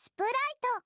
スプライト。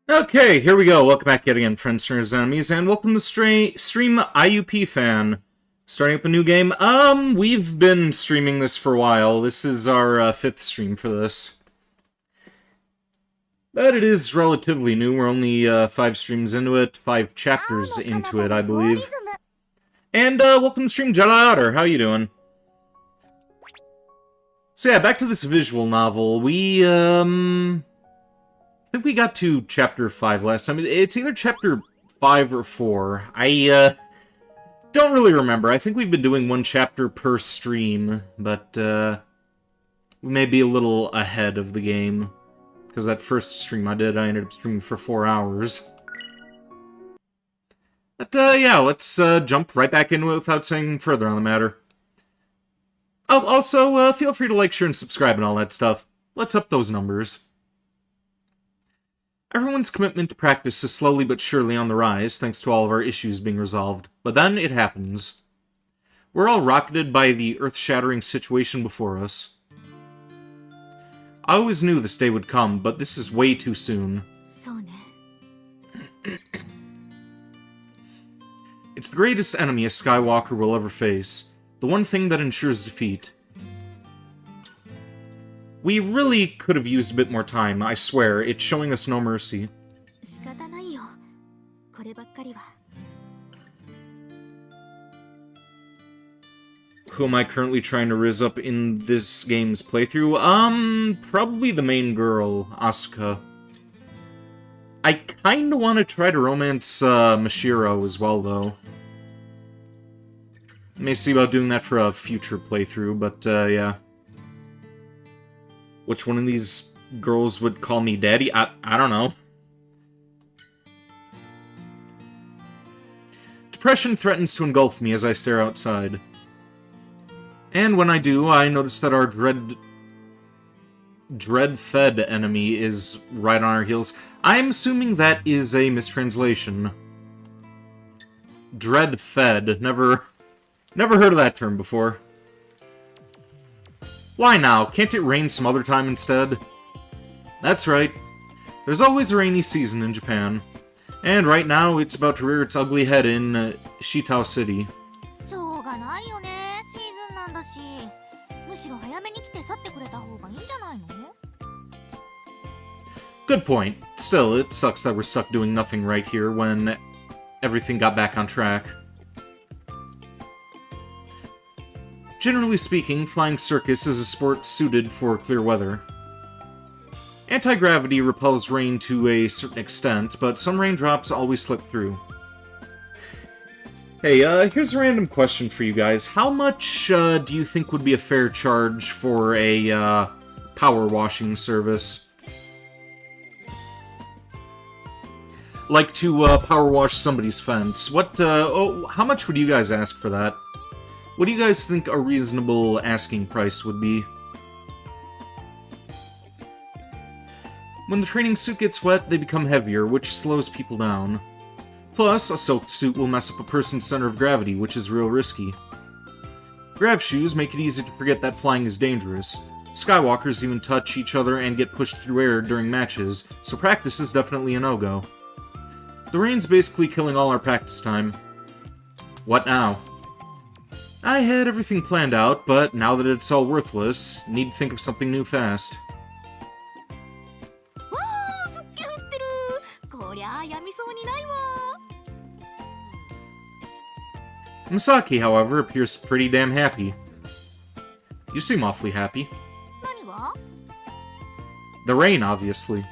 Okay, here we go. Welcome back yet again, friends, streamers, and enemies, and welcome to Stream IUP Fan. Starting up a new game. We've been streaming this for a while. This is our 5th stream for this. But it is relatively new. We're only 5 streams into it, 5 chapters into it, I believe. And welcome to stream Jedi Otter. How you doing? So yeah, back to this visual novel. We, I think we got to chapter 5 last time. It's either chapter 5 or 4. I, don't really remember. I think we've been doing 1 chapter per stream, but, we may be a little ahead of the game. Because that first stream I did, I ended up streaming for 4 hours. But, yeah, let's, jump right back into it without saying further on the matter. Oh, also, feel free to like, share, and subscribe and all that stuff. Let's up those numbers. Everyone's commitment to practice is slowly but surely on the rise, thanks to all of our issues being resolved. But then it happens. We're all rocketed by the earth-shattering situation before us. I always knew this day would come, but this is way too soon. It's the greatest enemy a Skywalker will ever face. The one thing that ensures defeat. We really could have used a bit more time, I swear. It's showing us no mercy. Who am I currently trying to riz up in this game's playthrough? Probably the main girl, Asuka. I kinda want to try to romance, Mashiro as well, though. May see about doing that for a future playthrough, but, yeah. Which one of these girls would call me daddy? I don't know. Depression threatens to engulf me as I stare outside. And when I do, I notice that our dread-fed enemy is right on our heels. I'm assuming that is a mistranslation. Dread-fed. Never heard of that term before. Why now? Can't it rain some other time instead? That's right. There's always a rainy season in Japan. And right now, it's about to rear its ugly head in Shitao City. Good point. Still, it sucks that we're stuck doing nothing right here when everything got back on track. Generally speaking, flying circus is a sport suited for clear weather. Anti-gravity repels rain to a certain extent, but some raindrops always slip through. Hey, here's a random question for you guys. How much do you think would be a fair charge for a power washing service? Like to power wash somebody's fence. How much would you guys ask for that? What do you guys think a reasonable asking price would be? When the training suit gets wet, they become heavier, which slows people down. Plus, a soaked suit will mess up a person's center of gravity, which is real risky. Grav shoes make it easy to forget that flying is dangerous. Skywalkers even touch each other and get pushed through air during matches, so practice is definitely a no-go. The rain's basically killing all our practice time. What now? I had everything planned out, but now that it's all worthless, need to think of something new fast. Misaki, however, appears pretty damn happy. You seem awfully happy. The rain, obviously.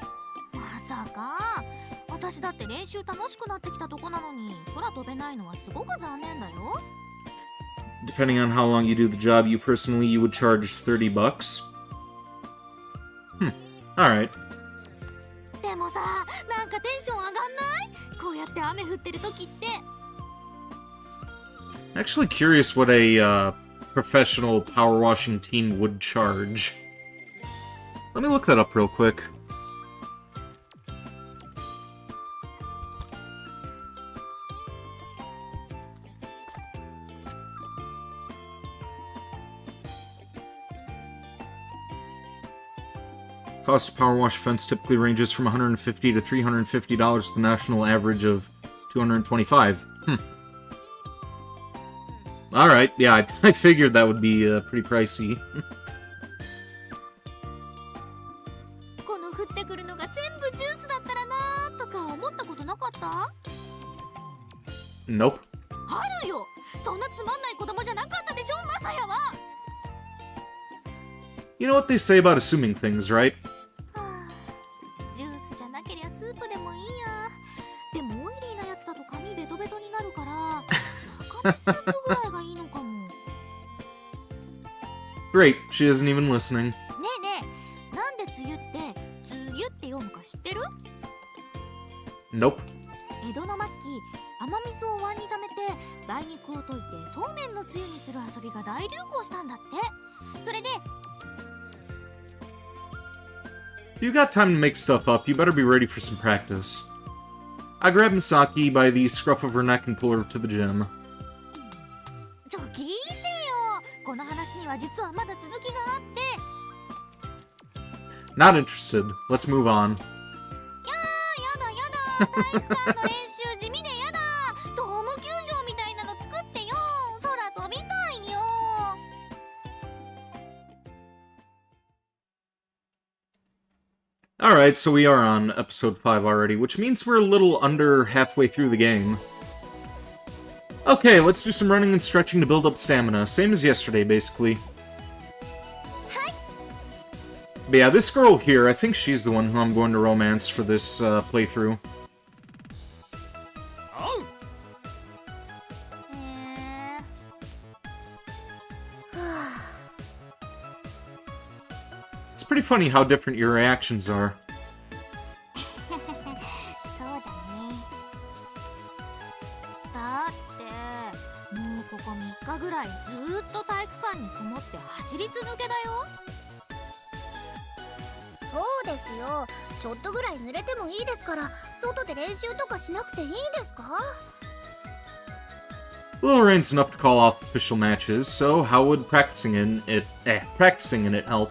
Depending on how long you do the job, you would charge $30. Alright. Actually curious what a professional power washing team would charge. Let me look that up real quick. Cost of power wash fence typically ranges from $150 to $350 with the national average of $225. Alright, yeah, I figured that would be pretty pricey. Nope. You know what they say about assuming things, right? Great, she isn't even listening. Nope. You got time to make stuff up, you better be ready for some practice. I grab Misaki by the scruff of her neck and pull her to the gym. Not interested. Let's move on. Alright, so we are on episode 5 already, which means we're a little under halfway through the game. Okay, let's do some running and stretching to build up stamina. Same as yesterday, basically. But yeah, this girl here, I think she's the one who I'm going to romance for this playthrough. It's pretty funny how different your reactions are. Little rain's enough to call off official matches, so how would practicing in it help?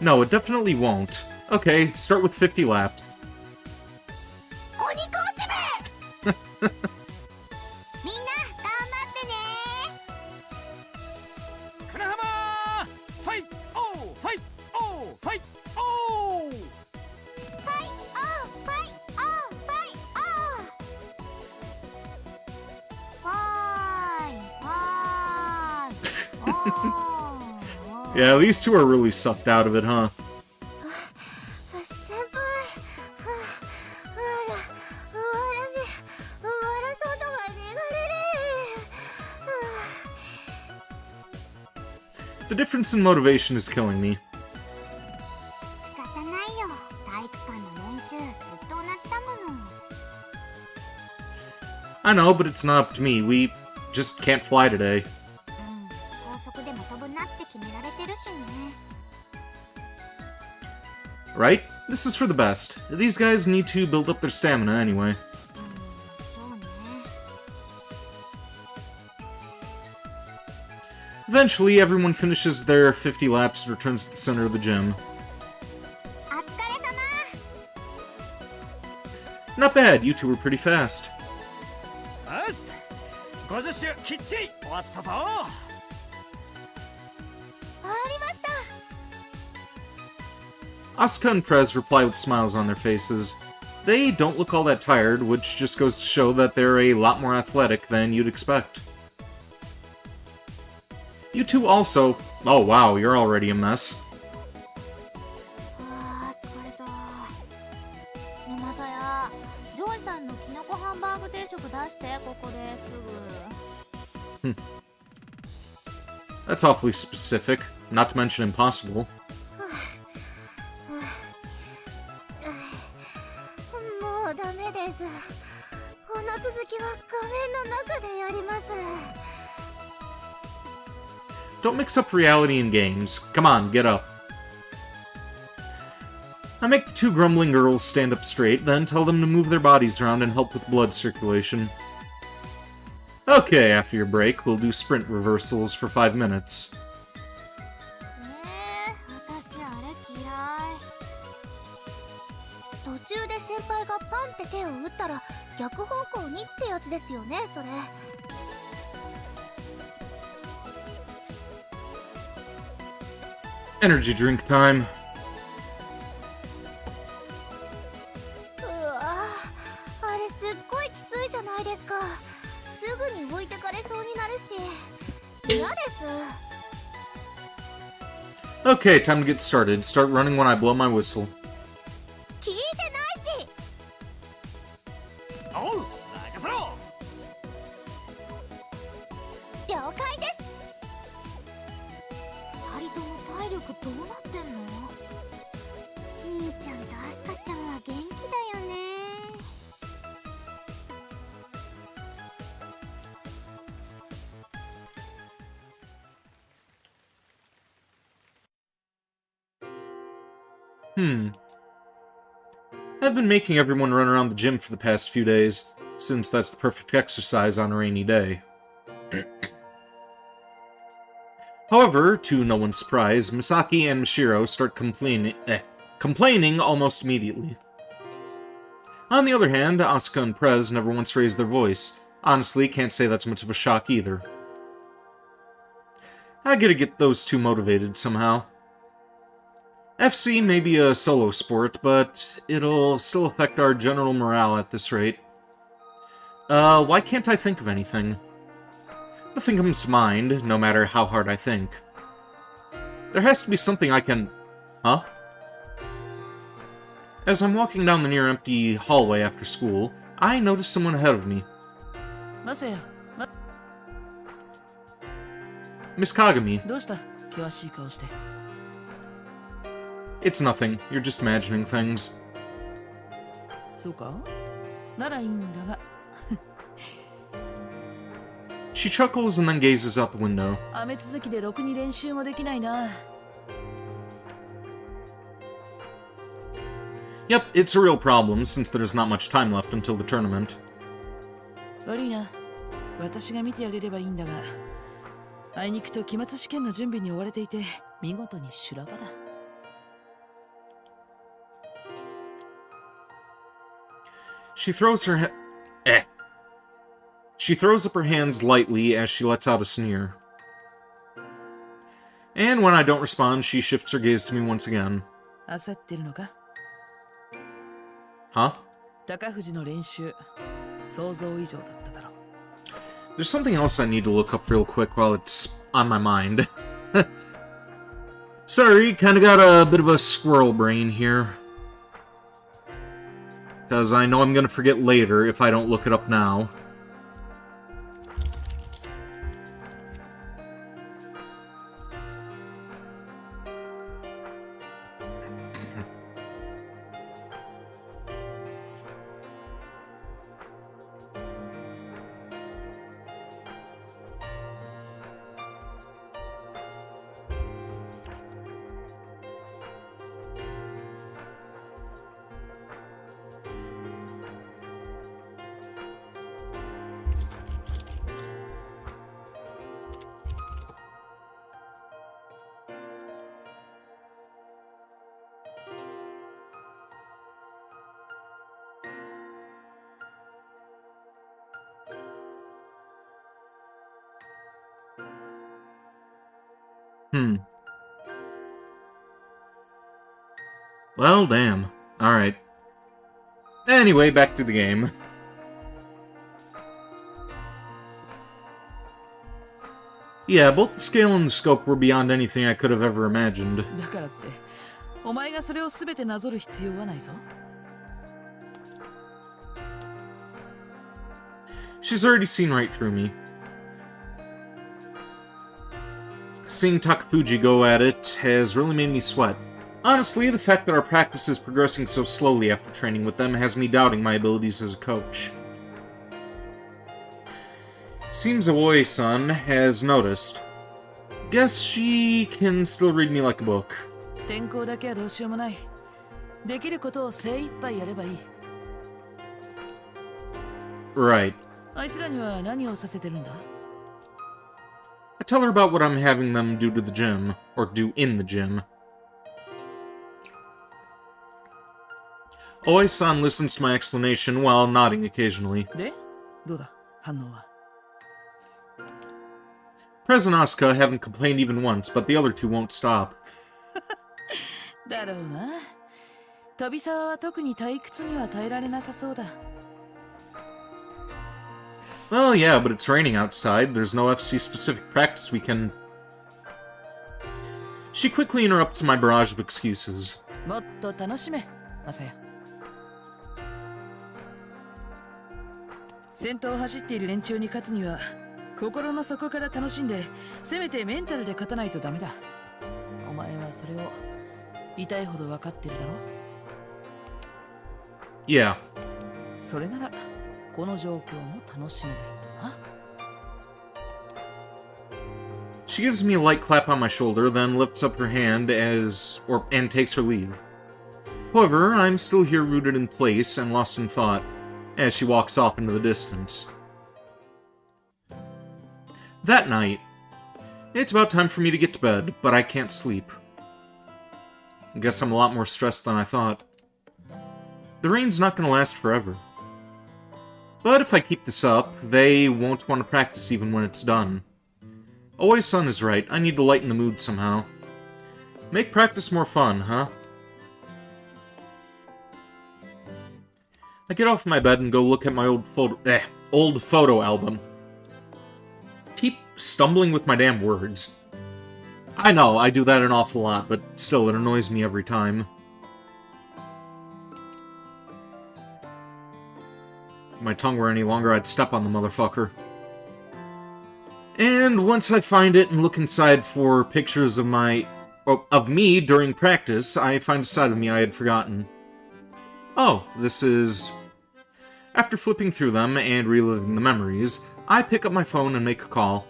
No, it definitely won't. Okay, start with 50 laps. Yeah, these two are really sucked out of it, huh? The difference in motivation is killing me. I know, but it's not up to me. We just can't fly today. Right? This is for the best. These guys need to build up their stamina anyway. Eventually, everyone finishes their 50 laps and returns to the center of the gym. Not bad, you two were pretty fast. Asuka and Prez reply with smiles on their faces. They don't look all that tired, which just goes to show that they're a lot more athletic than you'd expect. You two also... Oh wow, you're already a mess. That's awfully specific, not to mention impossible. Don't mix up reality and games. Come on, get up. I make the two grumbling girls stand up straight, then tell them to move their bodies around and help with blood circulation. Okay, after your break, we'll do sprint reversals for 5 minutes. Energy drink time. Okay, time to get started. Start running when I blow my whistle. I've been making everyone run around the gym for the past few days, since that's the perfect exercise on a rainy day. However, to no one's surprise, Misaki and Mashiro start complaining almost immediately. On the other hand, Asuka and Prez never once raised their voice. Honestly, can't say that's much of a shock either. I gotta get those two motivated somehow. FC may be a solo sport, but it'll still affect our general morale at this rate. Why can't I think of anything? Nothing comes to mind, no matter how hard I think. There has to be something I can... Huh? As I'm walking down the near-empty hallway after school, I notice someone ahead of me. Miss Kagami. It's nothing. You're just imagining things. She chuckles and then gazes out the window. Yep, it's a real problem, since there's not much time left until the tournament. She throws up her hands lightly as she lets out a sneer. And when I don't respond, she shifts her gaze to me once again. Huh? There's something else I need to look up real quick while it's on my mind. Sorry, kind of got a bit of a squirrel brain here. Because I know I'm going to forget later if I don't look it up now. Well, damn. Alright. Anyway, back to the game. Yeah, both the scale and the scope were beyond anything I could have ever imagined. She's already seen right through me. Seeing Takafuji go at it has really made me sweat. Honestly, the fact that our practice is progressing so slowly after training with them has me doubting my abilities as a coach. Seems Aoi-san has noticed. Guess she can still read me like a book. Right. I tell her about what I'm having them do to the gym, or do in the gym. Aoi-san listens to my explanation while nodding occasionally. Prez and Asuka haven't complained even once, but the other two won't stop. Well, yeah, but it's raining outside. There's no FC-specific practice we can... She quickly interrupts my barrage of excuses. Yeah. She gives me a light clap on my shoulder, then lifts up her hand and takes her leave. However, I'm still here rooted in place and lost in thought, as she walks off into the distance. That night, it's about time for me to get to bed, but I can't sleep. I guess I'm a lot more stressed than I thought. The rain's not going to last forever. But if I keep this up, they won't want to practice even when it's done. Aoi-san is right, I need to lighten the mood somehow. Make practice more fun, huh? I get off my bed and go look at my old photo album. Keep stumbling with my damn words. I know, I do that an awful lot, but still, it annoys me every time. If my tongue were any longer, I'd step on the motherfucker. And once I find it and look inside for pictures of me during practice, I find a side of me I had forgotten. Oh, this is... After flipping through them and reliving the memories, I pick up my phone and make a call.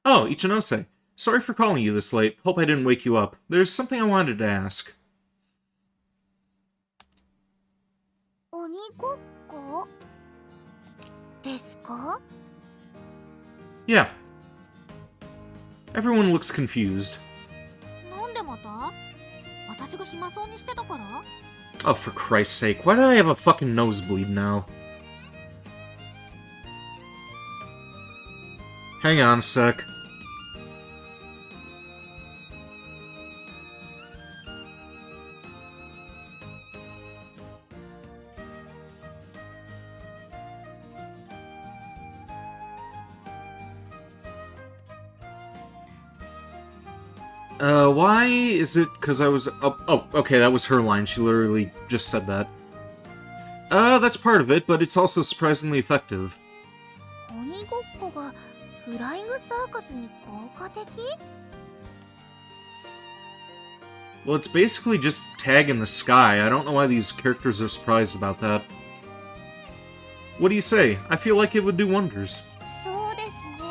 Oh, Ichinose. Sorry for calling you this late. Hope I didn't wake you up. There's something I wanted to ask. Yeah. Everyone looks confused. Oh, for Christ's sake, why do I have a fucking nosebleed now? Hang on a sec. Why is it? Because I was... Oh, okay, that was her line. She literally just said that. That's part of it, but it's also surprisingly effective. 鬼ごっこがフライングサーカスに効果的? Well, it's basically just tag in the sky. I don't know why these characters are surprised about that. What do you say? I feel like it would do wonders. そうですね。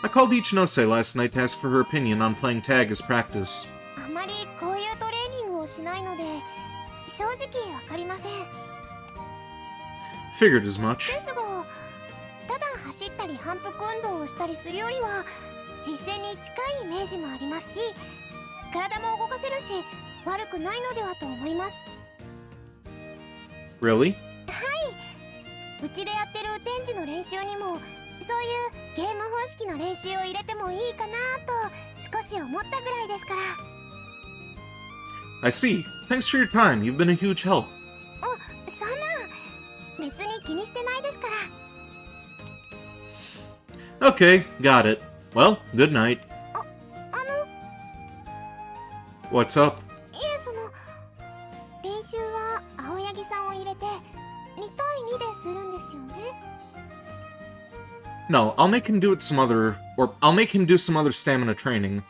I called Ichinose last night to ask for her opinion on playing tag as practice. あまりこういうトレーニングをしないので、正直わかりません。 Figured as much. ですが、ただ走ったり反復運動をしたりするよりは、実践に近いイメージもありますし、体も動かせるし、悪くないのではと思います。 Really? うちでやってる展示の練習にも、そういうゲーム方式の練習を入れてもいいかなと少し思ったぐらいですから。 I see. Thanks for your time. You've been a huge help. お、そんな、別に気にしてないですから。 Okay, got it. Well, good night. What's up? いえ、その、練習は青柳さんを入れて2対2でするんですよね。 No, I'll make him do it some other... Or, I'll make him do some other stamina training.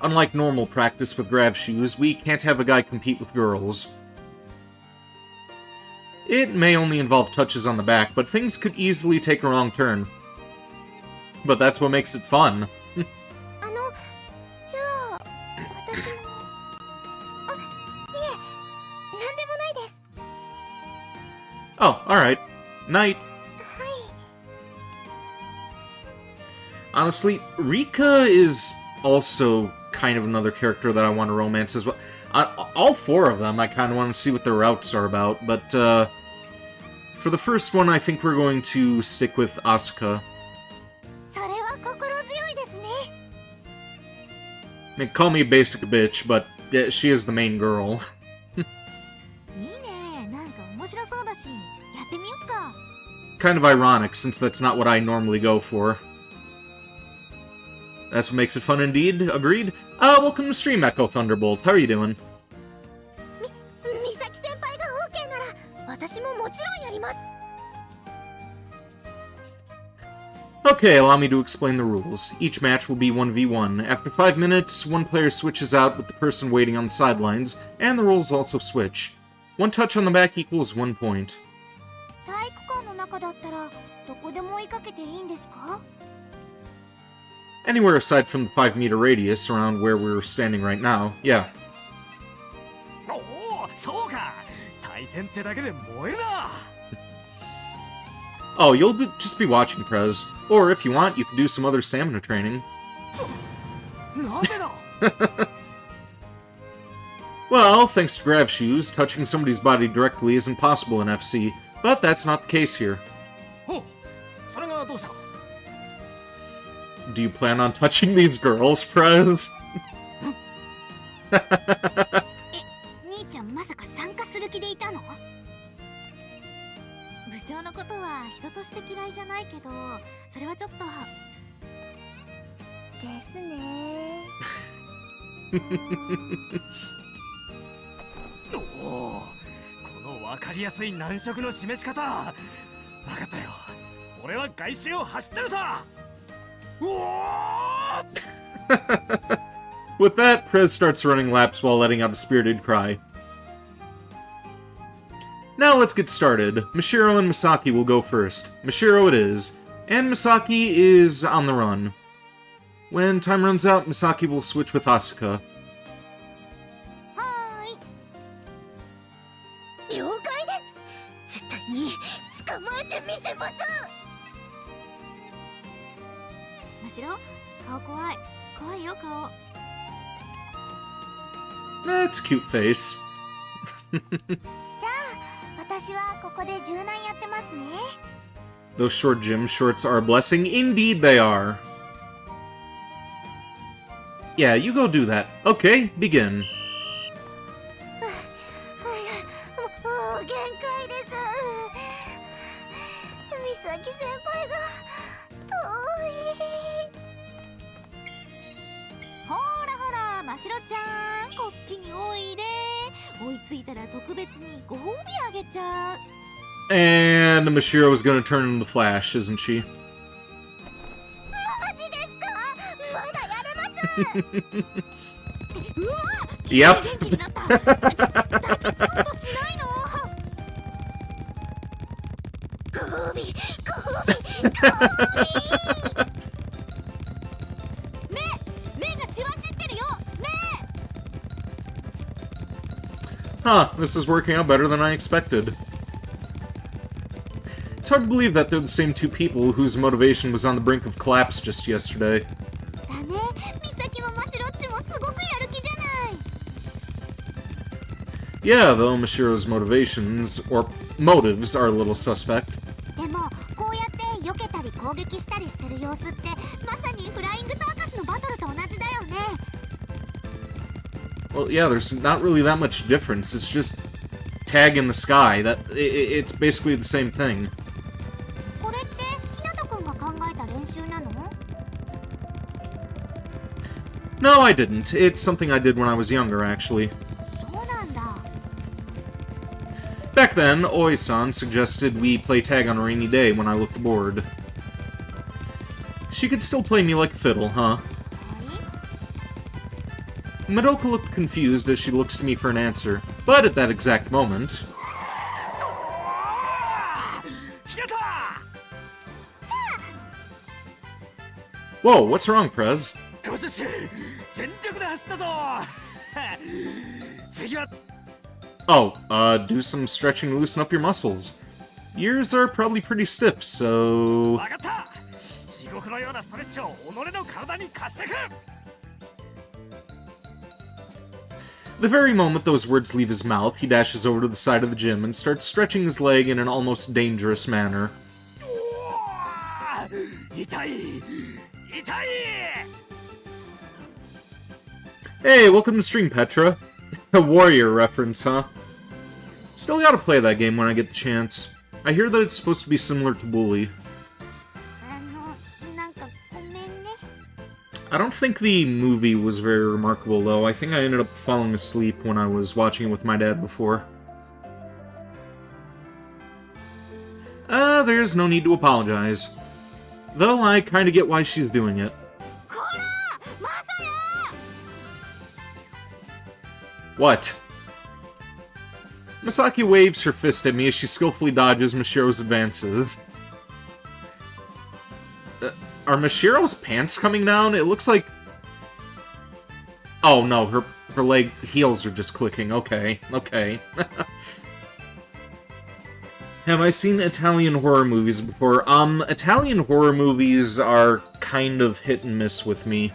Unlike normal practice with grav shoes, we can't have a guy compete with girls. It may only involve touches on the back, but things could easily take a wrong turn. But that's what makes it fun. じゃあ、私も。あ、いえ、なんでもないです。 Oh, alright. Night. はい。 Honestly, Rika is also kind of another character that I want to romance as well. All four of them, I kind of want to see what their routes are about, but for the first one, I think we're going to stick with Asuka. それは心強いですね。 I mean, call me a basic bitch, but yeah, she is the main girl. いいね、なんか面白そうだし、やってみよっか。 Kind of ironic, since that's not what I normally go for. That's what makes it fun indeed, agreed? Welcome to Stream Echo Thunderbolt, how are you doing? 美咲先輩が OK なら、私ももちろんやります。 Okay, allow me to explain the rules. Each match will be 1v1. After 5 minutes, one player switches out with the person waiting on the sidelines, and the roles also switch. One touch on the back equals 1 point. 体育館の中だったら、どこでも追いかけていいんですか? Anywhere aside from the 5-meter radius around where we're standing right now, yeah. Oh, you'll just be watching, Prez. Or if you want, you can do some other stamina training. Well, thanks to grav shoes, touching somebody's body directly is impossible in FC, but that's not the case here. Do you plan on touching these girls, Prez? 兄ちゃんまさか参加する気でいたの？部長のことは人として嫌いじゃないけど、それはちょっとですね。おお、この分かりやすい難色の示し方。分かったよ。俺は外周を走ってるさ。 With that, Prez starts running laps while letting out a spirited cry. Now let's get started. Mashiro and Misaki will go first. Mashiro it is. And Misaki is on the run. When time runs out, Misaki will switch with Asuka. はーい。了解です。絶対に捕まえてみせます。 マシロ、顔怖い。怖いよ、顔。 That's a cute face. じゃあ、私はここで柔軟やってますね。 Those short gym shorts are a blessing. Indeed they are. Yeah, you go do that. Okay, begin. もう限界です。美咲先輩が遠い。真白ちゃん、こっちにおいで。追いついたら特別にご褒美あげちゃう。 And Mashiro is gonna turn into the Flash, isn't she? マジですか？まだやれます。うわ、 Yep. 元気になった。抱きつこうとしないの？ご褒美、ご褒美、ご褒美。目が血走ってるよ。ね。 Huh, this is working out better than I expected. It's hard to believe that they're the same two people whose motivation was on the brink of collapse just yesterday. だね。美咲も真白っちもすごくやる気じゃない。 Yeah, though Mashiro's motivations, or motives, are a little suspect. でもこうやって避けたり攻撃したりしてる様子ってまさにフライングサーカスのバトルと同じだよね。 Well, yeah, there's not really that much difference. It's just tag in the sky. It's basically the same thing. これってひなたくんが考えた練習なの？ No, I didn't. It's something I did when I was younger, actually. そうなんだ。 Back then, Oi-san suggested we play tag on a rainy day when I looked bored. She could still play me like a fiddle, huh? はい。 Madoka looked confused as she looks to me for an answer, but at that exact moment... ひなた Whoa, what's wrong, Prez? ご出身全力で走ったぞ次は Oh, do some stretching to loosen up your muscles. Yours are probably pretty stiff, so... 分かった地獄のようなストレッチを己の体に貸してくる The very moment those words leave his mouth, he dashes over to the side of the gym and starts stretching his leg in an almost dangerous manner. 痛い痛い Hey, welcome to stream, Petra. A warrior reference, huh? Still gotta play that game when I get the chance. I hear that it's supposed to be similar to Bully. なんかごめんね。 I don't think the movie was very remarkable, though. I think I ended up falling asleep when I was watching it with my dad before. There's no need to apologize. Though I kinda get why she's doing it. こら、マサヤ。 What? Misaki waves her fist at me as she skillfully dodges Mashiro's advances. Are Mashiro's pants coming down? It looks like... Oh no, her leg heels are just clicking. Okay, okay. Have I seen Italian horror movies before? Italian horror movies are kind of hit and miss with me.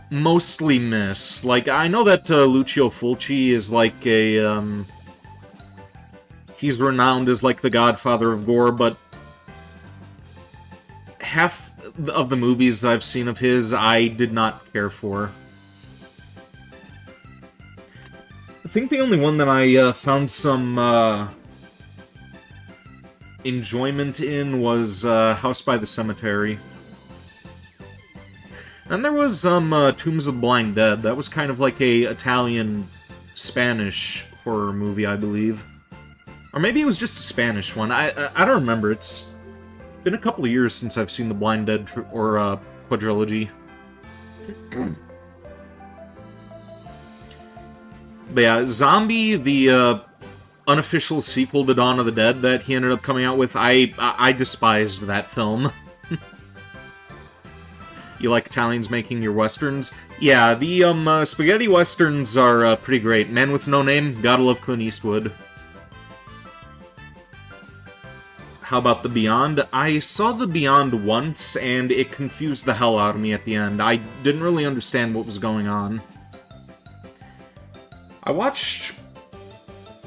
Mostly miss. Like, I know that Lucio Fulci is like a, he's renowned as like the godfather of gore, but half of the movies that I've seen of his, I did not care for. I think the only one that I found some enjoyment in was House by the Cemetery. And there was Tombs of the Blind Dead. That was kind of like a Italian-Spanish horror movie, I believe. Or maybe it was just a Spanish one. I don't remember. It's been a couple of years since I've seen the Blind Dead quadrilogy. But yeah, Zombie, the unofficial sequel to Dawn of the Dead that he ended up coming out with, I despised that film. You like Italians making your westerns? Yeah, the spaghetti westerns are pretty great. Man with No Name, gotta love Clint Eastwood. How about The Beyond? I saw The Beyond once, and it confused the hell out of me at the end. I didn't really understand what was going on. I watched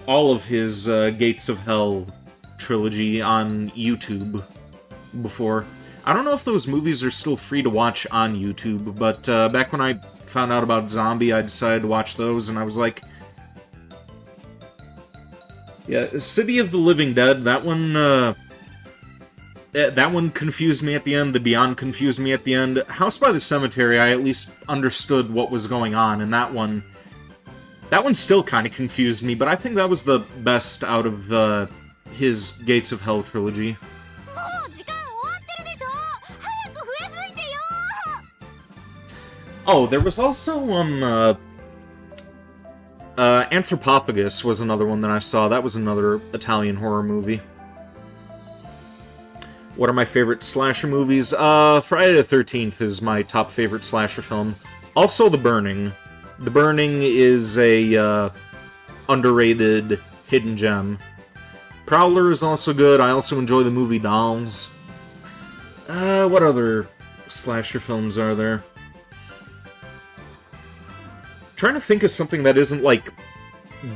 all of his Gates of Hell trilogy on YouTube before. I don't know if those movies are still free to watch on YouTube, but back when I found out about Zombie, I decided to watch those, and I was like... Yeah, City of the Living Dead, that one That one confused me at the end. The Beyond confused me at the end. House by the Cemetery, I at least understood what was going on, and that one still kind of confused me, but I think that was the best out of his Gates of Hell trilogy. Oh, there was also, Anthropophagus was another one that I saw. That was another Italian horror movie. What are my favorite slasher movies? Friday the 13th is my top favorite slasher film. Also The Burning. The Burning is a, underrated hidden gem. Prowler is also good. I also enjoy the movie Dolls. What other slasher films are there? Trying to think of something that isn't, like,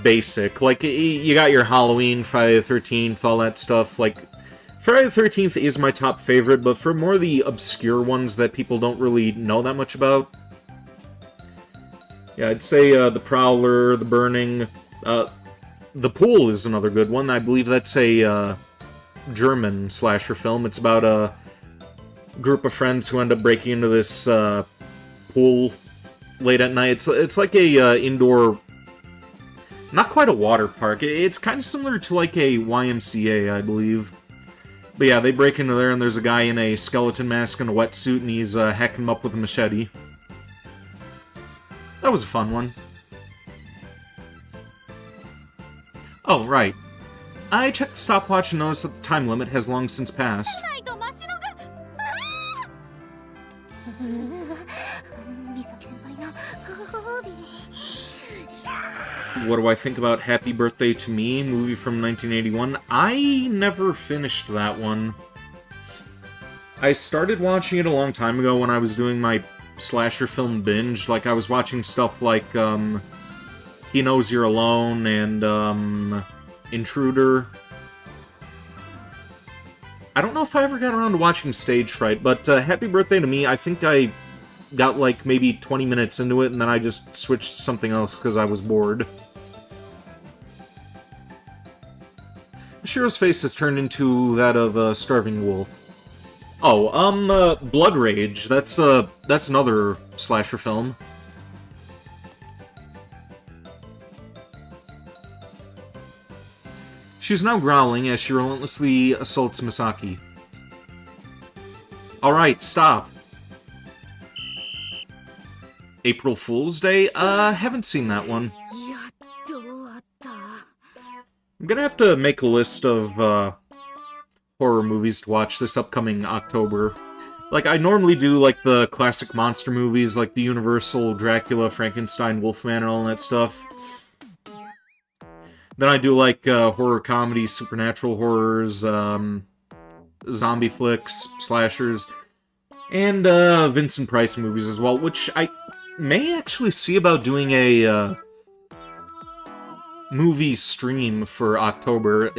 basic. Like, you got your Halloween, Friday the 13th, all that stuff. Like, Friday the 13th is my top favorite, but for more of the obscure ones that people don't really know that much about, yeah, I'd say The Prowler, The Burning. The Pool is another good one. I believe that's a German slasher film. It's about a group of friends who end up breaking into this pool late at night. It's like a indoor, not quite a water park. It's kind of similar to like a YMCA, I believe. But yeah, they break into there and there's a guy in a skeleton mask and a wetsuit and he's hacking them up with a machete. That was a fun one. Oh, right. I checked the stopwatch and noticed that the time limit has long since passed. What do I think about Happy Birthday to Me, movie from 1981? I never finished that one. I started watching it a long time ago when I was doing my slasher film binge. Like, I was watching stuff like, He Knows You're Alone and, Intruder. I don't know if I ever got around to watching Stage Fright, but Happy Birthday to Me, I think I got like maybe 20 minutes into it and then I just switched to something else because I was bored. Mashiro's face has turned into that of a starving wolf. Oh, Blood Rage. That's another slasher film. She's now growling as she relentlessly assaults Misaki. Alright, stop. April Fool's Day? Haven't seen that one. I'm gonna have to make a list of, horror movies to watch this upcoming October. Like, I normally do, like, the classic monster movies, like the Universal, Dracula, Frankenstein, Wolfman, and all that stuff. Then I do, like, horror comedies, supernatural horrors, zombie flicks, slashers, and, Vincent Price movies as well, which I may actually see about doing a, movie stream for October.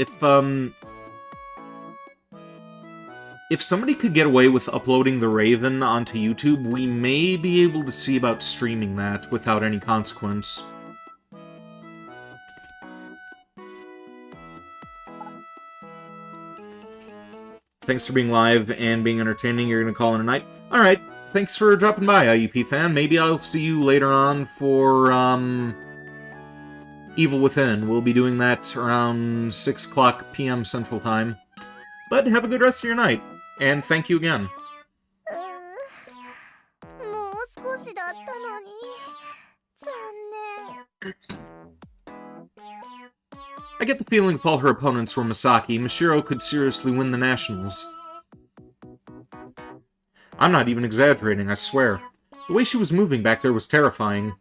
If somebody could get away with uploading The Raven onto YouTube, we may be able to see about streaming that without any consequence. Thanks for being live and being entertaining. You're gonna call in a night? Alright, thanks for dropping by, IUP fan. Maybe I'll see you later on for, Evil Within. We'll be doing that around 6 o'clock p.m. Central Time. But have a good rest of your night, and thank you again. I get the feeling if all her opponents were Misaki, Mashiro could seriously win the Nationals. I'm not even exaggerating, I swear. The way she was moving back there was terrifying.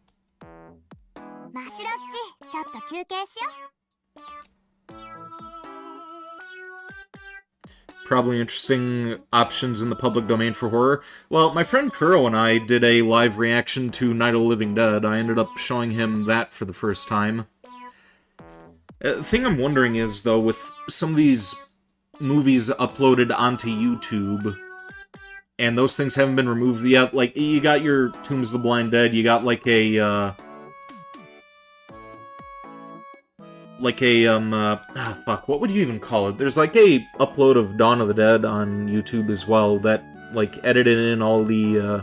Probably interesting options in the public domain for horror. Well, my friend Kuro and I did a live reaction to Night of the Living Dead. I ended up showing him that for the first time. The thing I'm wondering is, though, with some of these movies uploaded onto YouTube, and those things haven't been removed yet, like, you got your Tombs of the Blind Dead, you got, like, a, like a, fuck, what would you even call it? There's like a upload of Dawn of the Dead on YouTube as well that, like, edited in all the,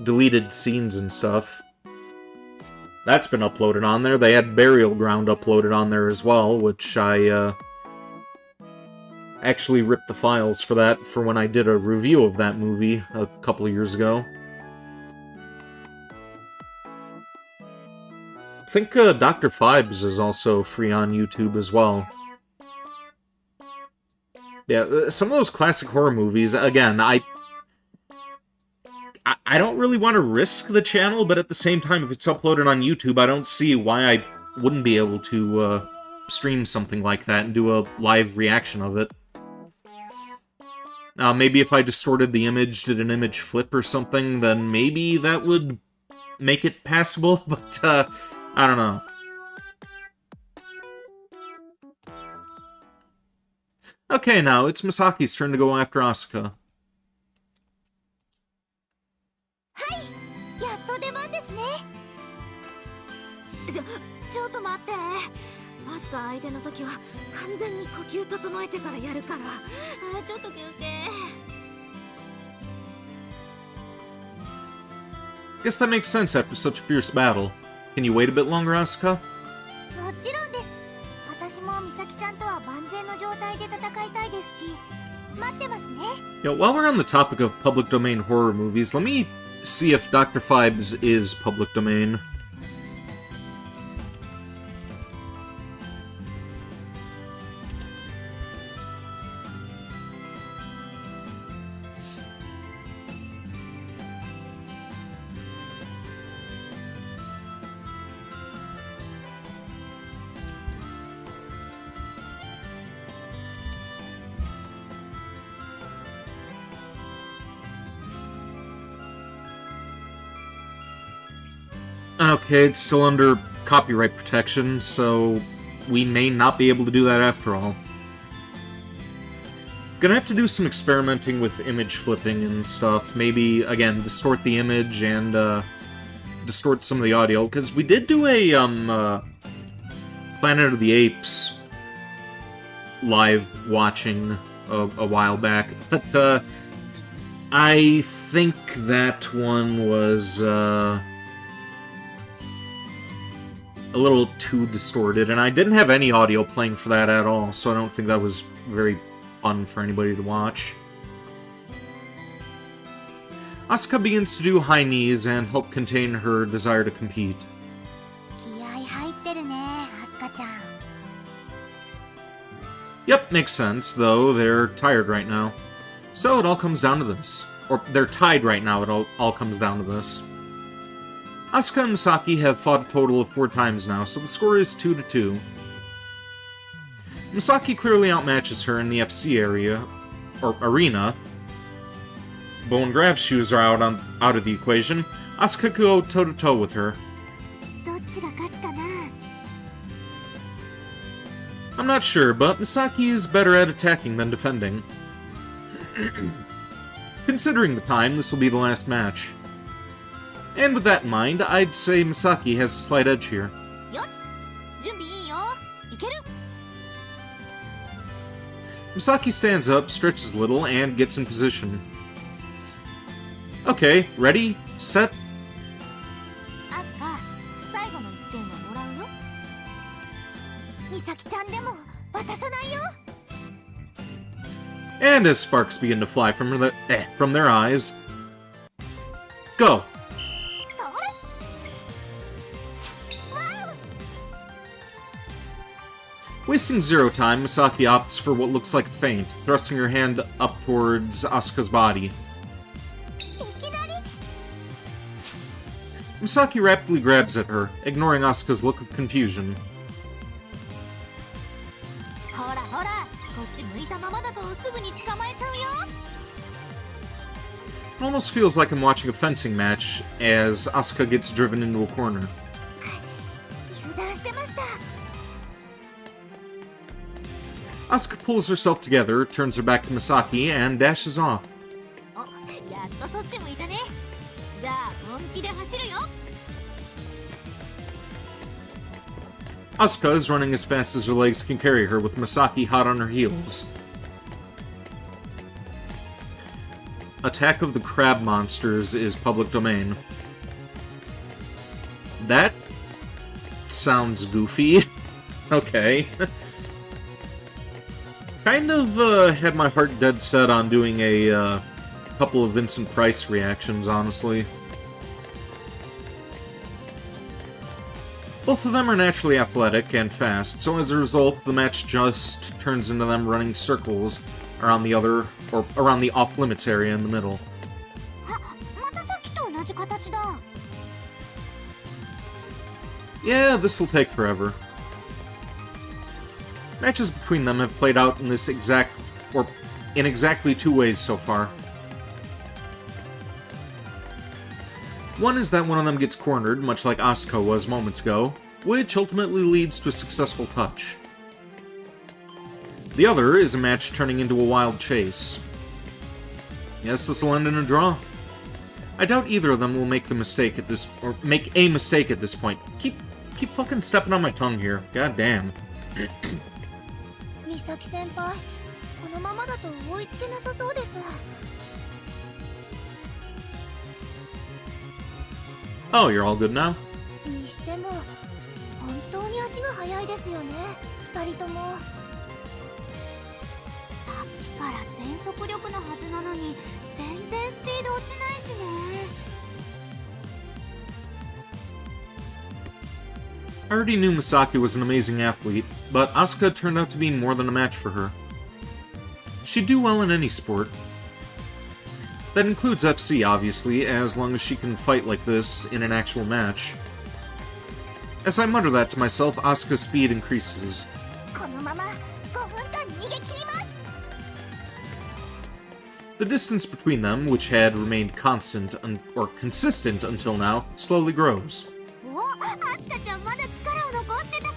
deleted scenes and stuff. That's been uploaded on there. They had Burial Ground uploaded on there as well, which I, actually ripped the files for that for when I did a review of that movie a couple of years ago. I think Dr. Fibes is also free on YouTube as well. Yeah, some of those classic horror movies, again, I don't really want to risk the channel, but at the same time, if it's uploaded on YouTube, I don't see why I wouldn't be able to stream something like that and do a live reaction of it. Maybe if I distorted the image, did an image flip or something, then maybe that would make it passable, but, I don't know. Okay, now, it's Misaki's turn to go after Asuka. はい、やっと出番ですね。ちょっと待って。アスカ相手の時は完全に呼吸整えてからやるから。ちょっと休憩。Guess that makes sense after such a fierce battle. Can you wait a bit longer, Asuka? もちろんです。私も美咲ちゃんとは万全の状態で戦いたいですし、待ってますね。Yeah, while we're on the topic of public domain horror movies, let me see if Dr. Fibes is public domain. Okay, it's still under copyright protection, so we may not be able to do that after all. Gonna have to do some experimenting with image flipping and stuff. Maybe, again, distort the image and, distort some of the audio, because we did do a, Planet of the Apes live watching a while back, but, I think that one was, a little too distorted, and I didn't have any audio playing for that at all, so I don't think that was very fun for anybody to watch. Asuka begins to do high knees and help contain her desire to compete. 気合入ってるね、アスカちゃん。 Yep, makes sense, though they're tired right now. So it all comes down to this. Or, they're tied right now, it all comes down to this. Asuka and Misaki have fought a total of 4 times now, so the score is 2-2. Misaki clearly outmatches her in the FC area, or arena, but when Grab's shoes are out of the equation, Asuka could go toe-to-toe with her. どっちが勝つかな。 I'm not sure, but Misaki is better at attacking than defending. Considering the time, this will be the last match. And with that in mind, I'd say Misaki has a slight edge here. よし、準備いいよ。いける。 Misaki stands up, stretches a little, and gets in position. Okay, ready, set. アスカ、最後の1点はもらうよ。美咲ちゃんでも渡さないよ。 And as sparks begin to fly from their eyes, go. それ。わお。 Wasting zero time, Misaki opts for what looks like a feint, thrusting her hand up towards Asuka's body. いきなり。 Misaki rapidly grabs at her, ignoring Asuka's look of confusion. ほらほら、こっち向いたままだとすぐに捕まえちゃうよ。 It almost feels like I'm watching a fencing match as Asuka gets driven into a corner. 油断してました。 Asuka pulls herself together, turns her back to Misaki, and dashes off. お、やっとそっち向いたね。じゃあ本気で走るよ。Asuka is running as fast as her legs can carry her, with Misaki hot on her heels. Attack of the Crab Monsters is public domain. That sounds goofy. Okay. Kind of had my heart dead set on doing a couple of Vincent Price reactions, honestly. Both of them are naturally athletic and fast, so as a result, the match just turns into them running circles around the around the off-limits area in the middle. Yeah, this'll take forever. Matches between them have played out in in exactly two ways so far. One is that one of them gets cornered, much like Asuka was moments ago, which ultimately leads to a successful touch. The other is a match turning into a wild chase. Yes, this will end in a draw. I doubt either of them will make a mistake at this point. Keep fucking stepping on my tongue here. God damn. Misaki senpai, このままだと追いつけなさそうです。 Oh, you're all good now? にしても、本当に足が速いですよね、二人とも。さっきから全速力のはずなのに、全然スピード落ちないしね。 I already knew Misaki was an amazing athlete, but Asuka turned out to be more than a match for her. She'd do well in any sport. That includes FC, obviously, as long as she can fight like this in an actual match. As I mutter that to myself, Asuka's speed increases. このまま5分間逃げ切ります。 The distance between them, which had remained consistent until now, slowly grows. お、アスカちゃんまだ力を残してたか。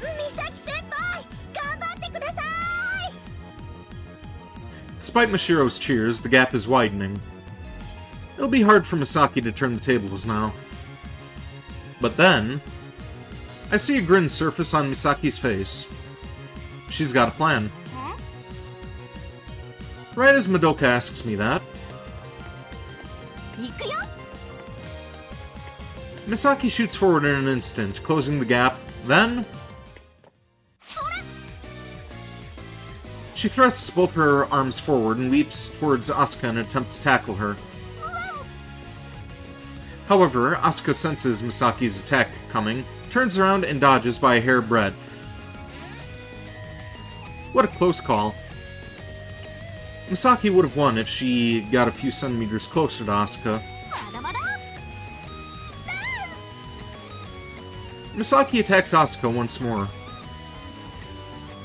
ミサキ先輩、頑張ってください。 Despite Mashiro's cheers, the gap is widening. It'll be hard for Misaki to turn the tables now. But then, I see a grin surface on Misaki's face. She's got a plan. Right as Madoka asks me that, 行くよ。 Misaki shoots forward in an instant, closing the gap. Then, she thrusts both her arms forward and leaps towards Asuka in an attempt to tackle her. However, Asuka senses Misaki's attack coming, turns around and dodges by a hair breadth. What a close call. Misaki would have won if she got a few centimeters closer to Asuka. まだまだ。 Misaki attacks Asuka once more.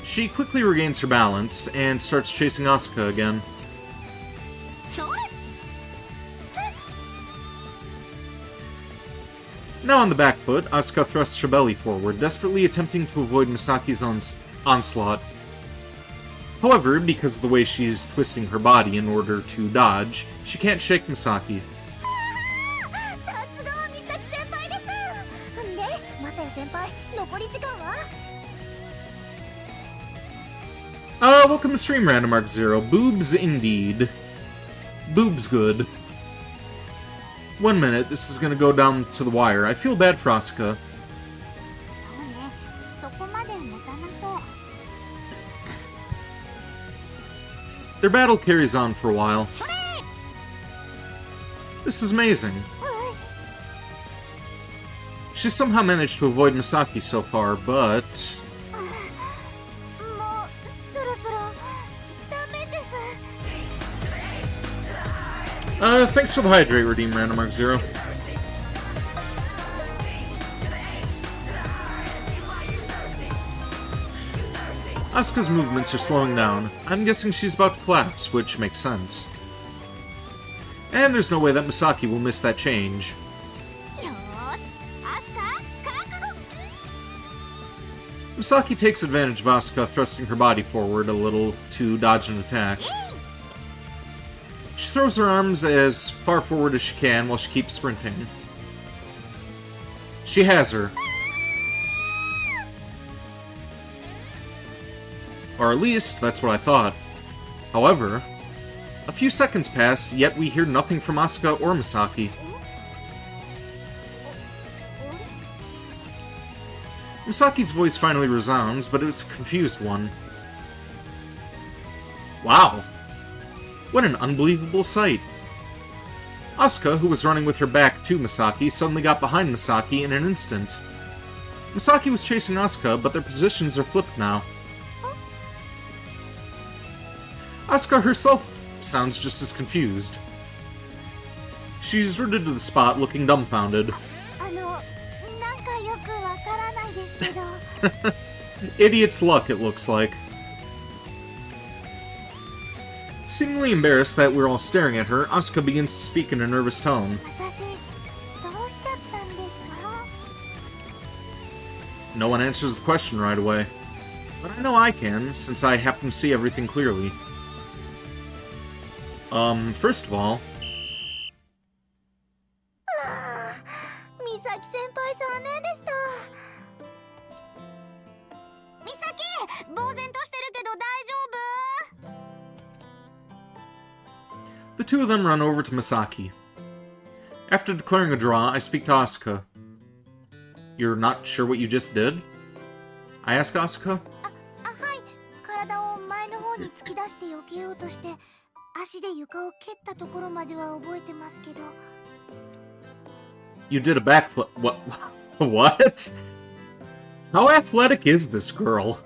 She quickly regains her balance and starts chasing Asuka again. それ。 Now on the back foot, Asuka thrusts her belly forward, desperately attempting to avoid Misaki's onslaught. However, because of the way she's twisting her body in order to dodge, she can't shake Misaki. さすがはミサキ先輩です。で、マサヤ先輩、残り時間は？ Welcome to Stream Random Mark Zero. Boobs indeed. Boobs good. 1 minute, this is gonna go down to the wire. I feel bad for Asuka. そうね、そこまで持たなそう。 Their battle carries on for a while. This is amazing. She's somehow managed to avoid Misaki so far, but... もうそろそろダメです。 Thanks for the hydrate, Redeem Random Mark Zero. Asuka's movements are slowing down. I'm guessing she's about to collapse, which makes sense. And there's no way that Misaki will miss that change. よーし、アスカ、覚悟。 Misaki takes advantage of Asuka thrusting her body forward a little to dodge an attack. She throws her arms as far forward as she can while she keeps sprinting. She has her. Or at least, that's what I thought. However, a few seconds pass, yet we hear nothing from Asuka or Misaki. Misaki's voice finally resounds, but it's a confused one. Wow! What an unbelievable sight! Asuka, who was running with her back to Misaki, suddenly got behind Misaki in an instant. Misaki was chasing Asuka, but their positions are flipped now. Asuka herself sounds just as confused. She's rooted to the spot, looking dumbfounded. Idiot's luck, it looks like. Seemingly embarrassed that we're all staring at her, Asuka begins to speak in a nervous tone. No one answers the question right away. But I know I can, since I happen to see everything clearly. First of all... The two of them run over to Misaki. After declaring a draw, I speak to Asuka. You're not sure what you just did? I ask Asuka. You did a backflip. What? What? How athletic is this girl?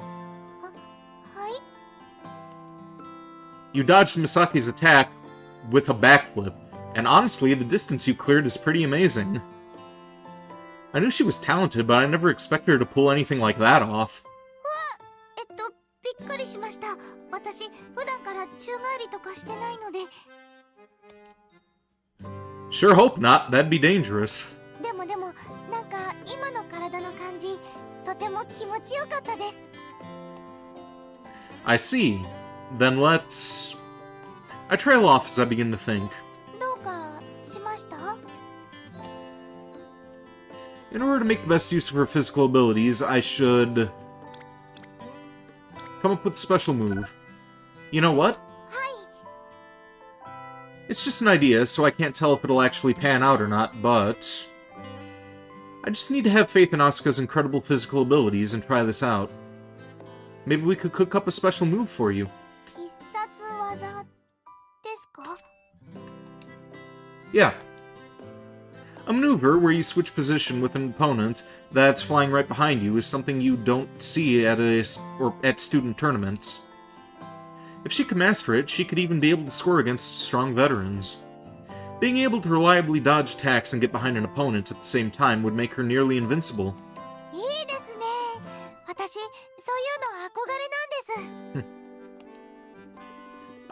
You dodged Misaki's attack with a backflip, and honestly, the distance you cleared is pretty amazing. I knew she was talented, but I never expected her to pull anything like that off. Sure hope not, that'd be dangerous. I see. Then let's... I trail off as I begin to think. In order to make the best use of her physical abilities, I should... come up with a special move. You know what? It's just an idea, so I can't tell if it'll actually pan out or not, but... I just need to have faith in Asuka's incredible physical abilities and try this out. Maybe we could cook up a special move for you. Yeah. A maneuver where you switch position with an opponent that's flying right behind you is something you don't see at student tournaments. If she could master it, she could even be able to score against strong veterans. Being able to reliably dodge attacks and get behind an opponent at the same time would make her nearly invincible.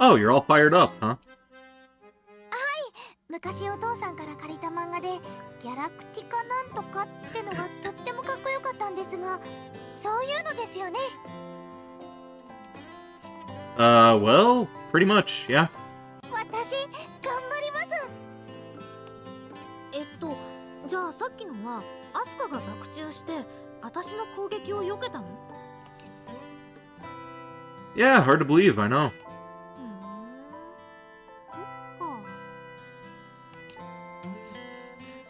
Oh, you're all fired up, huh? Well, pretty much, yeah. Yeah, hard to believe, I know.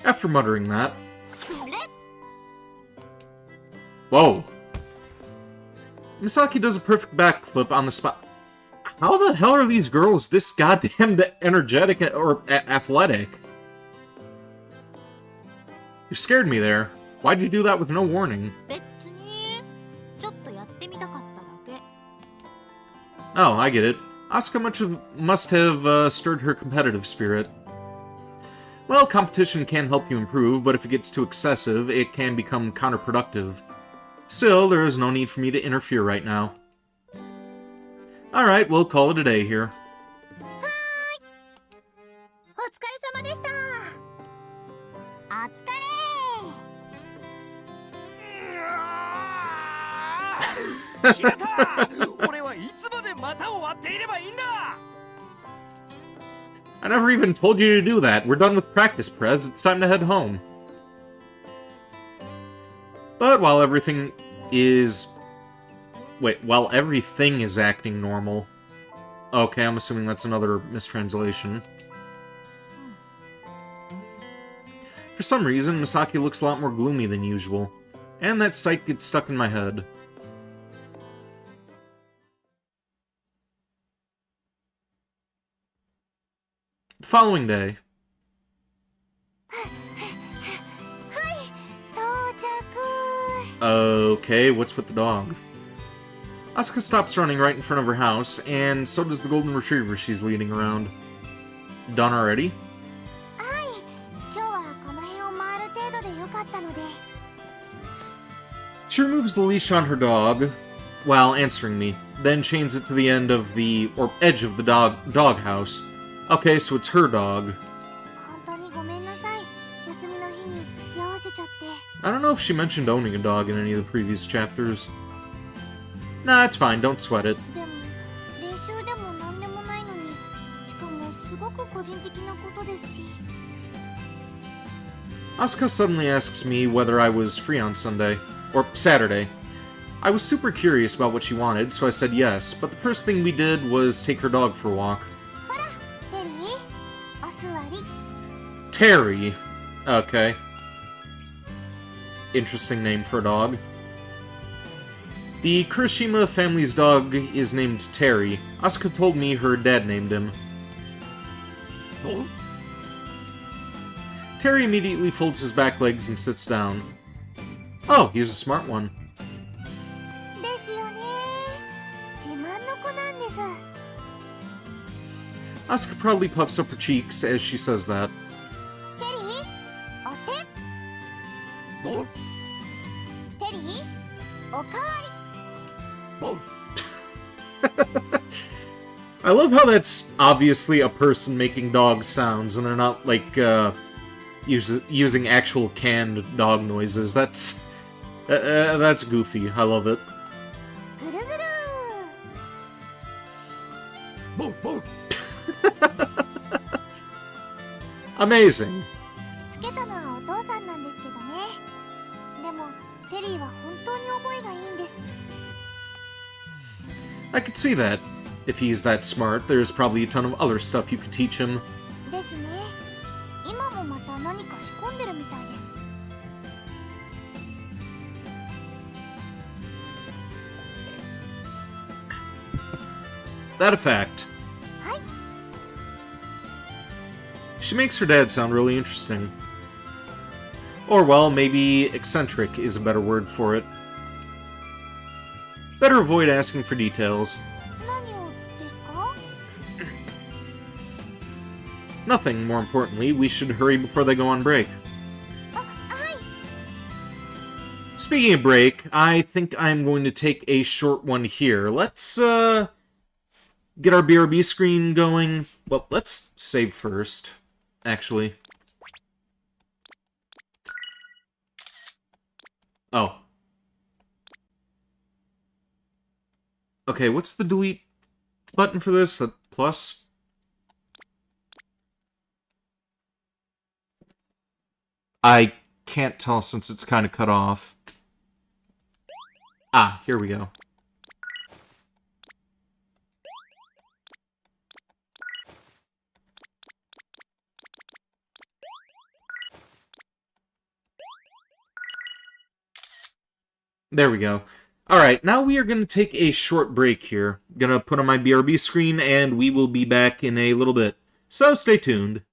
After muttering that... Whoa! Misaki does a perfect backflip on the spot. How the hell are these girls this goddamn energetic or athletic? You scared me there. Why'd you do that with no warning? Oh, I get it. Asuka must have stirred her competitive spirit. Well, competition can help you improve, but if it gets too excessive, it can become counterproductive. Still, there is no need for me to interfere right now. Alright, we'll call it a day here. I never even told you to do that. We're done with practice, Prez. It's time to head home. But while everything is... Wait, while everything is acting normal... Okay, I'm assuming that's another mistranslation. For some reason, Misaki looks a lot more gloomy than usual. And that sight gets stuck in my head. The following day... Okay, what's with the dog? Asuka stops running right in front of her house, and so does the golden retriever she's leading around. Done already? She removes the leash on her dog while answering me, then chains it to the end of the, or edge of the dog house. Okay, so it's her dog. I don't know if she mentioned owning a dog in any of the previous chapters. Nah, it's fine, don't sweat it. Asuka suddenly asks me whether I was free on Sunday, or Saturday. I was super curious about what she wanted, so I said yes, but the first thing we did was take her dog for a walk. Terry. Okay. Interesting name for a dog. The Kurishima family's dog is named Terry. Asuka told me her dad named him. Oh? Terry immediately folds his back legs and sits down. Oh, he's a smart one. Asuka proudly puffs up her cheeks as she says that. Oh? Oh? I love how that's obviously a person making dog sounds, and they're not, like, using actual canned dog noises. That's goofy. I love it. Oh? Oh? Amazing. I could see that. If he's that smart, there's probably a ton of other stuff you could teach him. That a fact. She makes her dad sound really interesting. Or, well, maybe eccentric is a better word for it. Better avoid asking for details. Nothing, more importantly. We should hurry before they go on break. Speaking of break, I think I'm going to take a short one here. Let's, get our BRB screen going. Well, let's save first, actually. Oh. Okay, what's the delete button for this? The plus? I can't tell since it's kind of cut off. Ah, here we go. There we go. Alright, now we are going to take a short break here. Gonna put on my BRB screen, and we will be back in a little bit. So stay tuned.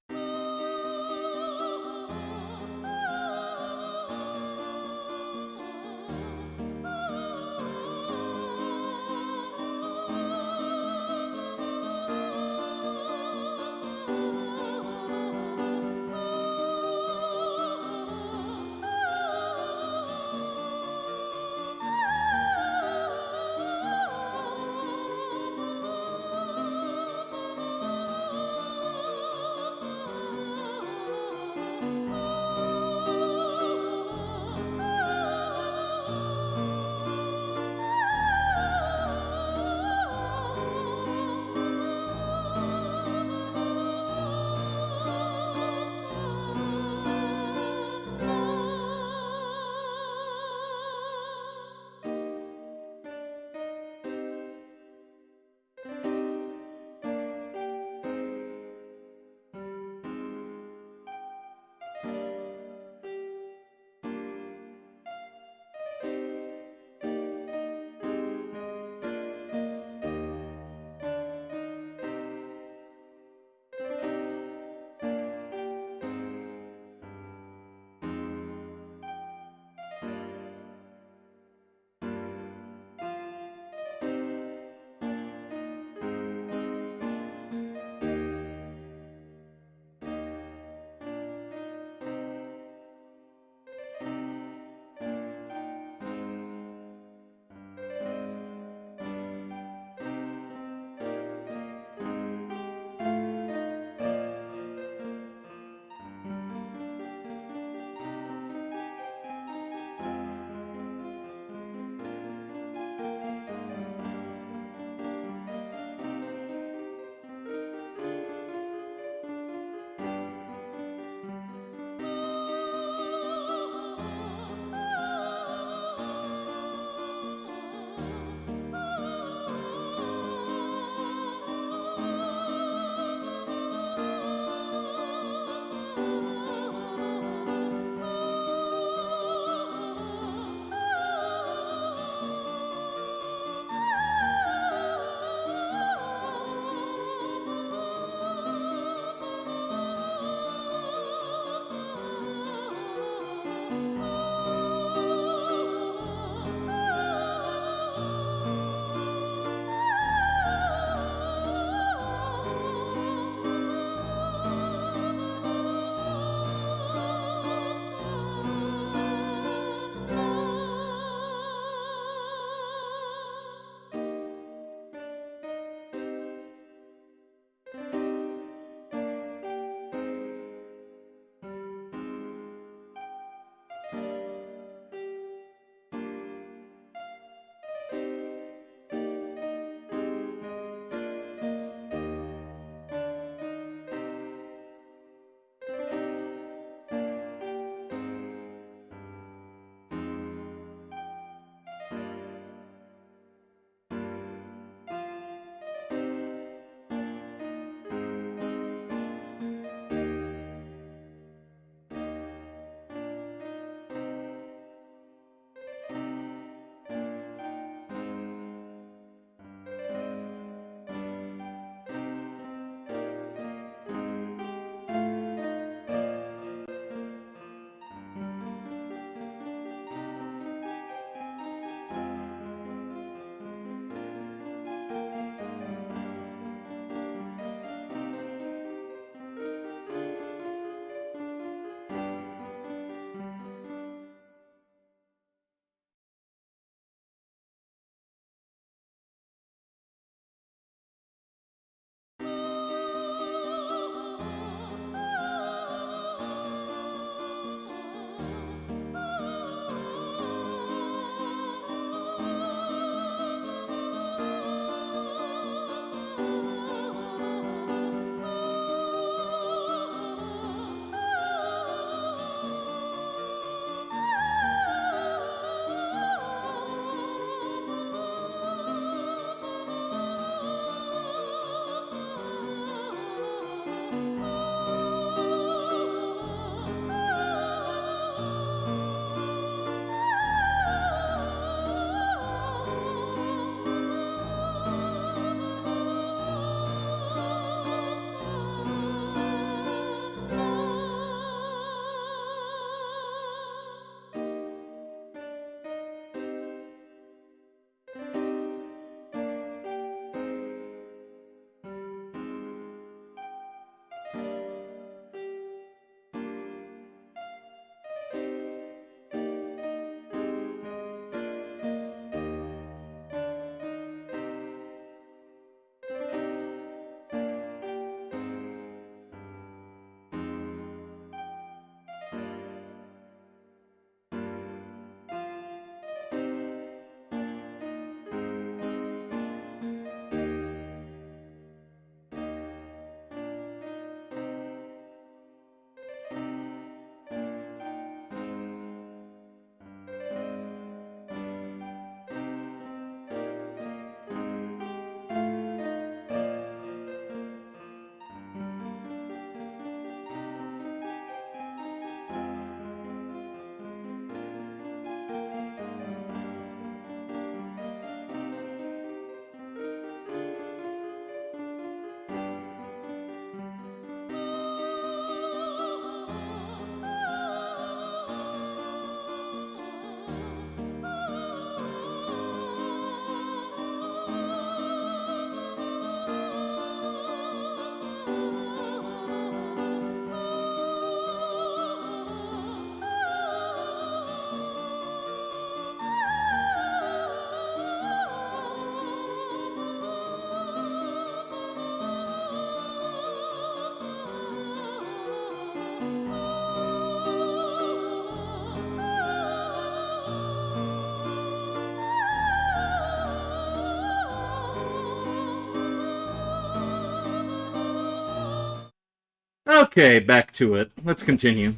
Okay, back to it. Let's continue.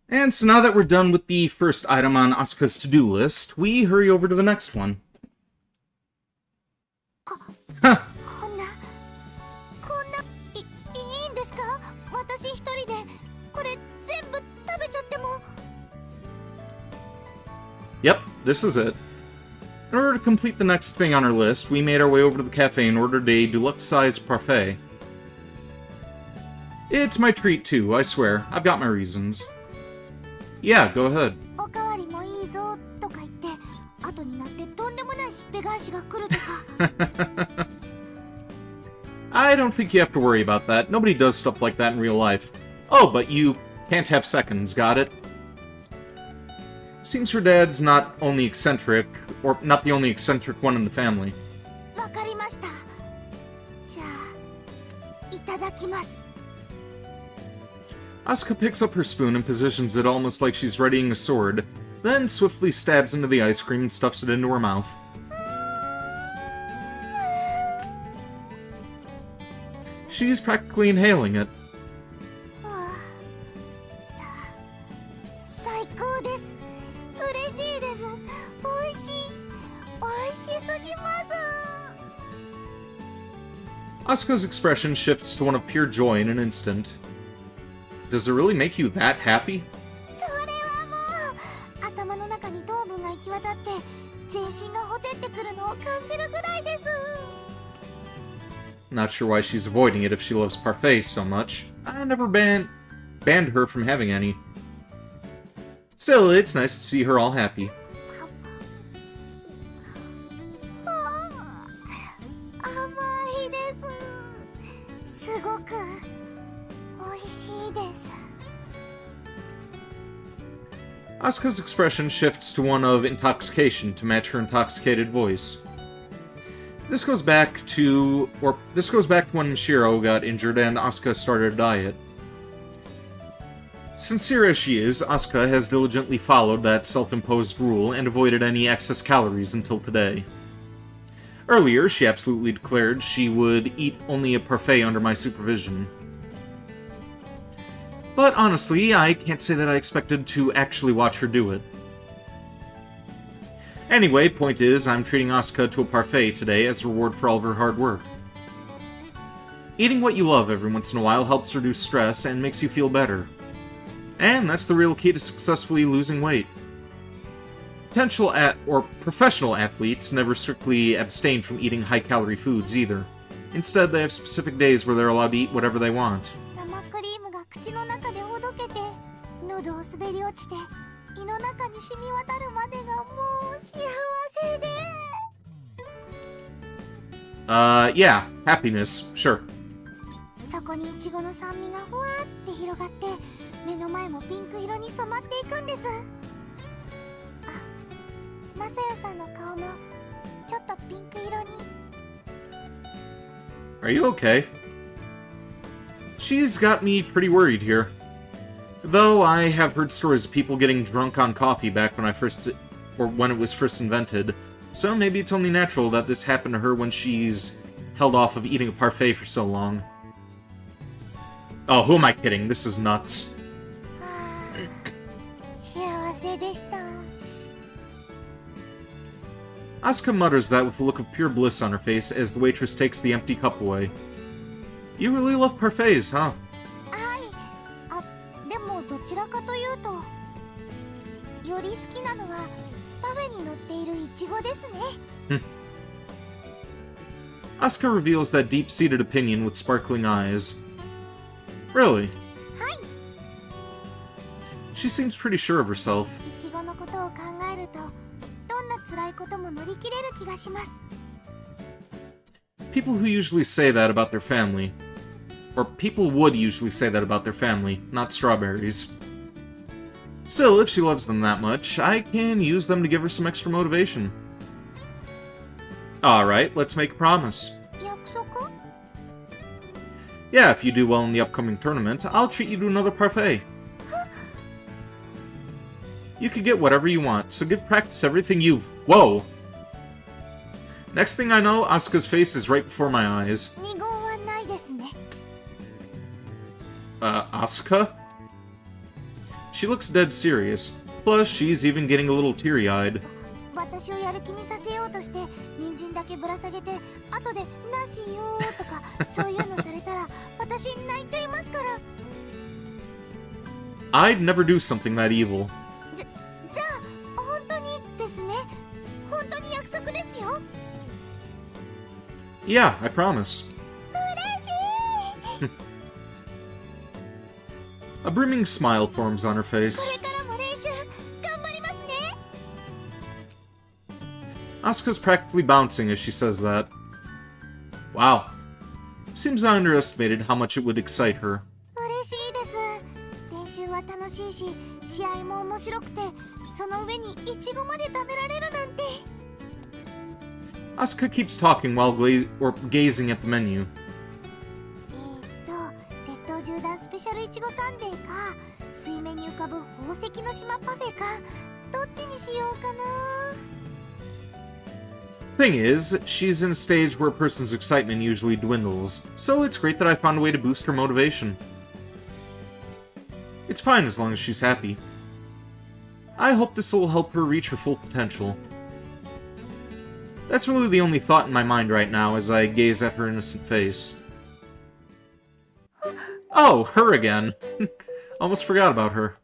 And so now that we're done with the first item on Asuka's to-do list, we hurry over to the next one. Huh. いいんですか？私一人でこれ全部食べちゃっても。 Yep, this is it. In order to complete the next thing on our list, we made our way over to the cafe and ordered a deluxe-sized parfait. It's my treat too, I swear. I've got my reasons. Yeah, go ahead. おかわりもいいぞとか言って後になってとんでもないしっぺ返しが来るとか。 I don't think you have to worry about that. Nobody does stuff like that in real life. Oh, but you can't have seconds, got it? Seems her dad's not only eccentric, or not the only eccentric one in the family. わかりました。じゃあいただきます。 Asuka picks up her spoon and positions it almost like she's readying a sword, then swiftly stabs into the ice cream and stuffs it into her mouth. She's practically inhaling it. 最高です。嬉しいです。美味しい。美味しすぎます。 Asuka's expression shifts to one of pure joy in an instant. Does it really make you that happy? それはもう頭の中に糖分が行き渡って全身がほてってくるのを感じるぐらいです。 Not sure why she's avoiding it if she loves parfait so much. I never banned her from having any. Still, it's nice to see her all happy. 甘いです。すごく美味しいです。 Asuka's expression shifts to one of intoxication to match her intoxicated voice. This goes back to when Mashiro got injured and Asuka started a diet. Sincere as she is, Asuka has diligently followed that self-imposed rule and avoided any excess calories until today. Earlier, she absolutely declared she would eat only a parfait under my supervision. But honestly, I can't say that I expected to actually watch her do it. Anyway, point is, I'm treating Asuka to a parfait today as a reward for all of her hard work. Eating what you love every once in a while helps reduce stress and makes you feel better. And that's the real key to successfully losing weight. Professional athletes never strictly abstain from eating high-calorie foods either. Instead, they have specific days where they're allowed to eat whatever they want. 生クリームが口の中でほどけて喉を滑り落ちて胃の中に染み渡るまでがもう幸せで。 Yeah, happiness, sure. そこにイチゴの酸味がふわーって広がって目の前もピンク色に染まっていくんです。あ、マサヤさんの顔もちょっとピンク色に。 Are you okay? She's got me pretty worried here. Though I have heard stories of people getting drunk on coffee back when when it was first invented, so maybe it's only natural that this happened to her when she's held off of eating a parfait for so long. Oh, who am I kidding? This is nuts. 幸せでした。 Asuka mutters that with a look of pure bliss on her face as the waitress takes the empty cup away. You really love parfaits, huh? はい。あ、でもどちらかというとより好きなのはパフェに乗っているイチゴですね。 Asuka reveals that deep-seated opinion with sparkling eyes. Really? はい。 She seems pretty sure of herself. イチゴのことを考えるとどんな辛いことも乗り切れる気がします。 People who usually say that about their family. Or people would usually say that about their family, not strawberries. Still, if she loves them that much, I can use them to give her some extra motivation. Alright, let's make a promise. 約束？ Yeah, if you do well in the upcoming tournament, I'll treat you to another parfait. You can get whatever you want, so give practice everything you've... Whoa! Next thing I know, Asuka's face is right before my eyes. 二言はないですね。Asuka? She looks dead serious. Plus, she's even getting a little teary-eyed. 私をやる気にさせようとして人参だけぶら下げて後で「なしよ」とかそういうのされたら私泣いちゃいますから。 I'd never do something that evil. じゃあ本当にですね。本当に約束ですよ。 Yeah, I promise. 嬉しい。 A brimming smile forms on her face. これからも練習頑張りますね。 Asuka's practically bouncing as she says that. Wow. Seems I underestimated how much it would excite her. 嬉しいです。練習は楽しいし試合も面白くてその上にイチゴまで食べられるなんて。 Asuka keeps talking while gazing at the menu. 列島縦断スペシャルイチゴサンデーか水面に浮かぶ宝石の島パフェかどっちにしようかな。 Thing is, she's in a stage where a person's excitement usually dwindles, so it's great that I found a way to boost her motivation. It's fine as long as she's happy. I hope this will help her reach her full potential. That's really the only thought in my mind right now as I gaze at her innocent face. Oh, her again. Almost forgot about her.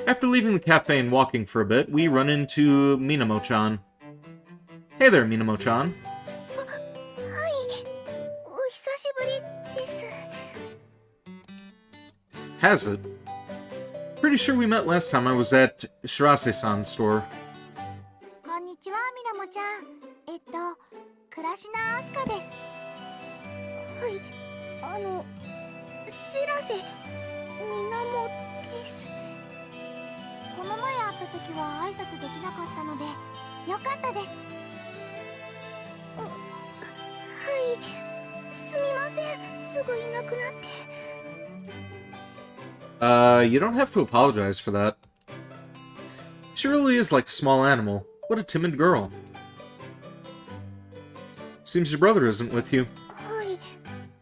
After leaving the cafe and walking for a bit, we run into Minamo-chan. Hey there, Minamo-chan. はいお久しぶりです。 Has it? Pretty sure we met last time I was at Shirase-san's store. こんにちはみなもちゃん。倉科あすかです。はいしらせみなもです。この前会った時は挨拶できなかったのでよかったです。はいすみませんすぐいなくなって。 You don't have to apologize for that. She really is like a small animal. What a timid girl. Seems your brother isn't with you. はい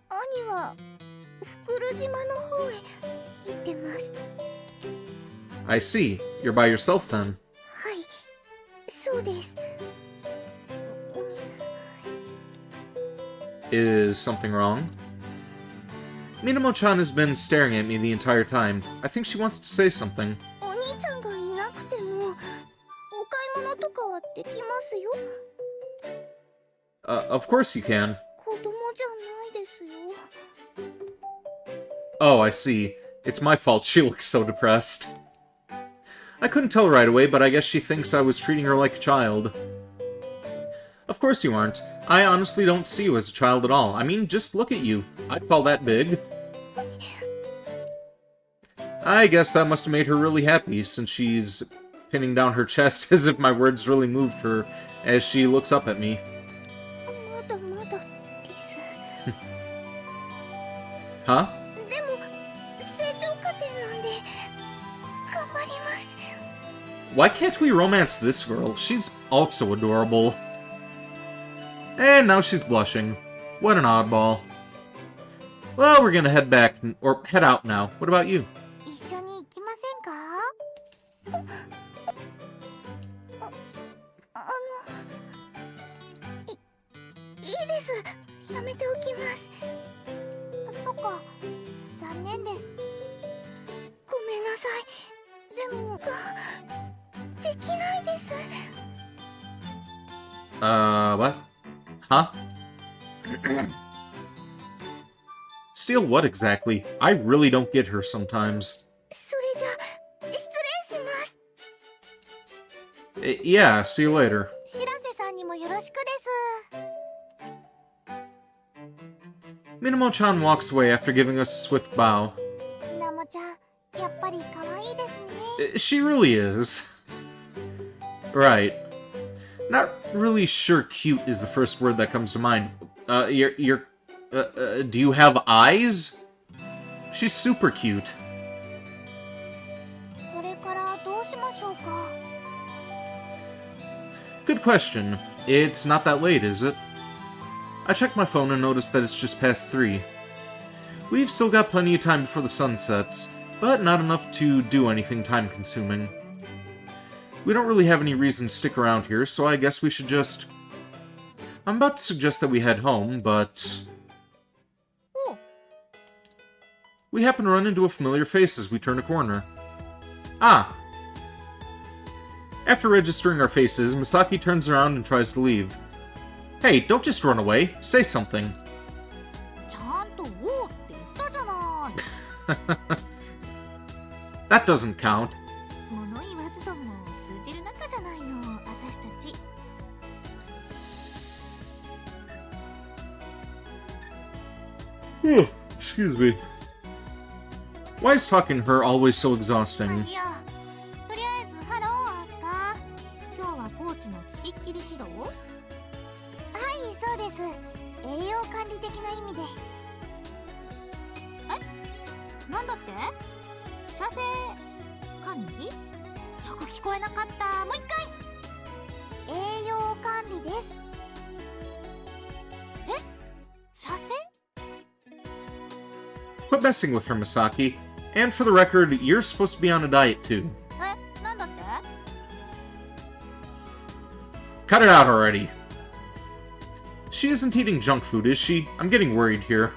兄は袋島の方へ行ってます。 I see. You're by yourself then. はいそうです。 Is something wrong? Minamo-chan has been staring at me the entire time. I think she wants to say something. お兄ちゃんがいなくてもお買い物とかはできますよ。 Of course you can. 子供じゃないですよ。 Oh, I see. It's my fault she looks so depressed. I couldn't tell right away, but I guess she thinks I was treating her like a child. Of course you aren't. I honestly don't see you as a child at all. I mean, just look at you. I'd call that big. I guess that must have made her really happy, since she's pinning down her chest as if my words really moved her as she looks up at me. まだまだです。 Huh? でも成長過程なんで頑張ります。 Why can't we romance this girl? She's also adorable. And now she's blushing. What an oddball. Well, we're gonna head back, or head out now. What about you? 一緒に行きませんか？いいです。やめておきます。そっか。残念です。ごめんなさい。でもできないです。 What? Huh? Steal what exactly? I really don't get her sometimes. それじゃ失礼します。 Yeah, see you later. 白瀬さんにもよろしくです。 Minamo-chan walks away after giving us a swift bow. みなもちゃん、やっぱり可愛いですね。 She really is. Right. Not really sure cute is the first word that comes to mind. Do you have eyes? She's super cute. これからどうしましょうか。 Good question. It's not that late, is it? I checked my phone and noticed that it's just past 3. We've still got plenty of time before the sun sets, but not enough to do anything time-consuming. We don't really have any reason to stick around here, so I guess we should just... I'm about to suggest that we head home, but... We happen to run into a familiar face as we turn a corner. Ah! After registering our faces, Misaki turns around and tries to leave. Hey, don't just run away. Say something. That doesn't count. Excuse me. Why is talking to her always so exhausting? Quit messing with her, Misaki. And for the record, you're supposed to be on a diet too. Cut it out already. She isn't eating junk food, is she? I'm getting worried here.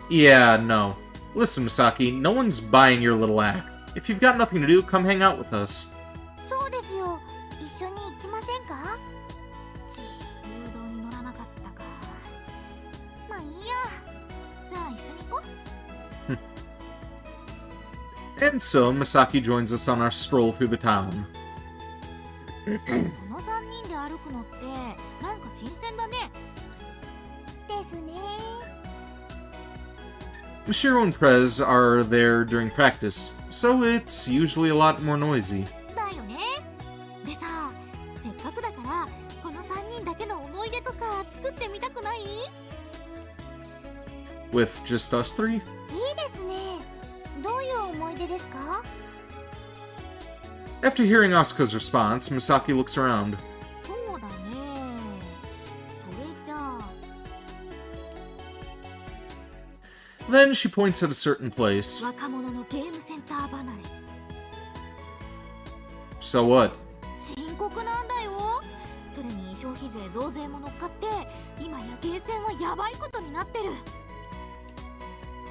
Yeah, no. Listen, Misaki, no one's buying your little act. If you've got nothing to do, come hang out with us. And so, Misaki joins us on our stroll through the town. Mashiro and Prez are there during practice, so it's usually a lot more noisy. With just us 3? After hearing Asuka's response, Misaki looks around. Then she points at a certain place. So what?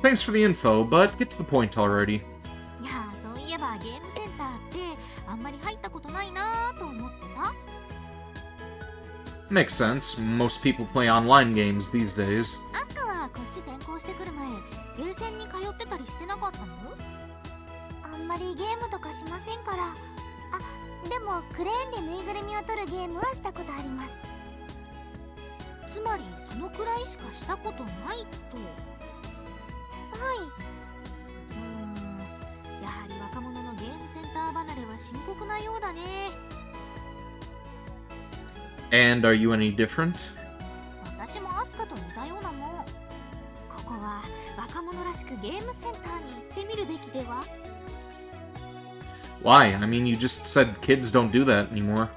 Thanks for the info, but get to the point already. Makes sense. Most people play online games these days. And are you any different? Why? I mean, you just said kids don't do that anymore.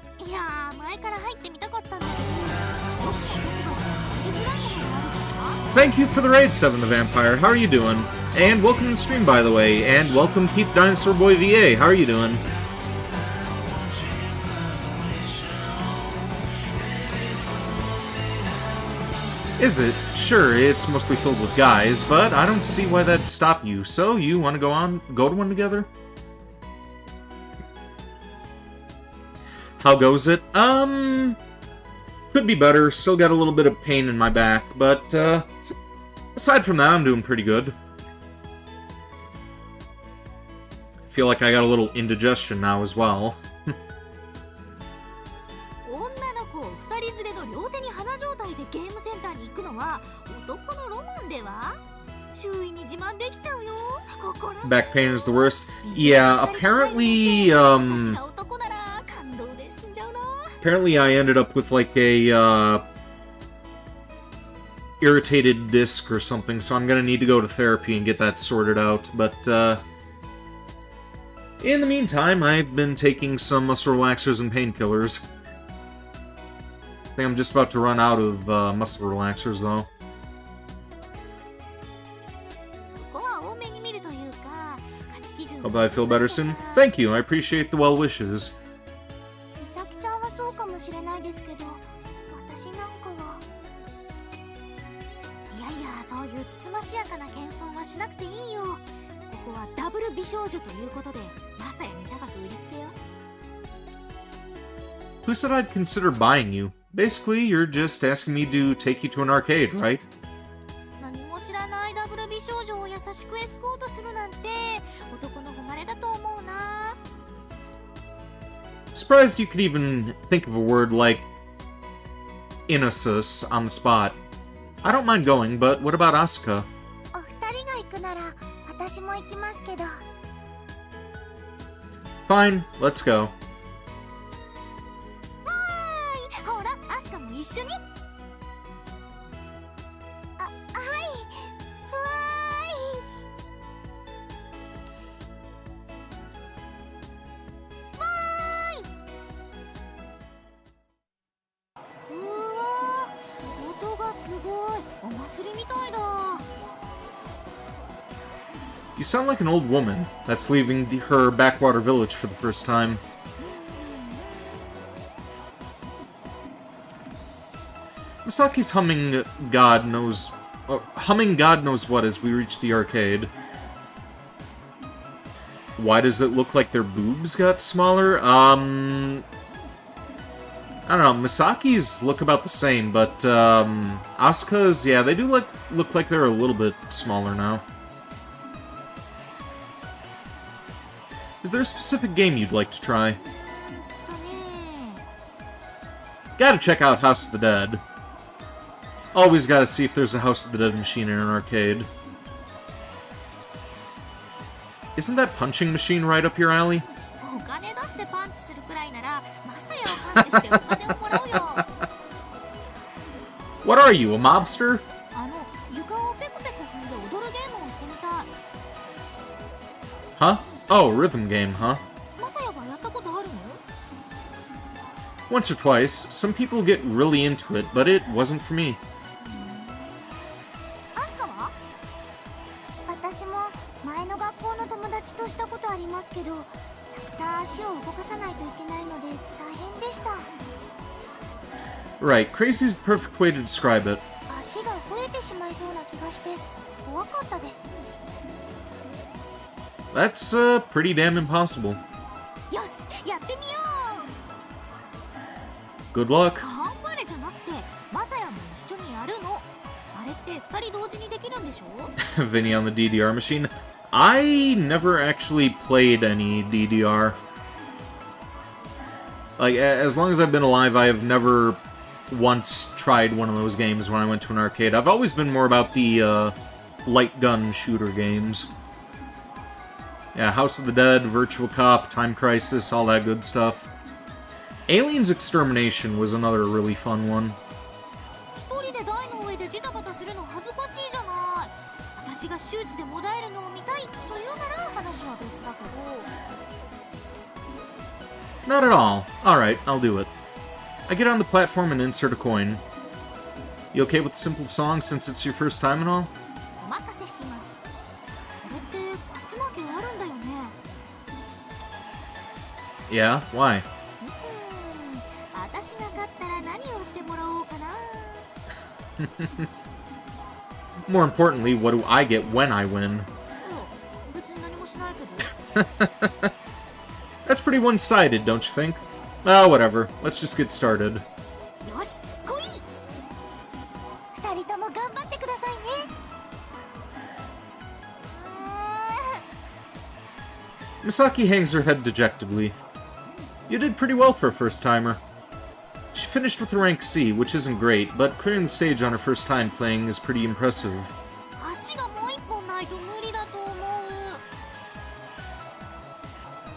Thank you for the raid, Seven the Vampire. How are you doing? And welcome to the stream, by the way. And welcome, Peep Dinosaur Boy VA. How are you doing? Is it? Sure, it's mostly filled with guys, but I don't see why that'd stop you. So, you want to go to one together? How goes it? Could be better. Still got a little bit of pain in my back, but, aside from that, I'm doing pretty good. Feel like I got a little indigestion now as well. Back pain is the worst. Yeah, apparently, apparently I ended up with like a, irritated disc or something, so I'm gonna need to go to therapy and get that sorted out. But, in the meantime, I've been taking some muscle relaxers and painkillers. I think I'm just about to run out of muscle relaxers, though. そこは多めに見るというか、価値基準 Hope I feel better soon. Thank you, I appreciate the well wishes. 美咲ちゃんはそうかもしれないですけど、私なんかは。いやいや、そういうつつましやかな謙遜はしなくていいよ。ここはダブル美少女ということで、まさやに高く売りつけよ。Who said I'd consider buying you? Basically, you're just asking me to take you to an arcade, right? 何も知らないダブル美少女を優しくエスコートするなんて男の誉れだと思うな。 Surprised you could even think of a word like Inosus on the spot. I don't mind going, but what about Asuka? お二人が行くなら私も行きますけど。 Fine, let's go. ほら、アスカも一緒に。あ、はい。ふわーい。うわー、音がすごい。お祭りみたいだ。 You sound like an old woman that's leaving her backwater village for the first time. Misaki's humming God knows what as we reach the arcade. Why does it look like their boobs got smaller? I don't know. Misaki's look about the same, but Asuka's, yeah, they do look like they're a little bit smaller now. Is there a specific game you'd like to try? Gotta check out House of the Dead. Always gotta see if there's a House of the Dead machine in an arcade. Isn't that punching machine right up your alley? お金出してパンチするくらいなら、まさやをパンチしてお金をもらうよ。 What are you, a mobster? 床をペコペコ踏んで踊るゲームをしてみたい。 Huh? Oh, rhythm game, huh? まさやはやったことあるの？ Once or twice. Some people get really into it, but it wasn't for me. アスカは？私も前の学校の友達としたことありますけど、たくさん足を動かさないといけないので大変でした。 Right, crazy's the perfect way to describe it. 足が増えてしまいそうな気がして怖かったです。 That's, pretty damn impossible. よし、やってみよう。 Good luck. 頑張れじゃなくて、まさやも一緒にやるの。あれって二人同時にできるんでしょ？ Vinny on the DDR machine. I never actually played any DDR. Like, as long as I've been alive, I have never once tried one of those games when I went to an arcade. I've always been more about the, light gun shooter games. Yeah, House of the Dead, Virtual Cop, Time Crisis, all that good stuff. Aliens Extermination was another really fun one. 一人で台の上でジタバタするの恥ずかしいじゃない。私が周知でもだえるのを見たいというなら話は別だけど。 Not at all. Alright, I'll do it. I get on the platform and insert a coin. You okay with the simple song since it's your first time and all? お任せします。これって勝ち負けあるんだよね。 Yeah? Why? 私が勝ったら何をしてもらおうかな。 More importantly, what do I get when I win? 別に何もしないけど。 That's pretty one-sided, don't you think? Ah, whatever. Let's just get started. よし、来い。二人とも頑張ってくださいね。Misaki hangs her head dejectedly. You did pretty well for a first-timer. She finished with a rank C, which isn't great, but clearing the stage on her first time playing is pretty impressive. 足がもう一本ないと無理だと思う。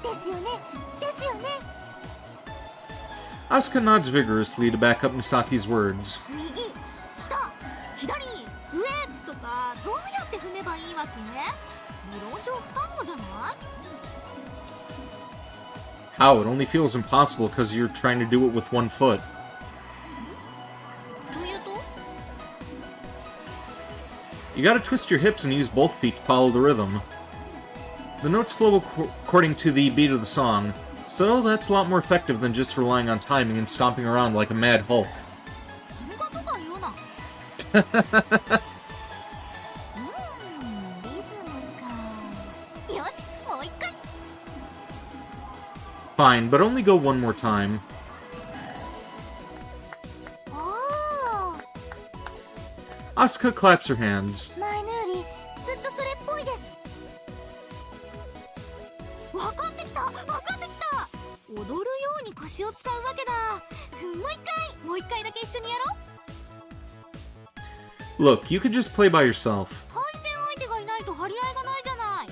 ですよね、ですよね。 Asuka nods vigorously to back up Misaki's words. 右、下、左。理論上不可能じゃない？ How? It only feels impossible because you're trying to do it with one foot. どういうと？ You gotta twist your hips and use both feet to follow the rhythm. The notes flow according to the beat of the song, so that's a lot more effective than just relying on timing and stomping around like a mad Hulk. 喧嘩とか言うな。リズムか。よし、もう一回。 Fine, but only go one more time. おー。 Asuka claps her hands. 前のよりずっとそれっぽいです。分かってきた、分かってきた。踊るように腰を使うわけだ。もう一回だけ一緒にやろう。 Look, you could just play by yourself. 対戦相手がいないと張り合いがないじゃない。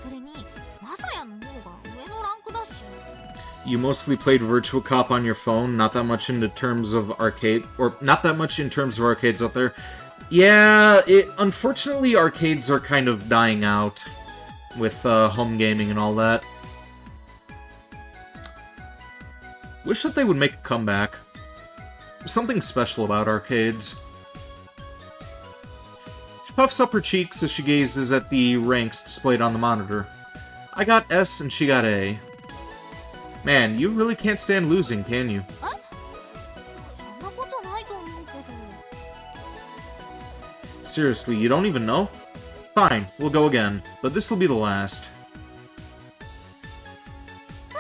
それにマサヤの方が上のランクだし。 You mostly played Virtual Cop on your phone, not that much into terms of arcade, or not that much in terms of arcades out there. Yeah, unfortunately arcades are kind of dying out with home gaming and all that. Wish that they would make a comeback. There's something special about arcades. She puffs up her cheeks as she gazes at the ranks displayed on the monitor. I got S and she got A. Man, you really can't stand losing, can you? そんなことないと思うけど。 Seriously, you don't even know? Fine, we'll go again, but this'll be the last. すご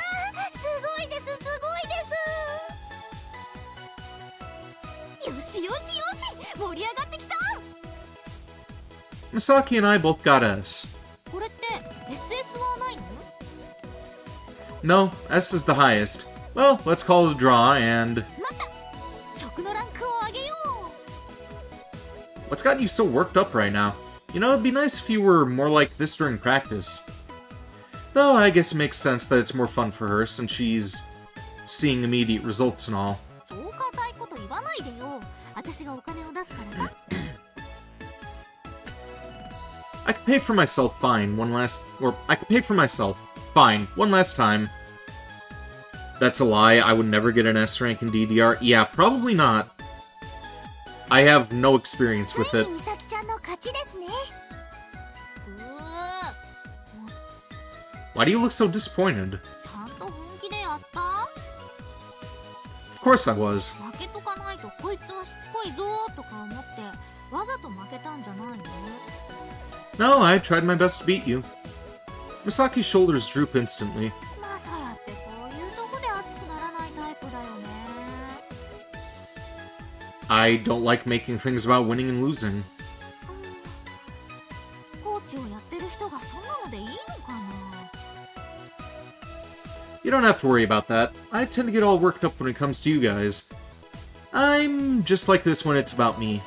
いです、すごいです。よしよしよし、盛り上がってきた。 Misaki and I both got S. これって SS はないの？ No, S is the highest. Well, let's call it a draw, and... 待った。曲のランクを上げよう。 What's got you so worked up right now? You know, it'd be nice if you were more like this during practice. Though, I guess it makes sense that it's more fun for her, since she's seeing immediate results and all. そう固いこと言わないでよ。私がお金を出すからさ。 I could pay for myself fine one last... Or, I could pay for myself fine one last time. That's a lie. I would never get an S rank in DDR. Yeah, probably not. I have no experience with it. ついに美咲ちゃんの勝ちですね。Why do you look so disappointed? ちゃんと本気でやった？ Of course I was. 負けとかないとこいつはしつこいぞーとか思ってわざと負けたんじゃないの？ No, I tried my best to beat you. Misaki's shoulders droop instantly. マサヤってこういうとこで熱くならないタイプだよね。 I don't like making things about winning and losing. コーチをやってる人がそんなのでいいのかな？ You don't have to worry about that. I tend to get all worked up when it comes to you guys. I'm just like this when it's about me.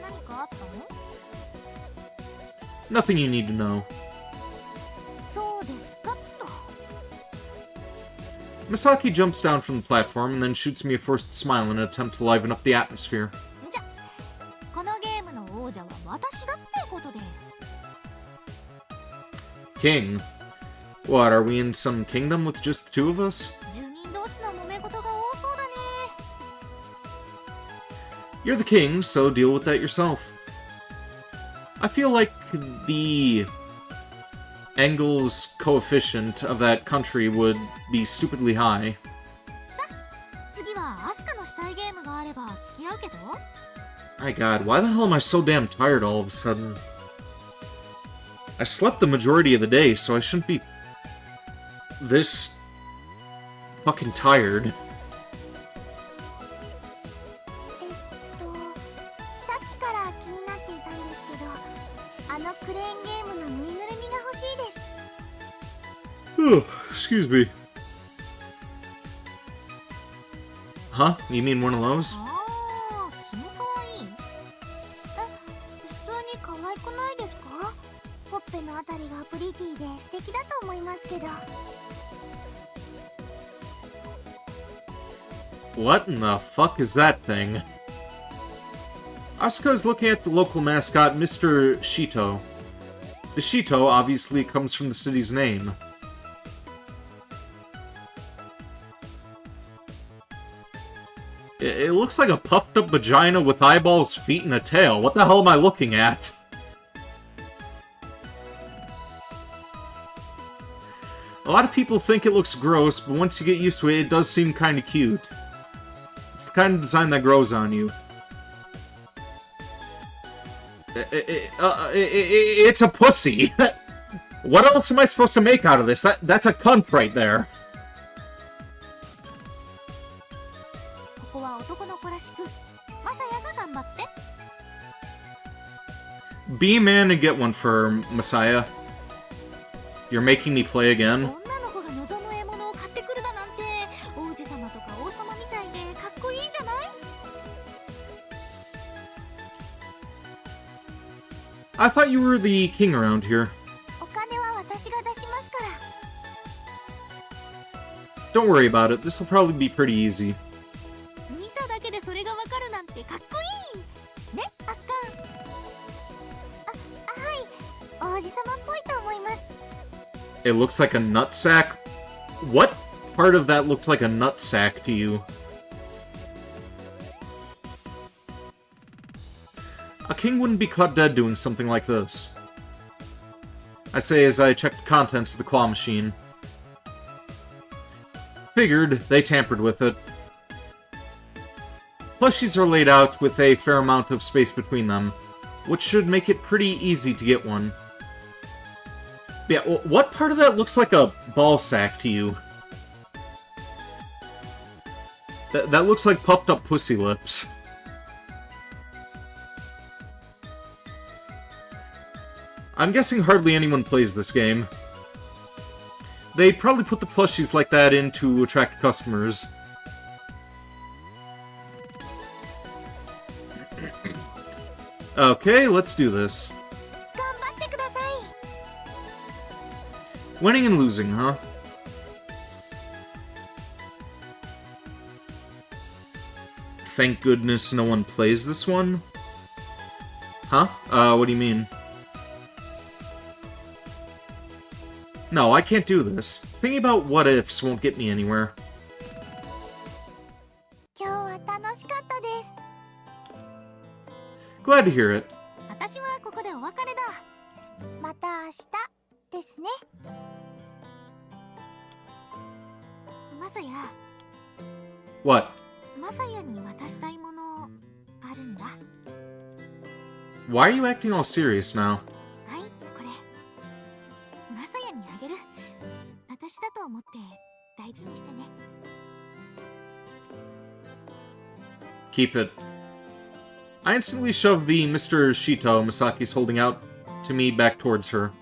何かあったの？ Nothing you need to know. そうですかと。 Misaki jumps down from the platform and then shoots me a forced smile in an attempt to liven up the atmosphere. じゃ、このゲームの王者は私だってことで。 King? What, are we in some kingdom with just the two of us? 住人同士の揉め事が多そうだね。 You're the king, so deal with that yourself. I feel like the Engel's coefficient of that country would be stupidly high. 次はアスカのしたいゲームがあれば付き合うけど。 My god, why the hell am I so damn tired all of a sudden? I slept the majority of the day, so I shouldn't be this fucking tired. さっきから気になっていたんですけど、あのクレーンゲームのぬいぐるみが欲しいです。 Oh, excuse me. Huh? You mean one of those? ああ、キモかわいい。普通に可愛くないですか？ほっぺのあたりがプリティで素敵だと思いますけど。 What in the fuck is that thing? Asuka is looking at the local mascot, Mr. Shito. The Shito obviously comes from the city's name. It looks like a puffed-up vagina with eyeballs, feet, and a tail. What the hell am I looking at? A lot of people think it looks gross, but once you get used to it, it does seem kind of cute. It's the kind of design that grows on you. It's a pussy. What else am I supposed to make out of this? That's a cunt right there. Be a man and get one for Messiah. You're making me play again. I thought you were the king around here. Don't worry about it, this will probably be pretty easy. It looks like a nutsack? What part of that looked like a nutsack to you? A king wouldn't be caught dead doing something like this. I say as I check the contents of the claw machine. Figured they tampered with it. Plushies are laid out with a fair amount of space between them, which should make it pretty easy to get one. Yeah, what part of that looks like a ball sack to you? That looks like puffed up pussy lips. I'm guessing hardly anyone plays this game. They'd probably put the plushies like that in to attract customers. Okay, let's do this. Winning and losing, huh? Thank goodness no one plays this one? Huh? What do you mean? No, I can't do this. Thinking about what-ifs won't get me anywhere. Glad to hear it. What? Why are you acting all serious now? Keep it. I instantly shoved the Mr. Shito Masaki's holding out to me back towards her.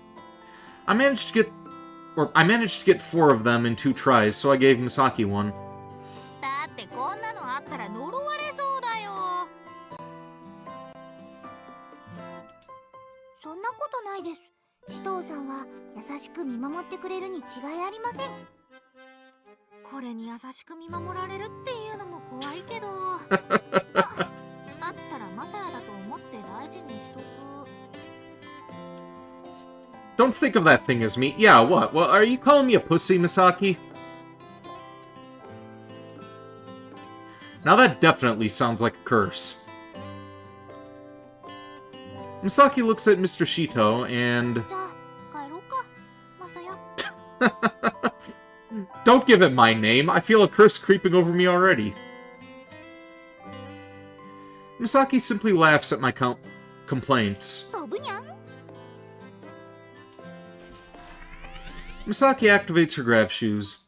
I managed to get 4 of them in 2 tries, so I gave Misaki one. Don't think of that thing as me. Yeah, what? Well, are you calling me a pussy, Misaki? Now that definitely sounds like a curse. Misaki looks at Mr. Shito and... Don't give it my name. I feel a curse creeping over me already. Misaki simply laughs at my complaints. Misaki activates her grav shoes.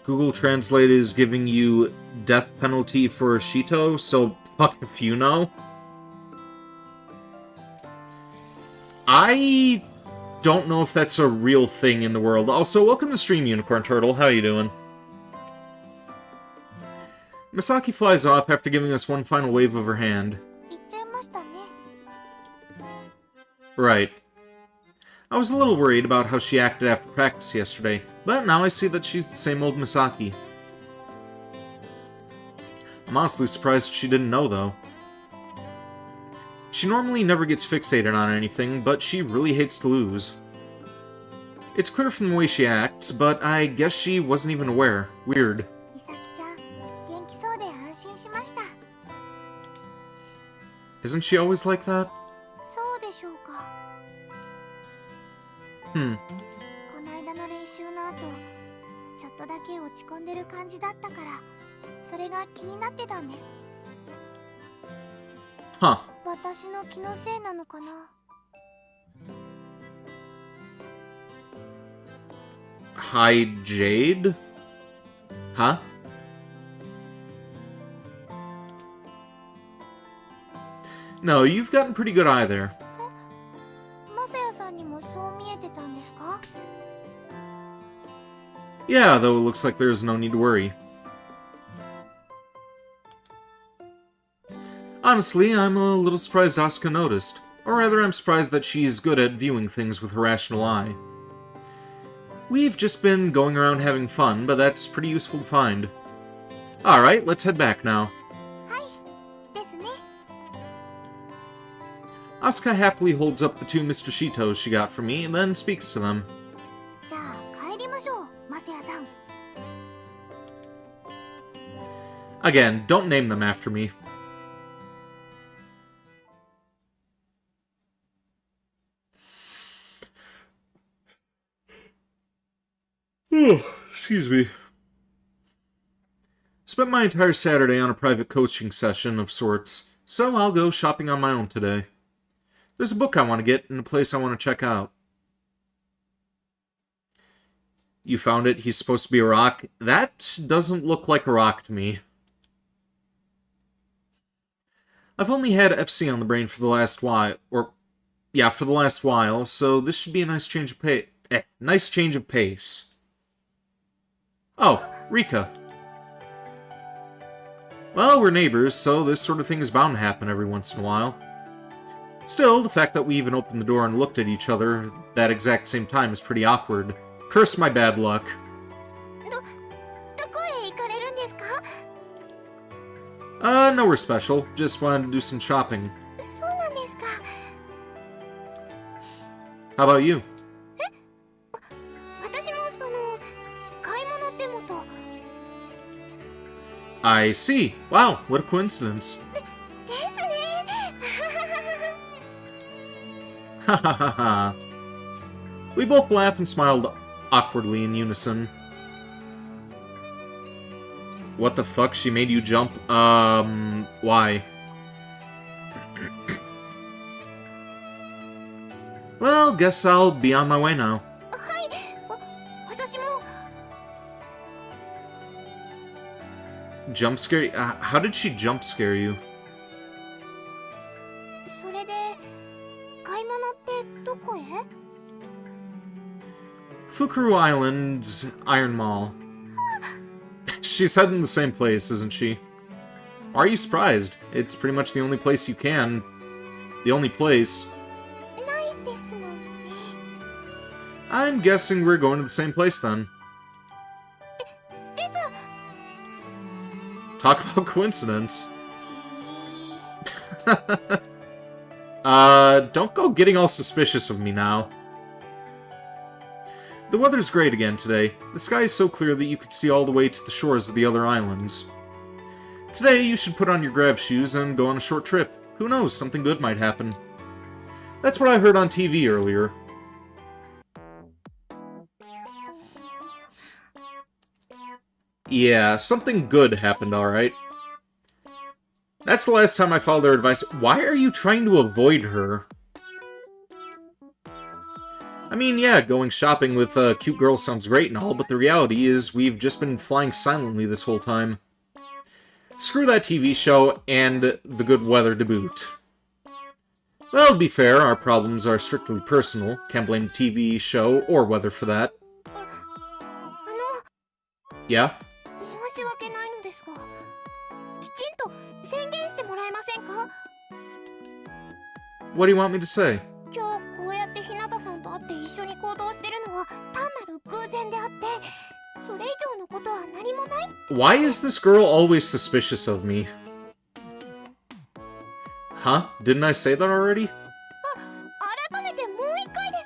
Google Translate is giving you death penalty for Shito, so fuck if you know. I don't know if that's a real thing in the world. Also, welcome to stream, Unicorn Turtle. How you doing? Misaki flies off after giving us one final wave of her hand. Right. I was a little worried about how she acted after practice yesterday, but now I see that she's the same old Misaki. I'm honestly surprised she didn't know, though. She normally never gets fixated on anything, but she really hates to lose. It's clear from the way she acts, but I guess she wasn't even aware. Weird. 美咲ちゃん、元気そうで安心しました。 Isn't she always like that? そうでしょうか。Hmm. こないだの練習の後、ちょっとだけ落ち込んでる感じだったから、それが気になってたんです。 Huh. 私の気のせいなのかな。 Hi, Jade? Huh? No, you've gotten pretty good eye there. マサヤさんにもそう見えてたんですか？ Yeah, though it looks like there's no need to worry. Honestly, I'm a little surprised Asuka noticed. Or rather, I'm surprised that she's good at viewing things with her rational eye. We've just been going around having fun, but that's pretty useful to find. Alright, let's head back now. はいですね。 Asuka happily holds up the 2 Mr. Shitos she got from me and then speaks to them. じゃあ帰りましょう、マサヤさん。 Again, don't name them after me. Excuse me. Spent my entire Saturday on a private coaching session of sorts, so I'll go shopping on my own today. There's a book I want to get and a place I want to check out. You found it? He's supposed to be a rock? That doesn't look like a rock to me. I've only had FC on the brain for the last while, for the last while, so this should be a nice change of pace. Oh, Rika. Well, we're neighbors, so this sort of thing is bound to happen every once in a while. Still, the fact that we even opened the door and looked at each other that exact same time is pretty awkward. Curse my bad luck. どこへ行かれるんですか？ Nowhere special. Just wanted to do some shopping. そうなんですか。 How about you? 私も買い物ってもと。 I see. Wow, what a coincidence. ですね。 Ha ha ha ha. We both laughed and smiled awkwardly in unison. What the fuck? She made you jump? Why? Well, guess I'll be on my way now. はい、私も。 Jump scare? How did she jump scare you? それで買い物ってどこへ？ Fukuru Island's Iron Mall. She's heading the same place, isn't she? Why are you surprised? It's pretty much the only place you can. The only place. ないですもんね。 I'm guessing we're going to the same place then. です。 Talk about coincidence. Don't go getting all suspicious of me now. The weather's great again today. The sky is so clear that you can see all the way to the shores of the other islands. Today, you should put on your grav shoes and go on a short trip. Who knows, something good might happen. That's what I heard on TV earlier. Yeah, something good happened, alright. That's the last time I followed their advice. Why are you trying to avoid her? I mean, yeah, going shopping with a cute girl sounds great and all, but the reality is we've just been flying silently this whole time. Screw that TV show and the good weather to boot. Well, to be fair, our problems are strictly personal. Can't blame the TV show or weather for that. あの、 Yeah? 申し訳ないのですが、きちんと宣言してもらえませんか？ What do you want me to say? 今日こうやって日向さんと会って一緒に行動してるのは単なる偶然であって、それ以上のことは何もないって。Why is this girl always suspicious of me? Huh? Didn't I say that already? 改めてもう一回で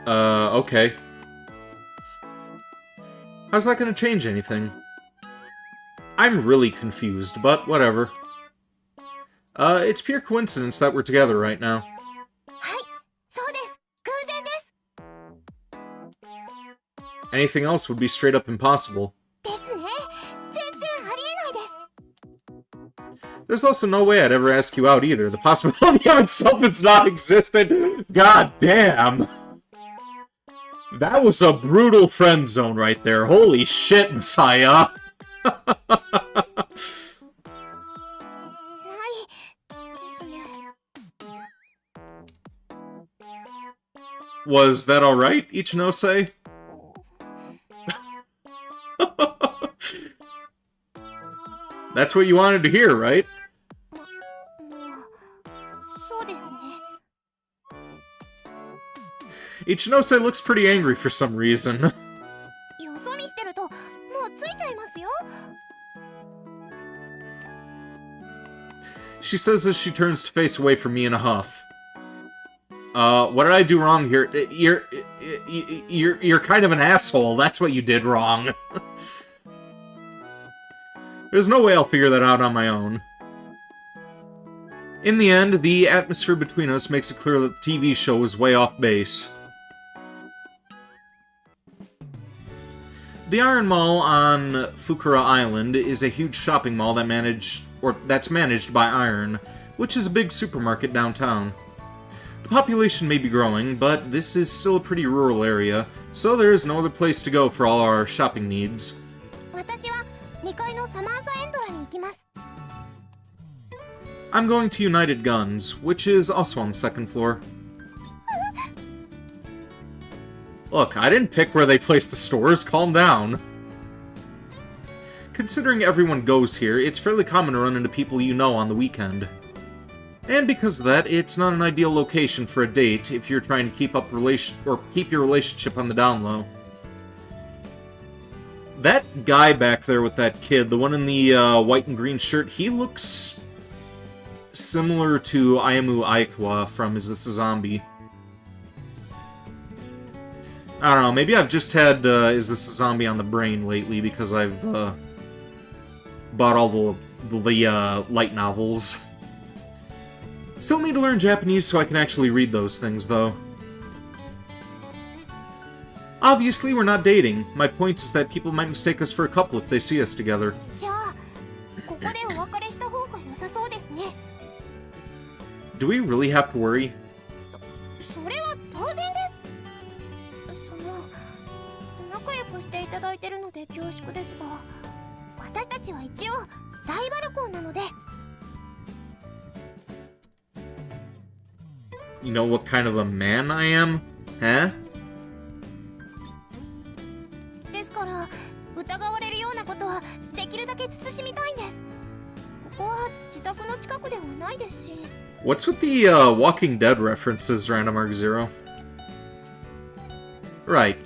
す。Okay. How's that gonna change anything? I'm really confused, but whatever. It's pure coincidence that we're together right now. はい、そうです。偶然です。 Anything else would be straight up impossible. ですね。全然ありえないです。 There's also no way I'd ever ask you out either. The possibility of itself is non-existent. God damn! That was a brutal friend zone right there. Holy shit, Messiah! ないですね。 Was that alright, Ichinose? That's what you wanted to hear, right? そうですね。 Ichinose looks pretty angry for some reason. よそ見してるともうついちゃいますよ。 She says as she turns to face away from me in a huff. What did I do wrong here? You're kind of an asshole. That's what you did wrong. There's no way I'll figure that out on my own. In the end, the atmosphere between us makes it clear that the TV show is way off base. The Iron Mall on Fukura Island is a huge shopping mall that's managed by Iron, which is a big supermarket downtown. The population may be growing, but this is still a pretty rural area, so there is no other place to go for all our shopping needs. 私は2階のサマーサエンドラに行きます。 I'm going to United Guns, which is also on the second floor. Look, I didn't pick where they place the stores, calm down. Considering everyone goes here, it's fairly common to run into people you know on the weekend. And because of that, it's not an ideal location for a date if you're trying to keep your relationship on the down low. That guy back there with that kid, the one in the white and green shirt, he looks similar to Ayamu Aikawa from Is This a Zombie? I don't know, maybe I've just had Is This a Zombie on the brain lately because I've bought all the light novels. Still need to learn Japanese so I can actually read those things, though. Obviously, we're not dating. My point is that people might mistake us for a couple if they see us together. じゃあ、ここでお別れした方が良さそうですね。 Do we really have to worry? それは当然です。仲良くしていただいてるので恐縮ですが、私たちは一応ライバル校なので。 You know what kind of a man I am? Huh? ですから疑われるようなことはできるだけ慎みたいんです。ここは自宅の近くではないですし。 What's with the Walking Dead references, Random Arc Zero? Right.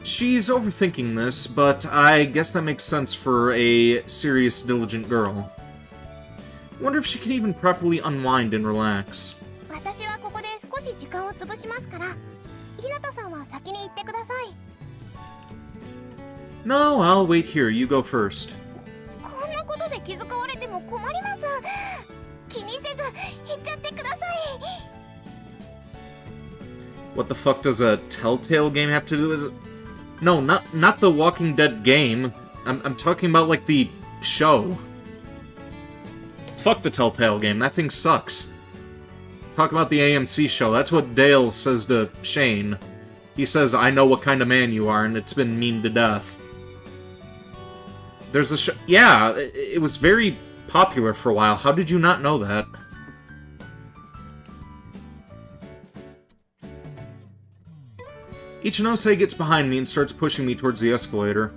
She's overthinking this, but I guess that makes sense for a serious, diligent girl. Wonder if she can even properly unwind and relax. 私はここで少し時間を潰しますから、日向さんは先に行ってください。 No, I'll wait here. You go first. こんなことで気遣われても困ります。気にせず行っちゃってください。 What the fuck does a Telltale game have to do with it? No, not the Walking Dead game. I'm talking about, like, the show. Fuck the Telltale game. That thing sucks. Talk about the AMC show. That's what Dale says to Shane. He says, I know what kind of man you are, and it's been memed to death. There's a show... Yeah, it was very popular for a while. How did you not know that? Ichinose gets behind me and starts pushing me towards the escalator.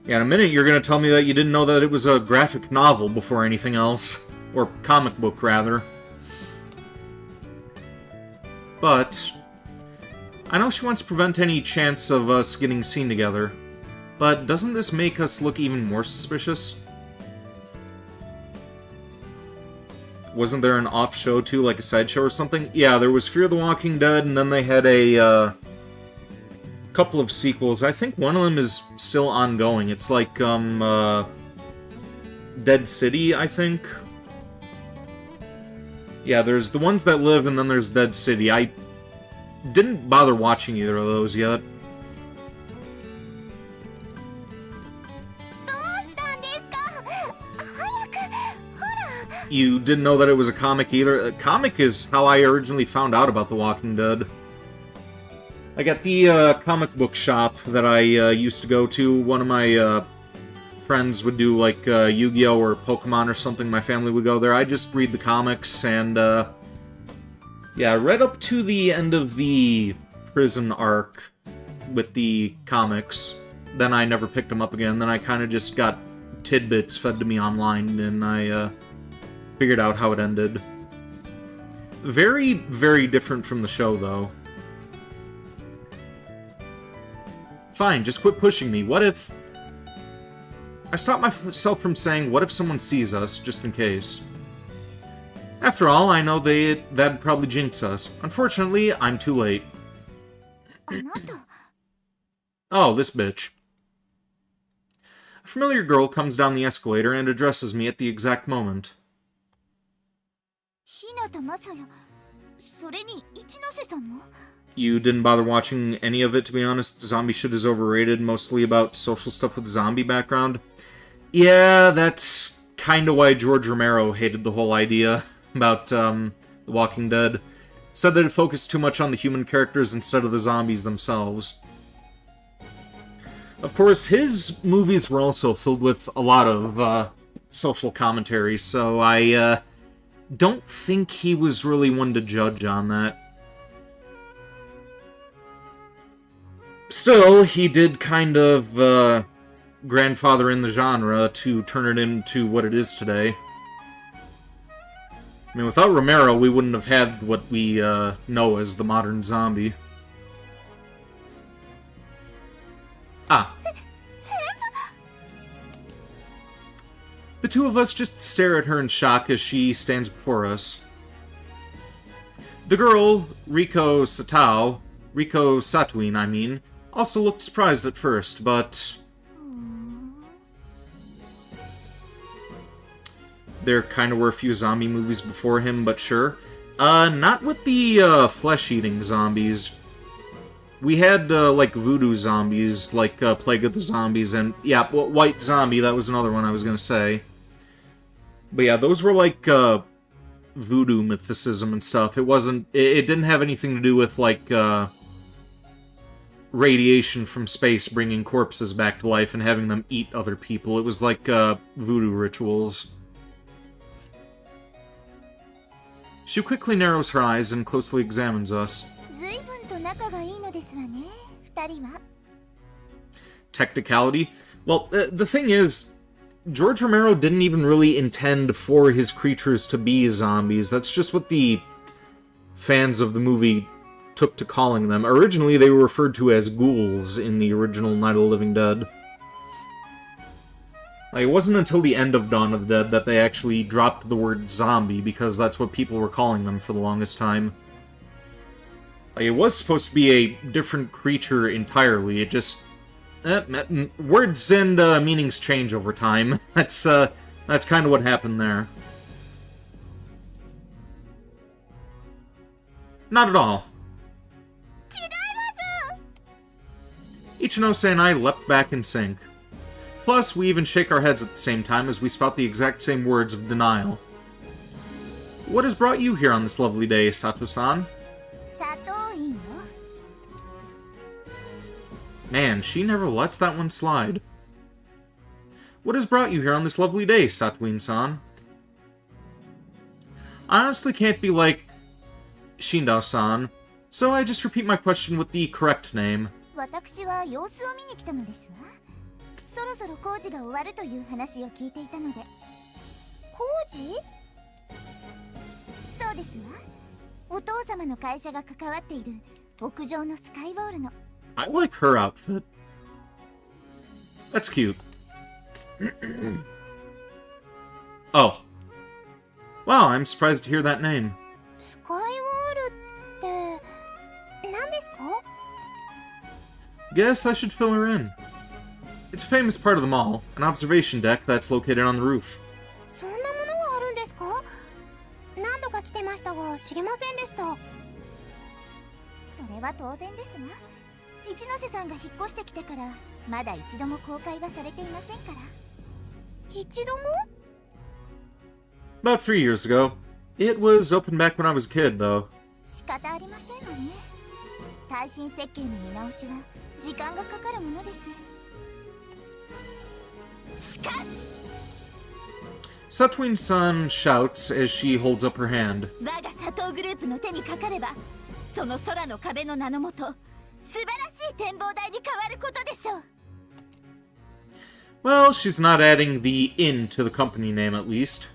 Yeah, in a minute you're gonna tell me that you didn't know that it was a graphic novel before anything else. Or comic book, rather. But I know she wants to prevent any chance of us getting seen together, but doesn't this make us look even more suspicious? Wasn't there an off show too, like a sideshow or something? Yeah, there was Fear the Walking Dead, and then they had a couple of sequels. I think one of them is still ongoing. It's like Dead City, I think. Yeah, there's the ones that live, and then there's Dead City. I didn't bother watching either of those yet. You didn't know that it was a comic either? A comic is how I originally found out about The Walking Dead. I got the comic book shop that I used to go to. One of my friends would do like Yu-Gi-Oh! Or Pokemon or something. My family would go there. I just read the comics, and yeah, right up to the end of the prison arc with the comics. Then I never picked them up again. Then I kind of just got tidbits fed to me online, and I figured out how it ended. Very, very different from the show, though. Fine, just quit pushing me. What if... I stopped myself from saying, what if someone sees us, just in case? After all, I know that'd probably jinx us. Unfortunately, I'm too late. Oh, this bitch. A familiar girl comes down the escalator and addresses me at the exact moment. You didn't bother watching any of it, to be honest? Zombie shit is overrated, mostly about social stuff with zombie background. Yeah, that's kinda why George Romero hated the whole idea about The Walking Dead. Said that it focused too much on the human characters instead of the zombies themselves. Of course, his movies were also filled with a lot of social commentary, so I don't think he was really one to judge on that. Still, he did kind of grandfather in the genre to turn it into what it is today. I mean, without Romero, we wouldn't have had what we know as the modern zombie. Ah. The two of us just stare at her in shock as she stands before us. The girl, Riko Satuin, I mean, also looked surprised at first, but... There kind of were a few zombie movies before him, but sure. Not with the flesh-eating zombies. We had, like, voodoo zombies, like Plague of the Zombies, and, yeah, White Zombie, that was another one I was gonna say. But yeah, those were like, voodoo mythicism and stuff. It wasn't... It didn't have anything to do with, like, radiation from space bringing corpses back to life and having them eat other people. It was like, voodoo rituals. She quickly narrows her eyes and closely examines us. Technicality? Well, the thing is, George Romero didn't even really intend for his creatures to be zombies. That's just what the fans of the movie took to calling them. Originally, they were referred to as ghouls in the original Night of the Living Dead. Like, it wasn't until the end of Dawn of the Dead that they actually dropped the word zombie, because that's what people were calling them for the longest time. Like, it was supposed to be a different creature entirely, it just... words and meanings change over time. That's kind of what happened there. Not at all. Ichinose and I leapt back in sync. Plus, we even shake our heads at the same time as we spout the exact same words of denial. What has brought you here on this lovely day, Sato-san? Man, she never lets that one slide. What has brought you here on this lovely day, Satuin-san? I honestly can't be like Shindao-san, so I just repeat my question with the correct name. 屋上のスカイウォールの。 I like her outfit. That's cute. Oh. Wow, I'm surprised to hear that name. スカイウォールって何ですか？ Guess I should fill her in. It's a famous part of the mall, an observation deck that's located on the roof. そんなものがあるんですか？何度か来てましたが知りませんでした。それは当然ですわ。一ノ瀬さんが引っ越してきてからまだ一度も公開はされていませんから。一度も？ About 3 years ago. It was opened back when I was a kid, though. 仕方ありませんわね。耐震設計の見直しは時間がかかるものです。しかし Satwin-san shouts as she holds up her hand. 我が佐藤グループの手にかかれば、その空の壁の名のもと、素晴らしい展望台に変わることでしょう。 Well, she's not adding the in to the company name, at least.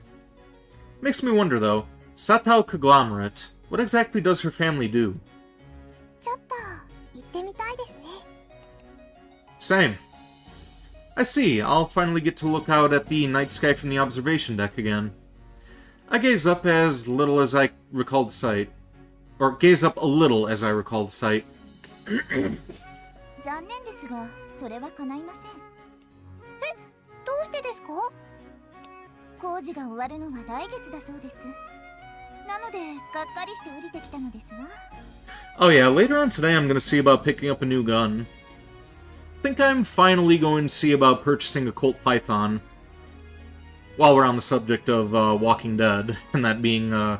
Makes me wonder, though. Satao Conglomerate. What exactly does her family do? ちょっと行ってみたいですね。 Same. I see. I'll finally get to look out at the night sky from the observation deck again. I gaze up as little as I recalled sight. Or gaze up a little as I recalled sight. 残念ですが、それは叶いません。え、どうしてですか？工事が終わるのは来月だそうです。なので、がっかりして降りてきたのですわ。 Oh yeah, later on today I'm gonna see about picking up a new gun. Think I'm finally going to see about purchasing a Colt Python. While we're on the subject of Walking Dead, and that being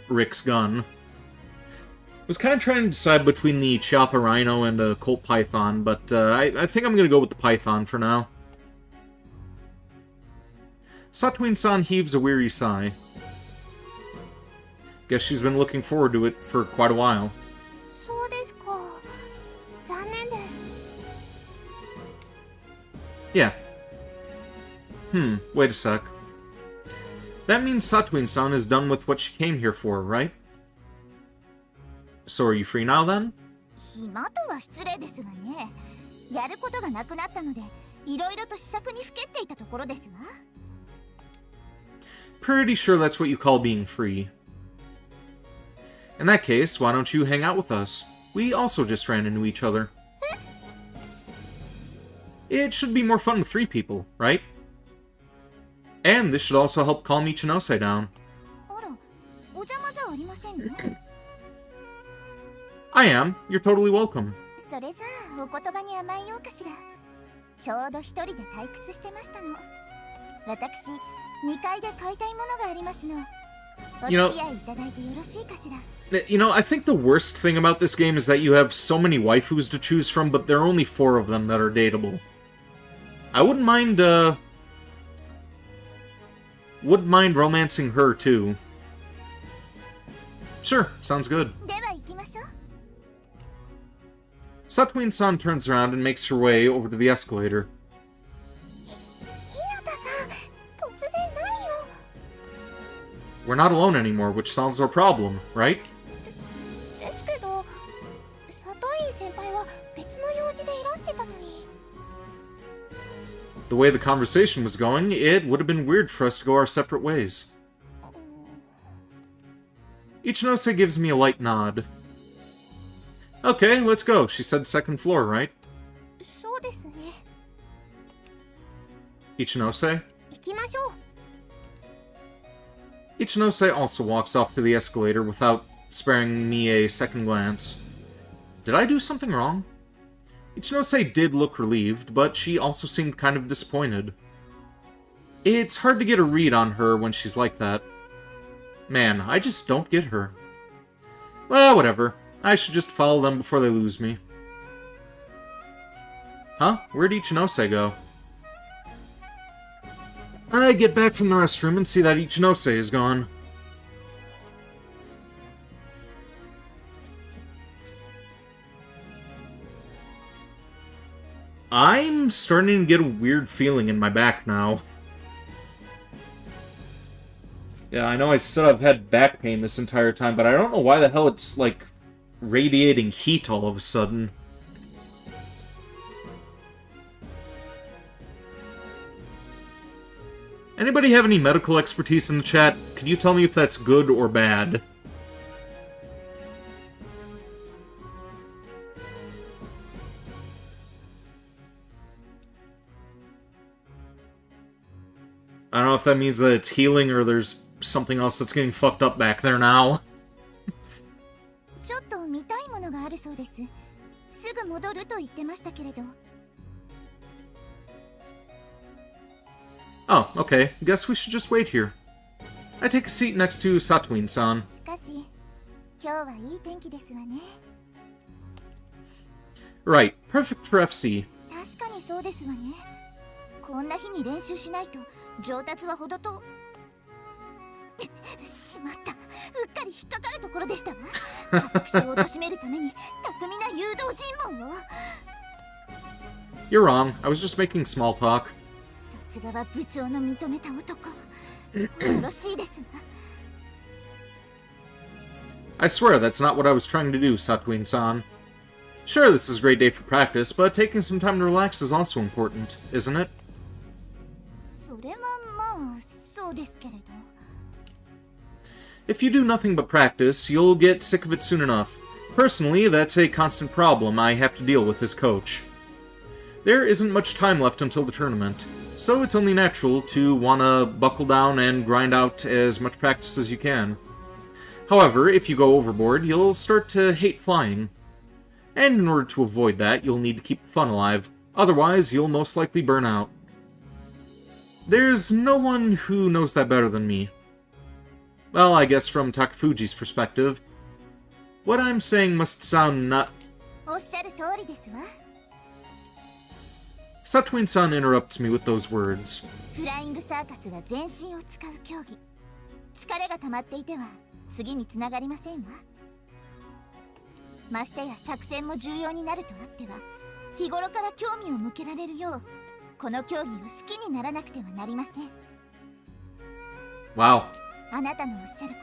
Rick's gun. Was kind of trying to decide between the Chiappa Rhino and a Colt Python, but I think I'm going to go with the Python for now. Satwin-san heaves a weary sigh. Guess she's been looking forward to it for quite a while. そうですか。残念です。 Yeah. Wait a sec. That means Satwin-san is done with what she came here for, right? So are you free now, then? 暇とは失礼ですがね。やることがなくなったので、いろいろと試作にふけっていたところですわ。 Pretty sure that's what you call being free. In that case, why don't you hang out with us? We also just ran into each other. It should be more fun with 3 people, right? And this should also help calm Ichinose down. あら、お邪魔じゃありませんの？ I am. You're totally welcome. それじゃあ、お言葉に甘えようかしら。ちょうど一人で退屈してましたの。私、2階で買いたいものがありますの。お付き合いいただいてよろしいかしら。 You know, I think the worst thing about this game is that you have so many waifus to choose from, but there are only 4 of them that are dateable. I wouldn't mind romancing her, too. Sure, sounds good. では行きましょう。 Satwin-san turns around and makes her way over to the escalator. 日向さん、突然何を？ We're not alone anymore, which solves our problem, right? ですけど、佐藤院先輩は別の用事でいらしてたのに。 The way the conversation was going, it would have been weird for us to go our separate ways. Ichinose gives me a light nod. Okay, let's go. She said 2nd floor, right? そうですね。 Ichinose? 行きましょう。 Ichinose also walks off to the escalator without sparing me a second glance. Did I do something wrong? Ichinose did look relieved, but she also seemed kind of disappointed. It's hard to get a read on her when she's like that. Man, I just don't get her. Well, whatever. I should just follow them before they lose me. Huh? Where'd Ichinose go? I get back from the restroom and see that Ichinose is gone. I'm starting to get a weird feeling in my back now. Yeah, I know I said I've had back pain this entire time, but I don't know why the hell it's, like, radiating heat all of a sudden. Anybody have any medical expertise in the chat? Could you tell me if that's good or bad? I don't know if that means that it's healing or there's something else that's getting fucked up back there now. ちょっと見たいものがあるそうです。すぐ戻ると言ってましたけれど。Oh, okay. Guess we should just wait here. I take a seat next to Satwin-san. しかし、今日はいい天気ですわね。Right, perfect for FC. 確かにそうですわね。こんな日に練習しないと上達はほどと。しまった。うっかり引っかかるところでしたわ。私を貶めるために巧みな誘導尋問を。You're wrong. I was just making small talk. さすがは部長の認めた男。恐ろしいですわ。I swear that's not what I was trying to do, Satwin-san. Sure, this is a great day for practice, but taking some time to relax is also important, isn't it? それはまあそうですけれど。If you do nothing but practice, you'll get sick of it soon enough. Personally, that's a constant problem I have to deal with as coach. There isn't much time left until the tournament, so it's only natural to want to buckle down and grind out as much practice as you can. However, if you go overboard, you'll start to hate flying. And in order to avoid that, you'll need to keep the fun alive. Otherwise, you'll most likely burn out. There's no one who knows that better than me. Well, I guess from Takafuji's perspective. What I'm saying must sound not... おっしゃる通りですわ。Satwin-san interrupts me with those words. フライングサーカスは全身を使う競技。疲れが溜まっていては次につながりませんわ。ましてや作戦も重要になるとあっては日頃から興味を向けられるようこの競技を好きにならなくてはなりません。 Wow. あなたのおっしゃるこ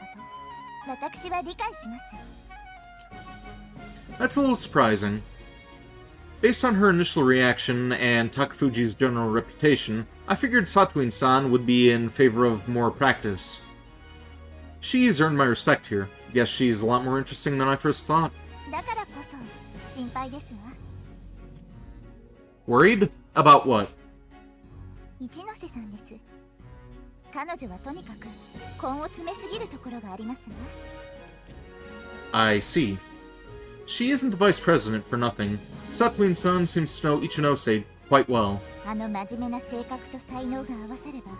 と私は理解します。 That's a little surprising. Based on her initial reaction and Takafuji's general reputation, I figured Satwin-san would be in favor of more practice. She's earned my respect here. Guess she's a lot more interesting than I first thought. だからこそ心配ですわ。 Worried? About what? 一ノ瀬さんです。彼女はとにかく根を詰めすぎるところがありますわ。 I see. She isn't the vice president for nothing. Satwin-san seems to know Ichinose quite well. あの真面目な性格と才能が合わされば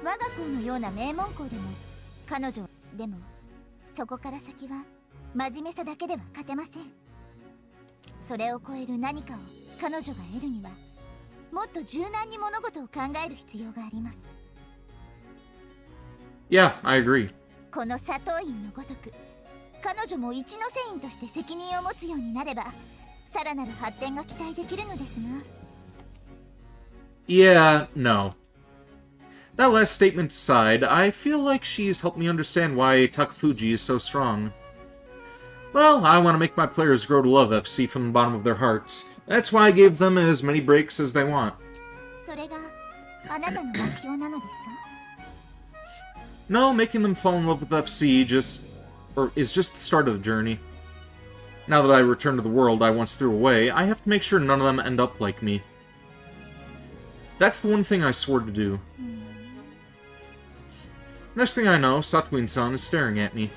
我が校のような名門校でも彼女でもそこから先は真面目さだけでは勝てません。それを超える何かを彼女が得るにはもっと柔軟に物事を考える必要があります。 Yeah, I agree. この佐藤院のごとく彼女も一ノ瀬院として責任を持つようになればさらなる発展が期待できるのですが。 Yeah, no. That last statement aside, I feel like she's helped me understand why Takafuji is so strong. Well, I want to make my players grow to love FC from the bottom of their hearts. That's why I gave them as many breaks as they want. それがあなたの目標なのですか？ No, making them fall in love with FC is just the start of the journey. Now that I return to the world I once threw away, I have to make sure none of them end up like me. That's the one thing I swore to do. Next thing I know, Satwin-san is staring at me.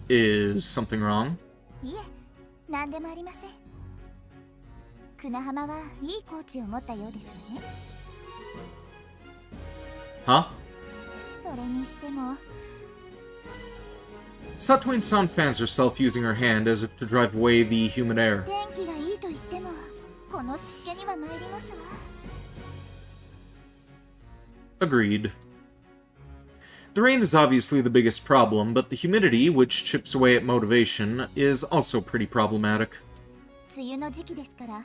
Is something wrong? いえ、何でもありません。船浜はいいコーチを持ったようですわね。 Huh? それにしても Satwin-san fans herself using her hand as if to drive away the humid air. 天気がいいと言ってもこの湿気には参りますわ。 Agreed. The rain is obviously the biggest problem, but the humidity, which chips away at motivation, is also pretty problematic. 梅雨の時期ですから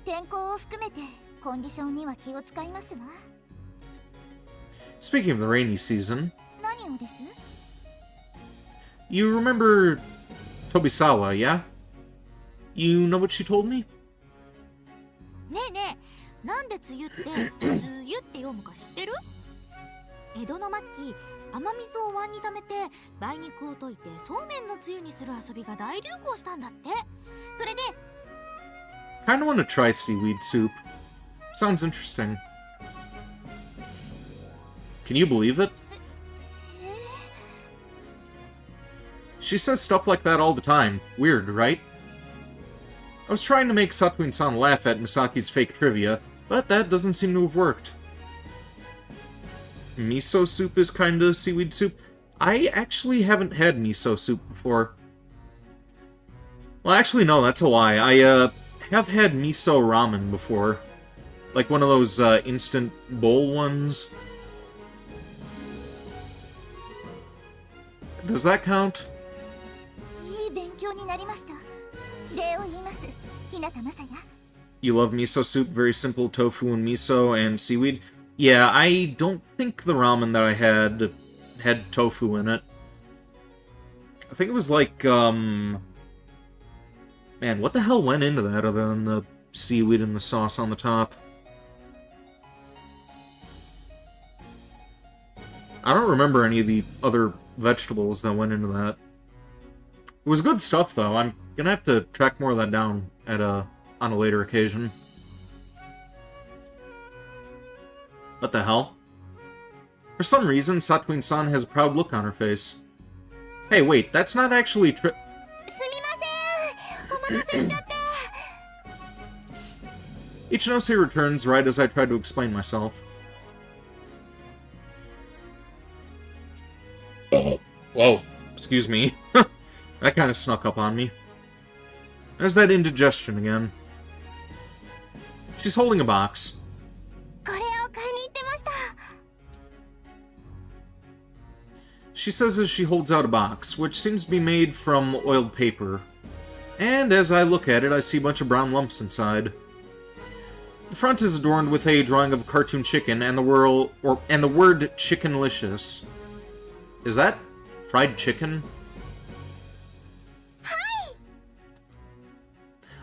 天候を含めてコンディションには気を使いますわ。 Speaking of the rainy season, 何をです？ you remember Tobisawa, yeah? You know what she told me? ねえねえ、なんで梅雨って梅雨って読むか知ってる？江戸の末期、雨水を碗に溜めて梅肉を溶いてそうめんのつゆにする遊びが大流行したんだって。それで Kinda want to try seaweed soup. Sounds interesting. Can you believe it? She says stuff like that all the time. Weird, right? I was trying to make Satuin-san laugh at Misaki's fake trivia, but that doesn't seem to have worked. Miso soup is kinda seaweed soup. I actually haven't had miso soup before. Well, actually, no, that's a lie. I, have had miso ramen before. Like one of those, instant bowl ones. Does that count? いい勉強になりました。礼を言います。日向雅也。 You love miso soup, very simple tofu and miso and seaweed. Yeah, I don't think the ramen that I had tofu in it. I think it was like, man, what the hell went into that other than the seaweed and the sauce on the top? I don't remember any of the other vegetables that went into that. It was good stuff, though. I'm gonna have to track more of that down at on a later occasion. What the hell? For some reason, Satuin-san has a proud look on her face. Hey, wait, that's not actually すみません。お待たせしちゃって。 Ichinose returns right as I try to explain myself. Whoa, excuse me. That kind of snuck up on me. There's that indigestion again. She's holding a box. これを買いに行ってました。 She says as she holds out a box, which seems to be made from oiled paper. And as I look at it, I see a bunch of brown lumps inside. The front is adorned with a drawing of a cartoon chicken and the word "chickenlicious." Is that fried chicken? Hi!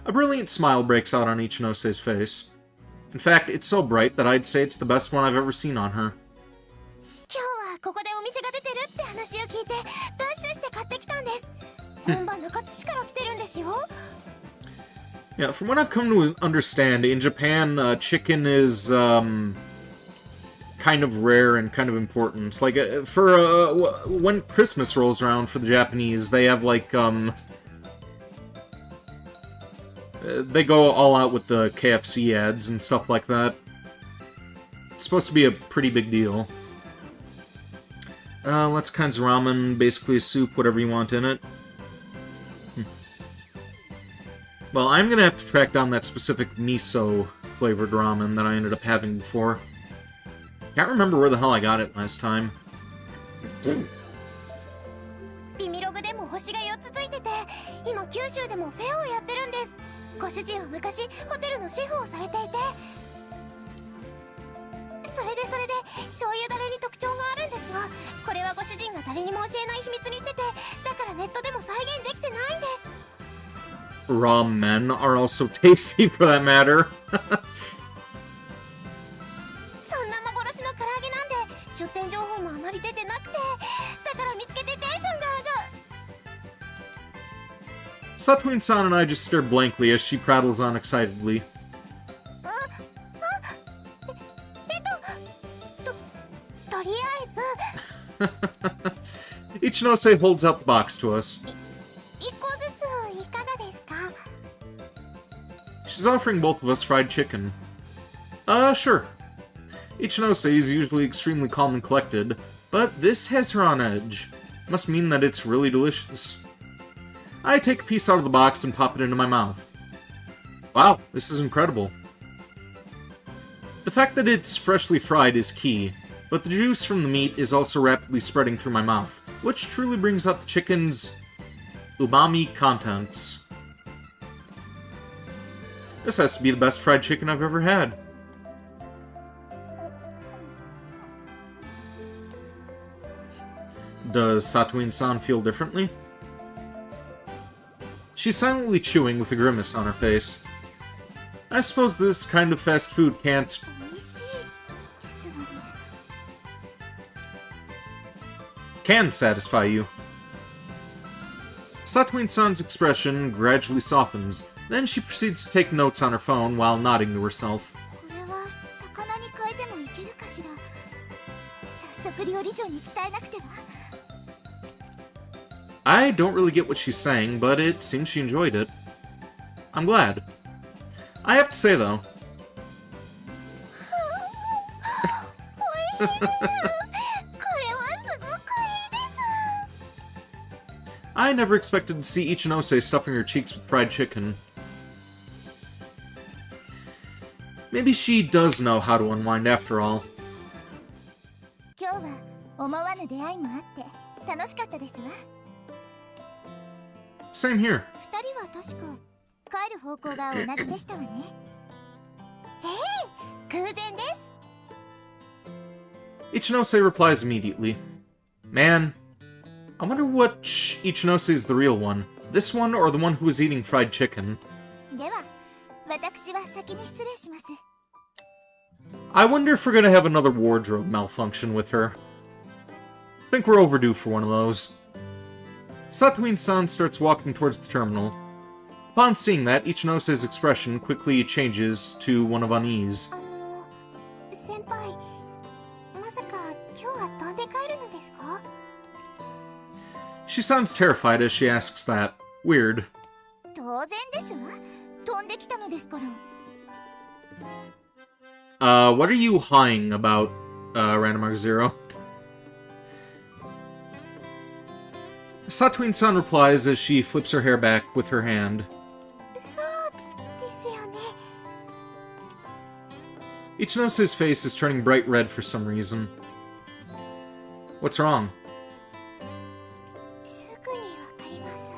A brilliant smile breaks out on Ichinose's face. In fact, it's so bright that I'd say it's the best one I've ever seen on her. 今日はここでお店が出てるって話を聞いてダッシュして買ってきたんです。本場中津市から来てるんですよ。 Yeah, from what I've come to understand, in Japan, chicken is kind of rare and kind of important. Like, when Christmas rolls around for the Japanese, they have, like, they go all out with the KFC ads and stuff like that. It's supposed to be a pretty big deal. Lots of kinds of ramen, basically a soup, whatever you want in it. Well, I'm gonna have to track down that specific miso-flavored ramen that I ended up having before. Can't remember where the hell I got it last time. ビミログでも星が4つついてて、今九州でもフェアをやってるんです。ご主人は昔ホテルのシェフをされていて、それで醤油だれに特徴があるんですが、これはご主人が誰にも教えない秘密にしてて、だからネットでも再現できてないんです。 Raw men are also tasty, for that matter. そんな幻の唐揚げなんで出店情報もあまり出てなくて、だから見つけてテンションが上がる。 Satuin-san and I just stare blankly as she prattles on excitedly. とりあえず Ichinose holds out the box to us. 1個ずついかがですか？ She's offering both of us fried chicken. Sure. Ichinose is usually extremely calm and collected, but this has her on edge. Must mean that it's really delicious. I take a piece out of the box and pop it into my mouth. Wow, this is incredible. The fact that it's freshly fried is key, but the juice from the meat is also rapidly spreading through my mouth, which truly brings out the chicken's umami contents. This has to be the best fried chicken I've ever had. Does Satuin-san feel differently? She's silently chewing with a grimace on her face. I suppose this kind of fast food can't... 美味しいですわね。 can satisfy you. Satween-san's expression gradually softens. Then she proceeds to take notes on her phone while nodding to herself. これは魚に変えてもいけるかしら。早速料理長に伝えなくては。 I don't really get what she's saying, but it seems she enjoyed it. I'm glad. I have to say, though... これはすごくいいです。 I never expected to see Ichinose stuffing her cheeks with fried chicken. Maybe she does know how to unwind after all. 今日は思わぬ出会いもあって楽しかったですわ。 Same here. 二人は確か帰る方向が同じでしたわね。偶然です。 Ichinose replies immediately. Man, I wonder which Ichinose is the real one. This one or the one who was eating fried chicken? では、私は先に失礼します。 I wonder if we're gonna have another wardrobe malfunction with her. Think we're overdue for one of those. Satween-san starts walking towards the terminal. Upon seeing that, Ichinose's expression quickly changes to one of unease. 先輩、まさか今日は飛んで帰るのですか？ She sounds terrified as she asks that. Weird. 当然ですわ。飛んできたのですから。 What are you hawing about, Randomar Zero? Satween-san replies as she flips her hair back with her hand. そうですよね。 Ichinose's face is turning bright red for some reason. What's wrong? すぐにわかります。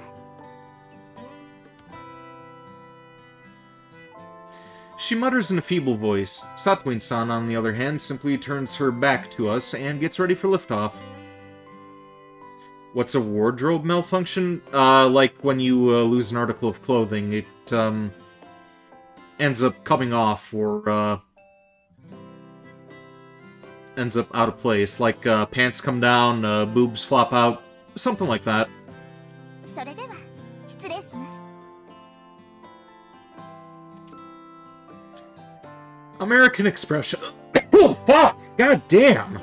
She mutters in a feeble voice. Satween-san, on the other hand, simply turns her back to us and gets ready for liftoff. What's a wardrobe malfunction? Like when you lose an article of clothing, it ends up coming off or ends up out of place. Like pants come down, boobs flop out, something like that. それでは失礼します。 American expression. Oh, fuck! God damn!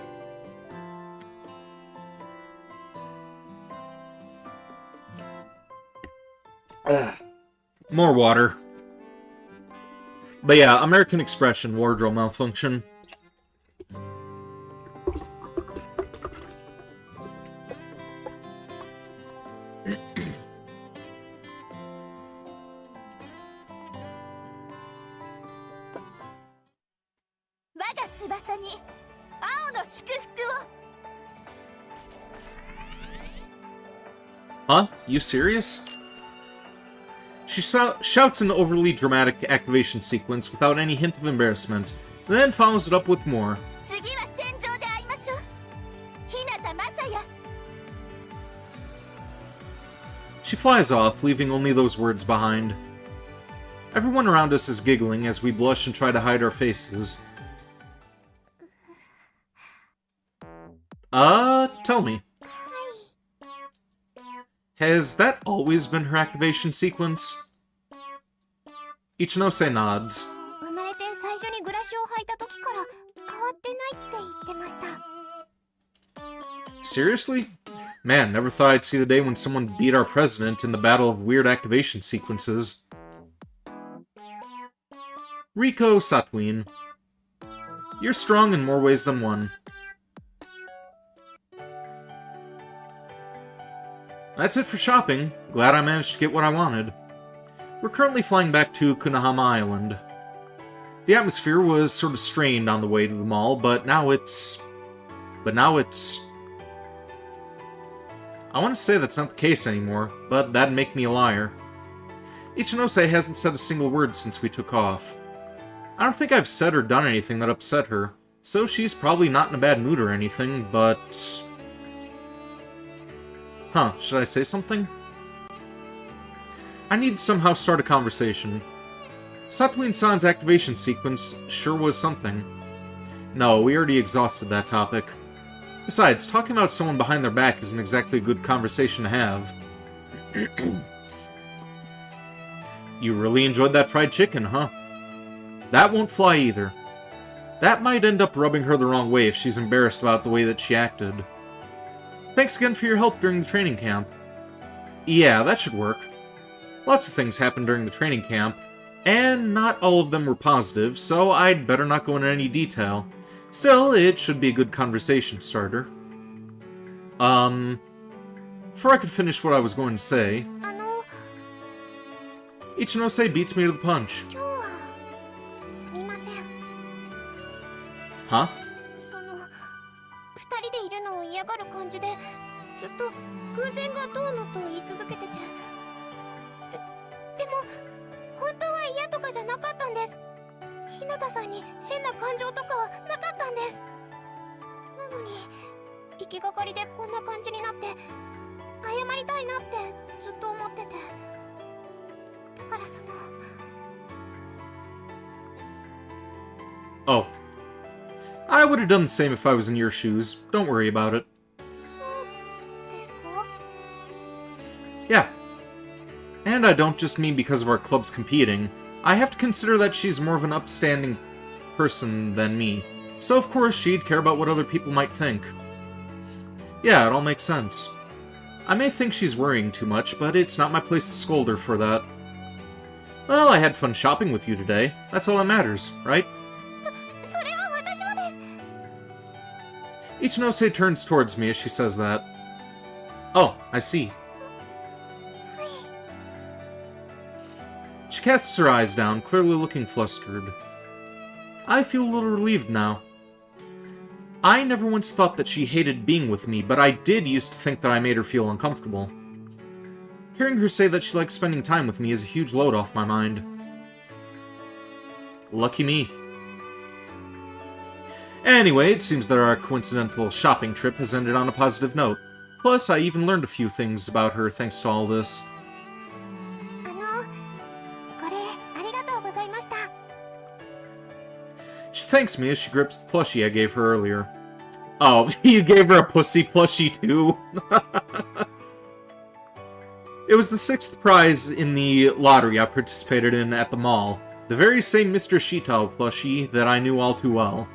More water. But yeah, American expression, wardrobe malfunction. Huh? You serious? She shouts an overly dramatic activation sequence without any hint of embarrassment, then follows it up with more. She flies off, leaving only those words behind. Everyone around us is giggling as we blush and try to hide our faces. Tell me. Has that always been her activation sequence? Ichinose nods. 生まれて最初にグラシを履いた時から変わってないって言ってました。 Seriously? Man, never thought I'd see the day when someone beat our president in the battle of weird activation sequences. Riko Satween. You're strong in more ways than one. That's it for shopping. Glad I managed to get what I wanted. We're currently flying back to Kunahama Island. The atmosphere was sort of strained on the way to the mall, but now it's... I want to say that's not the case anymore, but that'd make me a liar. Ichinose hasn't said a single word since we took off. I don't think I've said or done anything that upset her, so she's probably not in a bad mood or anything, but... Huh, should I say something? I need to somehow start a conversation. Satuin-san's activation sequence sure was something. No, we already exhausted that topic. Besides, talking about someone behind their back isn't exactly a good conversation to have. You really enjoyed that fried chicken, huh? That won't fly either. That might end up rubbing her the wrong way if she's embarrassed about the way that she acted. Thanks again for your help during the training camp. Yeah, that should work. Lots of things happened during the training camp, and not all of them were positive, so I'd better not go into any detail. Still, it should be a good conversation starter. Before I could finish what I was going to say... Ichinose beats me to the punch. Huh? 二人でいるのを嫌がる感じでずっと偶然がどうのと言い続けててでも本当は嫌とかじゃなかったんです日向さんに変な感情とかはなかったんですなのに行きがかりでこんな感じになって謝りたいなってずっと思っててだからその Oh. I would have done the same if I was in your shoes. Don't worry about it. Yeah. And I don't just mean because of our clubs competing. I have to consider that she's more of an upstanding person than me. So of course she'd care about what other people might think. Yeah, it all makes sense. I may think she's worrying too much, but it's not my place to scold her for that. Well, I had fun shopping with you today. That's all that matters, right? Ichinose turns towards me as she says that. Oh, I see. She casts her eyes down, clearly looking flustered. I feel a little relieved now. I never once thought that she hated being with me, but I did used to think that I made her feel uncomfortable. Hearing her say that she likes spending time with me is a huge load off my mind. Lucky me. Anyway, it seems that our coincidental shopping trip has ended on a positive note. Plus, I even learned a few things about her thanks to all this. She thanks me as she grips the plushie I gave her earlier. Oh, you gave her a pussy plushie too? It was the 6th prize in the lottery I participated in at the mall. The very same Mr. Shitao plushie that I knew all too well.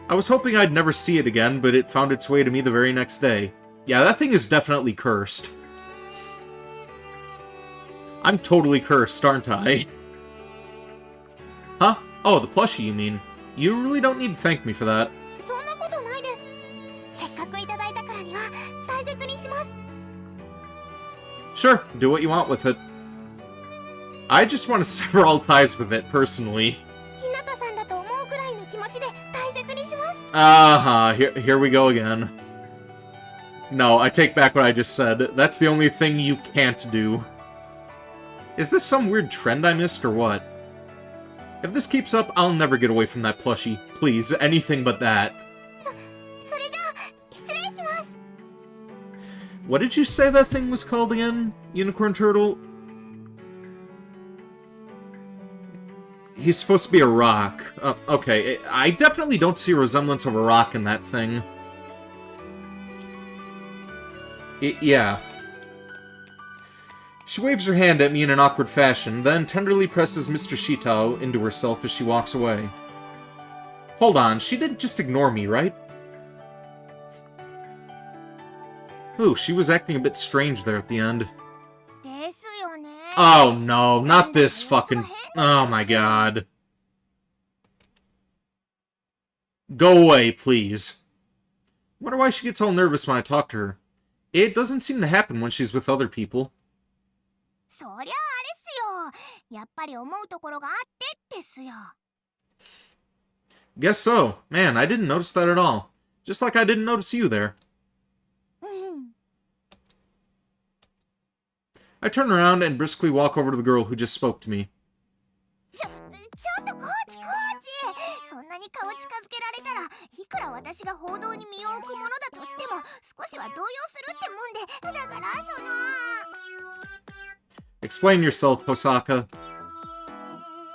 I was hoping I'd never see it again, but it found its way to me the very next day. Yeah, that thing is definitely cursed. I'm totally cursed, aren't I? Huh? Oh, the plushie, you mean? You really don't need to thank me for that. Sure, do what you want with it. I just want to sever all ties with it, personally. Here we go again. No, I take back what I just said. That's the only thing you can't do. Is this some weird trend I missed, or what? If this keeps up, I'll never get away from that plushie. Please, anything but that. What did you say that thing was called again, Unicorn Turtle? He's supposed to be a rock. Okay, I definitely don't see a resemblance of a rock in that thing. Yeah. She waves her hand at me in an awkward fashion, then tenderly presses Mr. Shitao into herself as she walks away. Hold on, she didn't just ignore me, right? Ooh, she was acting a bit strange there at the end. Oh no, not this fucking... Oh my god. Go away, please. Wonder why she gets all nervous when I talk to her. It doesn't seem to happen when she's with other people. Guess so. Man, I didn't notice that at all. Just like I didn't notice you there. I turn around and briskly walk over to the girl who just spoke to me. Explain yourself, Hosaka.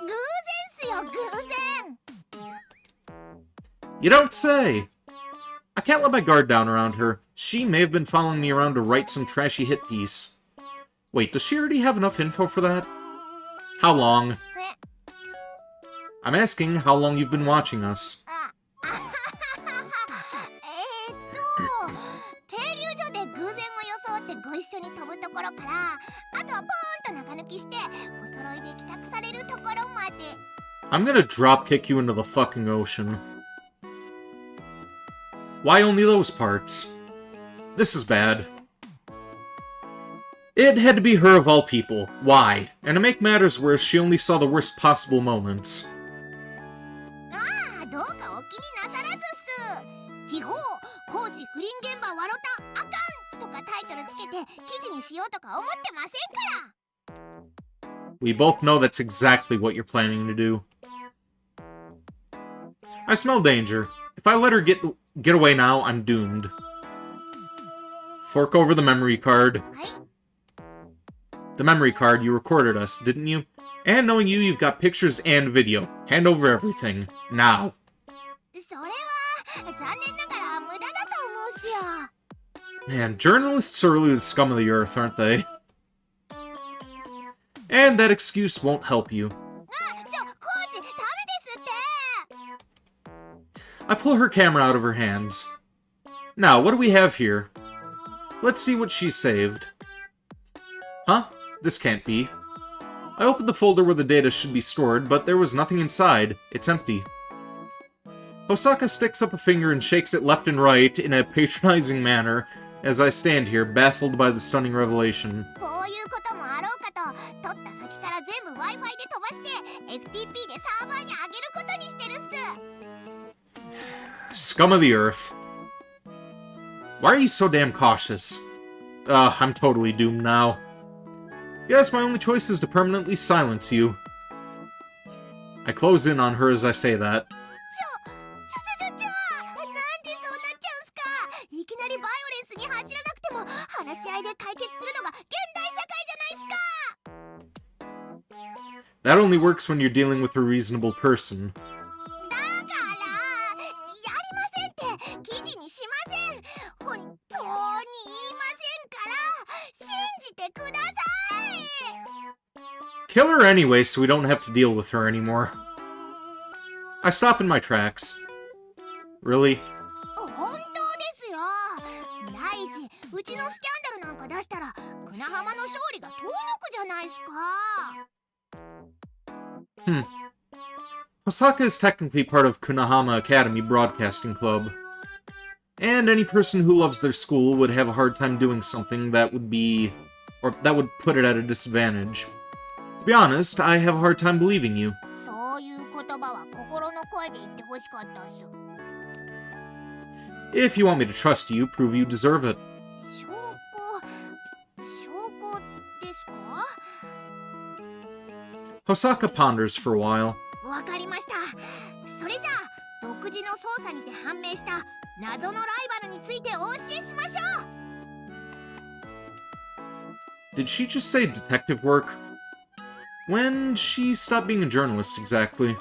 偶然っすよ、偶然。 You don't say! I can't let my guard down around her. She may have been following me around to write some trashy hit piece. Wait, does she already have enough info for that? How long? え I'm asking how long you've been watching us. 停留所で偶然を装ってご一緒に飛ぶところから、あとはポーンと中抜きしてお揃いで帰宅されるところまで。 I'm gonna dropkick you into the fucking ocean. Why only those parts? This is bad. It had to be her of all people. Why? And to make matters worse, she only saw the worst possible moments. ああ、どうかお気になさらずっす。秘宝、高知不倫現場笑ったあかんとかタイトルつけて記事にしようとか思ってませんから。 We both know that's exactly what you're planning to do. I smell danger. If I let her get away now, I'm doomed. Fork over the memory card. はい。 The memory card, you recorded us, didn't you? And knowing you, you've got pictures and video. Hand over everything. Now. それは残念ながら無駄だと思うっすよ。 Man, journalists are really the scum of the earth, aren't they? And that excuse won't help you. コーチダメですって。 I pull her camera out of her hands. Now, what do we have here? Let's see what she saved. Huh? This can't be. I opened the folder where the data should be stored, but there was nothing inside. It's empty. Hosaka sticks up a finger and shakes it left and right in a patronizing manner as I stand here, baffled by the stunning revelation. こういうこともあろうかと、取った先から全部 Wi-Fi で飛ばして FTP でサーバーに上げることにしてるっす。 Scum of the earth. Why are you so damn cautious? I'm totally doomed now. Yes, my only choice is to permanently silence you. I close in on her as I say that. なんでそうなっちゃうんすか。いきなりバイオレンスに走らなくても話し合いで解決するのが現代社会じゃないっすか。 That only works when you're dealing with a reasonable person. だからやりませんって記事にしません。本当に言いませんから信じてください。 Kill her anyway so we don't have to deal with her anymore. I stop in my tracks. Really? 本当ですよ。第一、うちのスキャンダルなんか出したらクナハマの勝利が遠のくじゃないっすか。 Hosaka is technically part of Kunahama Academy Broadcasting Club. And any person who loves their school would have a hard time doing something that would put it at a disadvantage. To be honest, I have a hard time believing you. そういう言葉は心の声で言ってほしかったっす。 If you want me to trust you, prove you deserve it. 証拠ですか？ Hosaka ponders for a while. わかりました。それじゃあ独自の捜査にて判明した謎のライバルについてお教えしましょう。 Did she just say detective work? When she stopped being a journalist, exactly?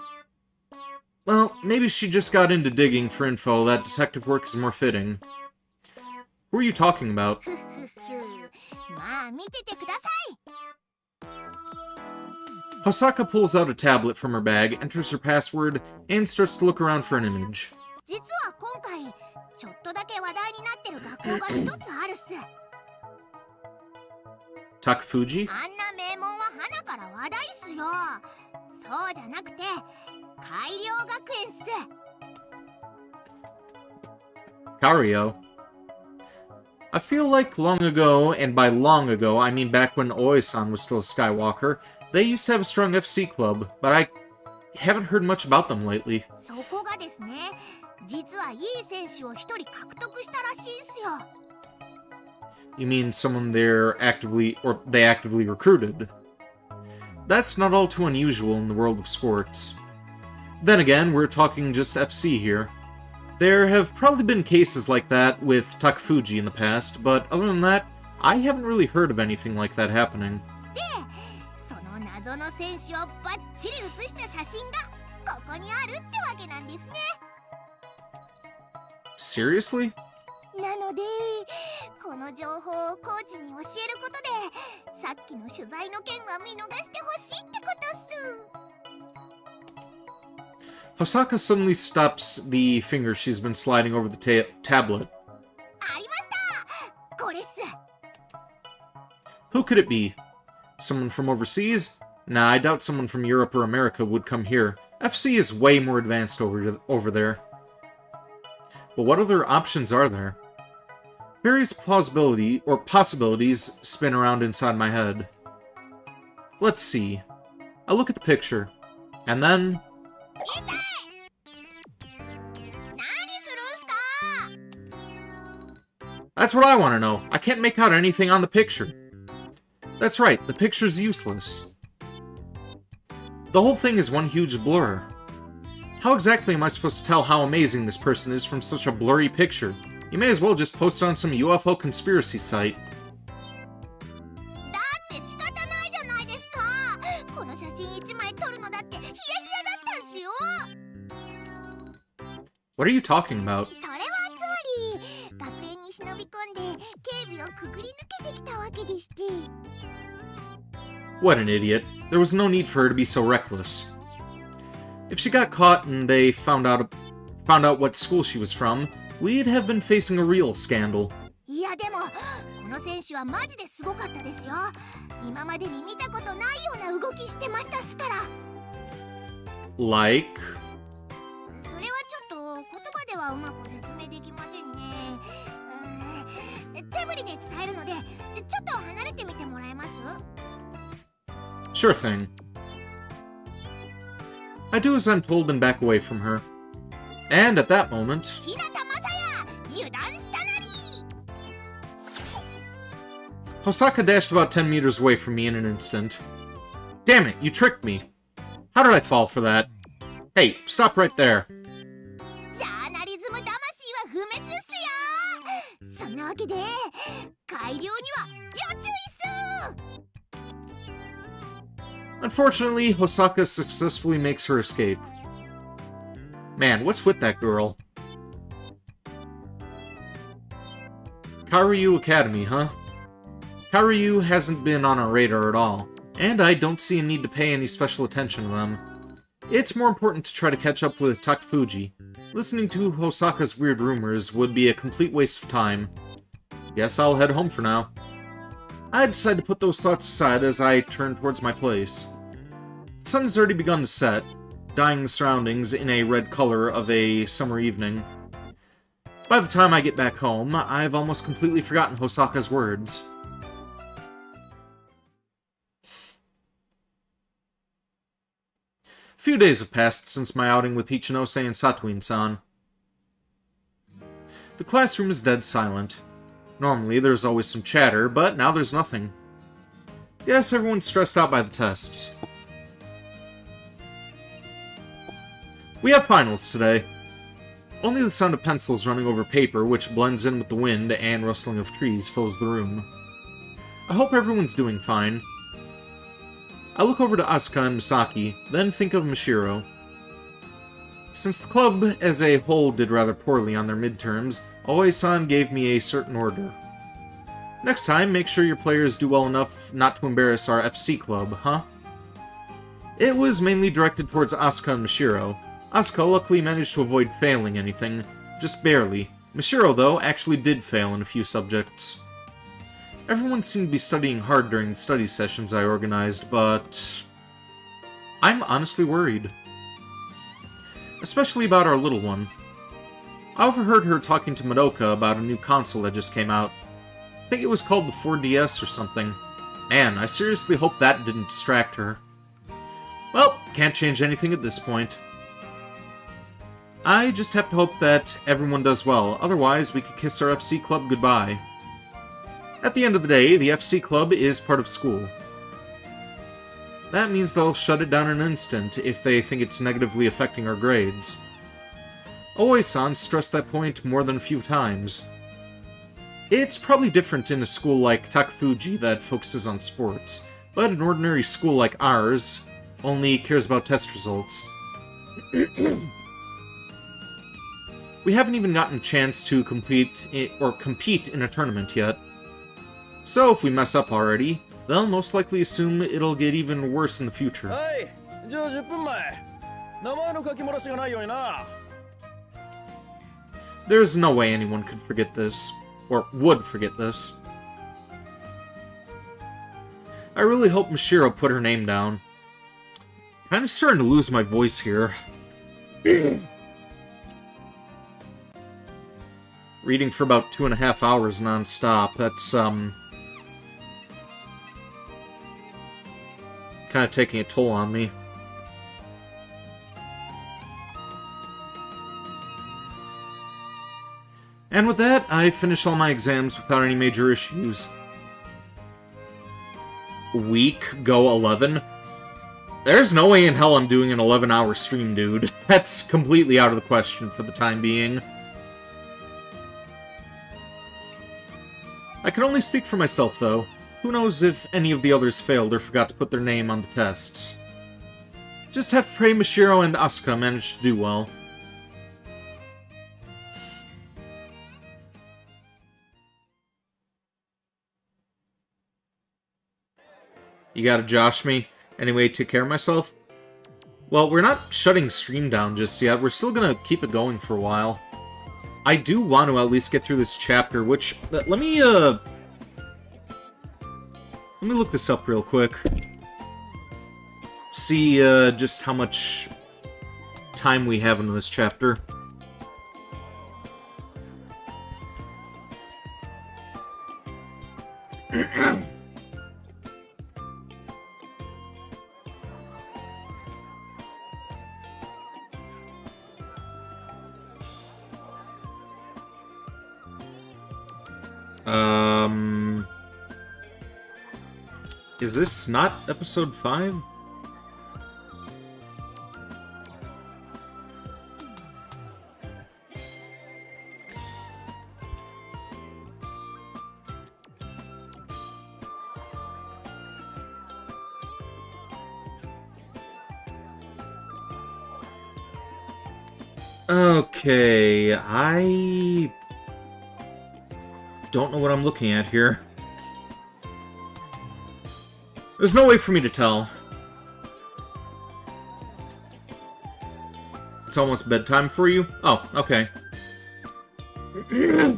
Well, maybe she just got into digging for info that detective work is more fitting. Who are you talking about? ふふふ。まあ見ててください。 Hosaka pulls out a tablet from her bag, enters her password, and starts to look around for an image. 実は今回ちょっとだけ話題になってる学校が一つあるっす。 Takafuji? あんな名門は花から話題っすよ。そうじゃなくて改良学園っす。 Kario. I feel like long ago, and by long ago, I mean back when Oi-san was still a Skywalker, they used to have a strong FC club, but I haven't heard much about them lately. そこがですね、実はいい選手を一人獲得したらしいんすよ。 You mean someone they actively recruited? That's not all too unusual in the world of sports. Then again, we're talking just FC here. There have probably been cases like that with Takafuji in the past, but other than that, I haven't really heard of anything like that happening. の選手をバッチリ写した写真がここにあるってわけなんですね。 Seriously? なのでこの情報をコーチに教えることでさっきの取材の件は見逃してほしいってことっす。 Hosaka suddenly stops the finger she's been sliding over the tablet. ありました、これっす。 Who could it be? Someone from overseas? Nah, I doubt someone from Europe or America would come here. FC is way more advanced over there. But what other options are there? Various possibilities spin around inside my head. Let's see. I look at the picture, and then... 何するんすか？ That's what I want to know. I can't make out anything on the picture. That's right, the picture's useless. The whole thing is one huge blur. How exactly am I supposed to tell how amazing this person is from such a blurry picture? You may as well just post it on some UFO conspiracy site. だって仕方ないじゃないですか。この写真1枚撮るのだってヒヤヒヤだったんすよ。 What are you talking about? それはつまり学園に忍び込んで警備をくぐり抜けてきたわけでして。 What an idiot. There was no need for her to be so reckless. If she got caught and they found out what school she was from, we'd have been facing a real scandal. いやでもこの選手はマジですごかったですよ。今までに見たことないような動きしてましたっすから。 Like? それはちょっと言葉ではうまく説明できませんね。手振りで伝えるのでちょっと離れてみてもらえます？ Sure thing. I do as I'm told and back away from her. And at that moment... 日向雅也、油断したなり。 Hosaka dashed about 10 meters away from me in an instant. Damn it, you tricked me. How did I fall for that? Hey, stop right there. ジャーナリズム魂は不滅っすよ。そんなわけで改良には要注意っす。 Unfortunately, Hosaka successfully makes her escape. Man, what's with that girl? Karyu Academy, huh? Karyu hasn't been on our radar at all, and I don't see a need to pay any special attention to them. It's more important to try to catch up with Takafuji. Listening to Hosaka's weird rumors would be a complete waste of time. Guess I'll head home for now. I decide to put those thoughts aside as I turn towards my place. The sun has already begun to set, dyeing the surroundings in a red color of a summer evening. By the time I get back home, I've almost completely forgotten Hosaka's words. A few days have passed since my outing with Ichinose and Satuin-san. The classroom is dead silent. Normally, there's always some chatter, but now there's nothing. Yes, everyone's stressed out by the tests. We have finals today. Only the sound of pencils running over paper, which blends in with the wind and rustling of trees, fills the room. I hope everyone's doing fine. I look over to Asuka and Misaki, then think of Mashiro. Since the club as a whole did rather poorly on their midterms, Aoi-san gave me a certain order. Next time, make sure your players do well enough not to embarrass our FC club, huh? It was mainly directed towards Asuka and Mashiro. Asuka luckily managed to avoid failing anything, just barely. Mashiro, though, actually did fail in a few subjects. Everyone seemed to be studying hard during the study sessions I organized, but... I'm honestly worried. Especially about our little one. I overheard her talking to Madoka about a new console that just came out. I think it was called the 4DS or something. Man, I seriously hope that didn't distract her. Well, can't change anything at this point. I just have to hope that everyone does well, otherwise we could kiss our FC club goodbye. At the end of the day, the FC club is part of school. That means they'll shut it down in an instant if they think it's negatively affecting our grades. Aoi-san stressed that point more than a few times. It's probably different in a school like Takafuji that focuses on sports, but an ordinary school like ours only cares about test results. We haven't even gotten a chance to compete in a tournament yet. So if we mess up already, they'll most likely assume it'll get even worse in the future. Hey, じゃあ10分前。名前の書き漏らしがないようにな。 There's no way anyone could forget this, or would forget this. I really hope Mashiro put her name down. Kind of starting to lose my voice here. Reading for about 2.5 hours non-stop, that's, kind of taking a toll on me. And with that, I finished all my exams without any major issues. Week, go 11? There's no way in hell I'm doing an 11-hour stream, dude. That's completely out of the question for the time being. I can only speak for myself, though. Who knows if any of the others failed or forgot to put their name on the tests. Just have to pray Mashiro and Asuka managed to do well. You gotta josh me? Anyway, take care of myself? Well, we're not shutting stream down just yet. We're still gonna keep it going for a while. I do want to at least get through this chapter, which... Let me look this up real quick. See, just how much time we have in this chapter. Is this not episode 5? Okay, I don't know what I'm looking at here. There's no way for me to tell. It's almost bedtime for you? Oh, okay. A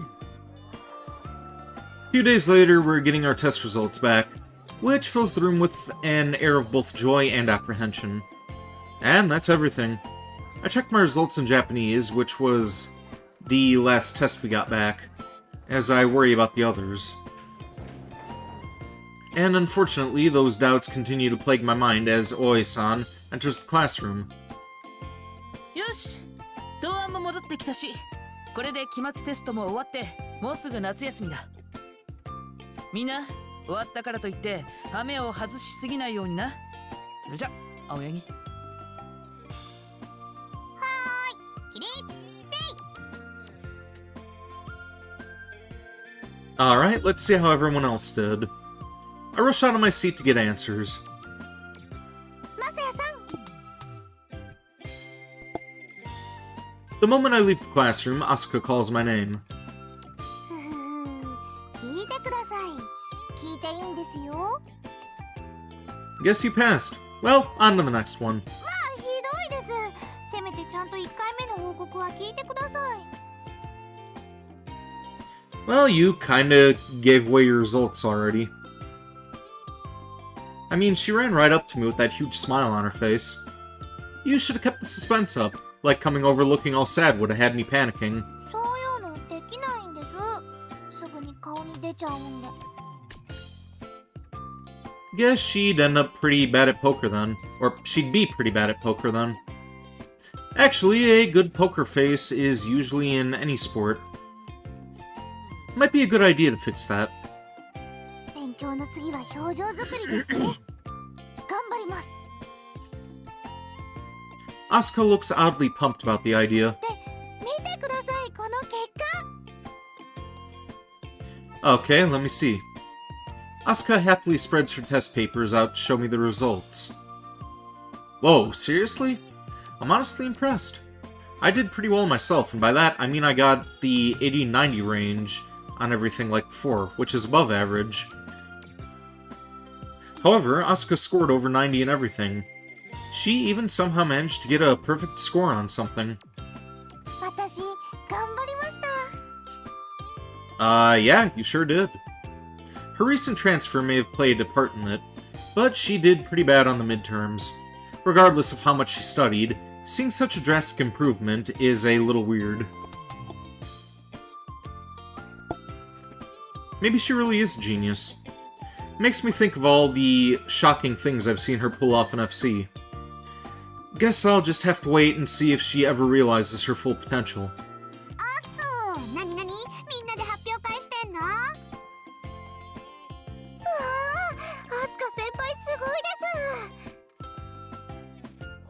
few days later, we're getting our test results back, which fills the room with an air of both joy and apprehension. And that's everything. I checked my results in Japanese, which was the last test we got back, as I worry about the others. And unfortunately, those doubts continue to plague my mind as Oi-san enters the classroom. よし、答案も戻ってきたし、これで期末テストも終わって、もうすぐ夏休みだ。みんな、終わったからといって、羽目を外しすぎないようにな。それじゃ、青柳。Alright, let's see how everyone else did. I rush out of my seat to get answers. The moment I leave the classroom, Asuka calls my name. Guess you passed. Well, on to the next one. Well, you kinda gave away your results already. I mean, she ran right up to me with that huge smile on her face. You should have kept the suspense up, like coming over looking all sad would have had me panicking. Guess she'd end up pretty bad at poker then. Or she'd be pretty bad at poker then. Actually, a good poker face is usually in any sport. Might be a good idea to fix that. Asuka looks oddly pumped about the idea. Okay, let me see. Asuka happily spreads her test papers out to show me the results. Whoa, seriously? I'm honestly impressed. I did pretty well myself, and by that I mean I got the 80-90 range on everything like before, which is above average. However, Asuka scored over 90 in everything. She even somehow managed to get a perfect score on something. 私頑張りました。 Yeah, you sure did. Her recent transfer may have played a part in it, but she did pretty bad on the midterms. Regardless of how much she studied, seeing such a drastic improvement is a little weird. Maybe she really is a genius. Makes me think of all the shocking things I've seen her pull off in FC. Guess I'll just have to wait and see if she ever realizes her full potential. そう、なになに、みんなで発表会してんの？うわあ、アスカ先輩すごいです。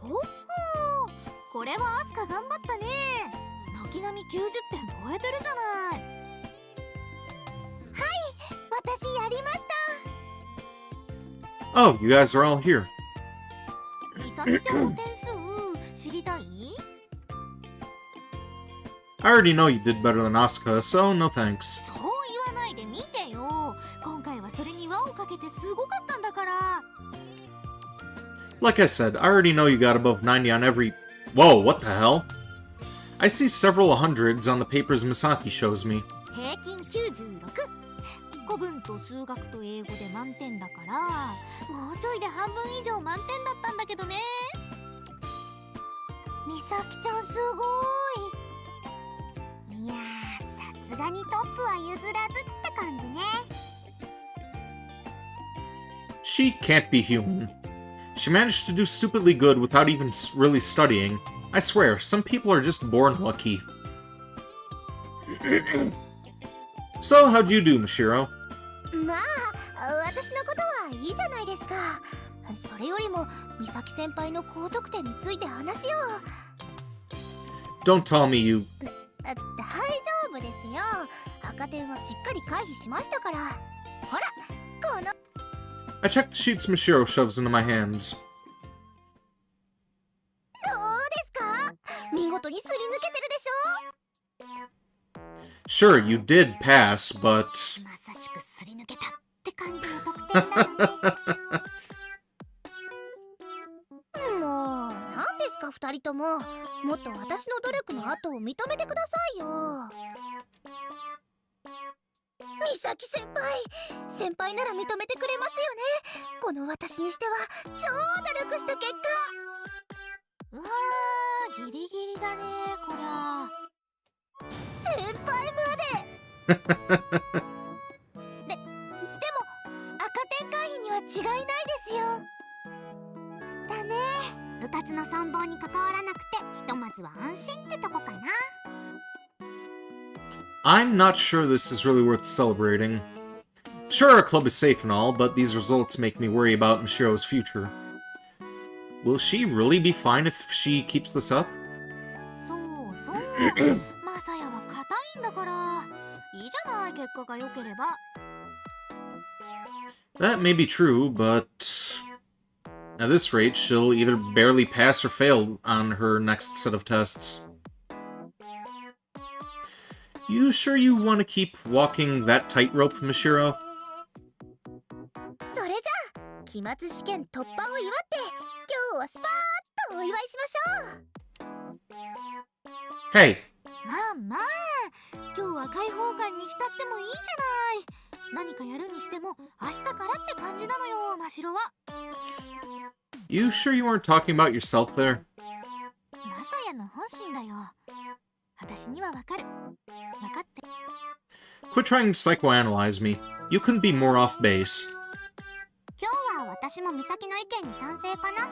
ほっほー、これはアスカ頑張ったね。軒並み90点超えてるじゃない。はい、私やりました。 Oh, you guys are all here. みさきちゃんの点数知りたい？ I already know you did better than Asuka, so no thanks. そう言わないで見てよ。今回はそれに輪をかけてすごかったんだから。 Like I said, I already know you got above 90 on every... Whoa, what the hell? I see several hundreds on the papers Misaki shows me. 平均96。古文と数学と英語で満点だから、もうちょいで半分以上満点だったんだけどね。みさきちゃんすごい。いやー、さすがにトップは譲らずって感じね。 She can't be human. She managed to do stupidly good without even really studying. I swear, some people are just born lucky. So, how'd you do, Mashiro? まあ、私のことはいいじゃないですか。それよりも、みさき先輩の高得点について話よう。 Don't tell me you... 大丈夫ですよ。赤点はしっかり回避しましたから。ほら、この I checked the sheets Mashiro shoves into my hands. どうですか？見事にすり抜けてるでしょ？ Sure, you did pass, but... まさしくすり抜けたって感じの得点なのね。もう、何ですか二人とも。もっと私の努力の後を認めてくださいよ。みさき先輩なら認めてくれますよね。この私にしては超努力した結果。うわー、ギリギリだねこりゃ。先輩まででも赤点回避には違いないですよ。だね。部活の存亡に関わらなくてひとまずは安心ってとこかな。 I'm not sure this is really worth celebrating. Sure, our club is safe and all, but these results make me worry about Mashiro's future. Will she really be fine if she keeps this up? そうそう。マサヤは硬いんだから。いいじゃない、結果が良ければ。 That may be true, but... At this rate, she'll either barely pass or fail on her next set of tests. You sure you want to keep walking that tightrope, Mashiro? それじゃあ、期末試験突破を祝って、今日はスパーッとお祝いしましょう。 Hey! まあまあ、今日は開放感に浸ってもいいじゃない。何かやるにしても明日からって感じなのよ、マシロは。 You sure you weren't talking about yourself there? マサヤの本心だよ。私にはわかる。わかって。 Quit trying to psychoanalyze me. You couldn't be more off base. 今日は私も美咲の意見に賛成かな。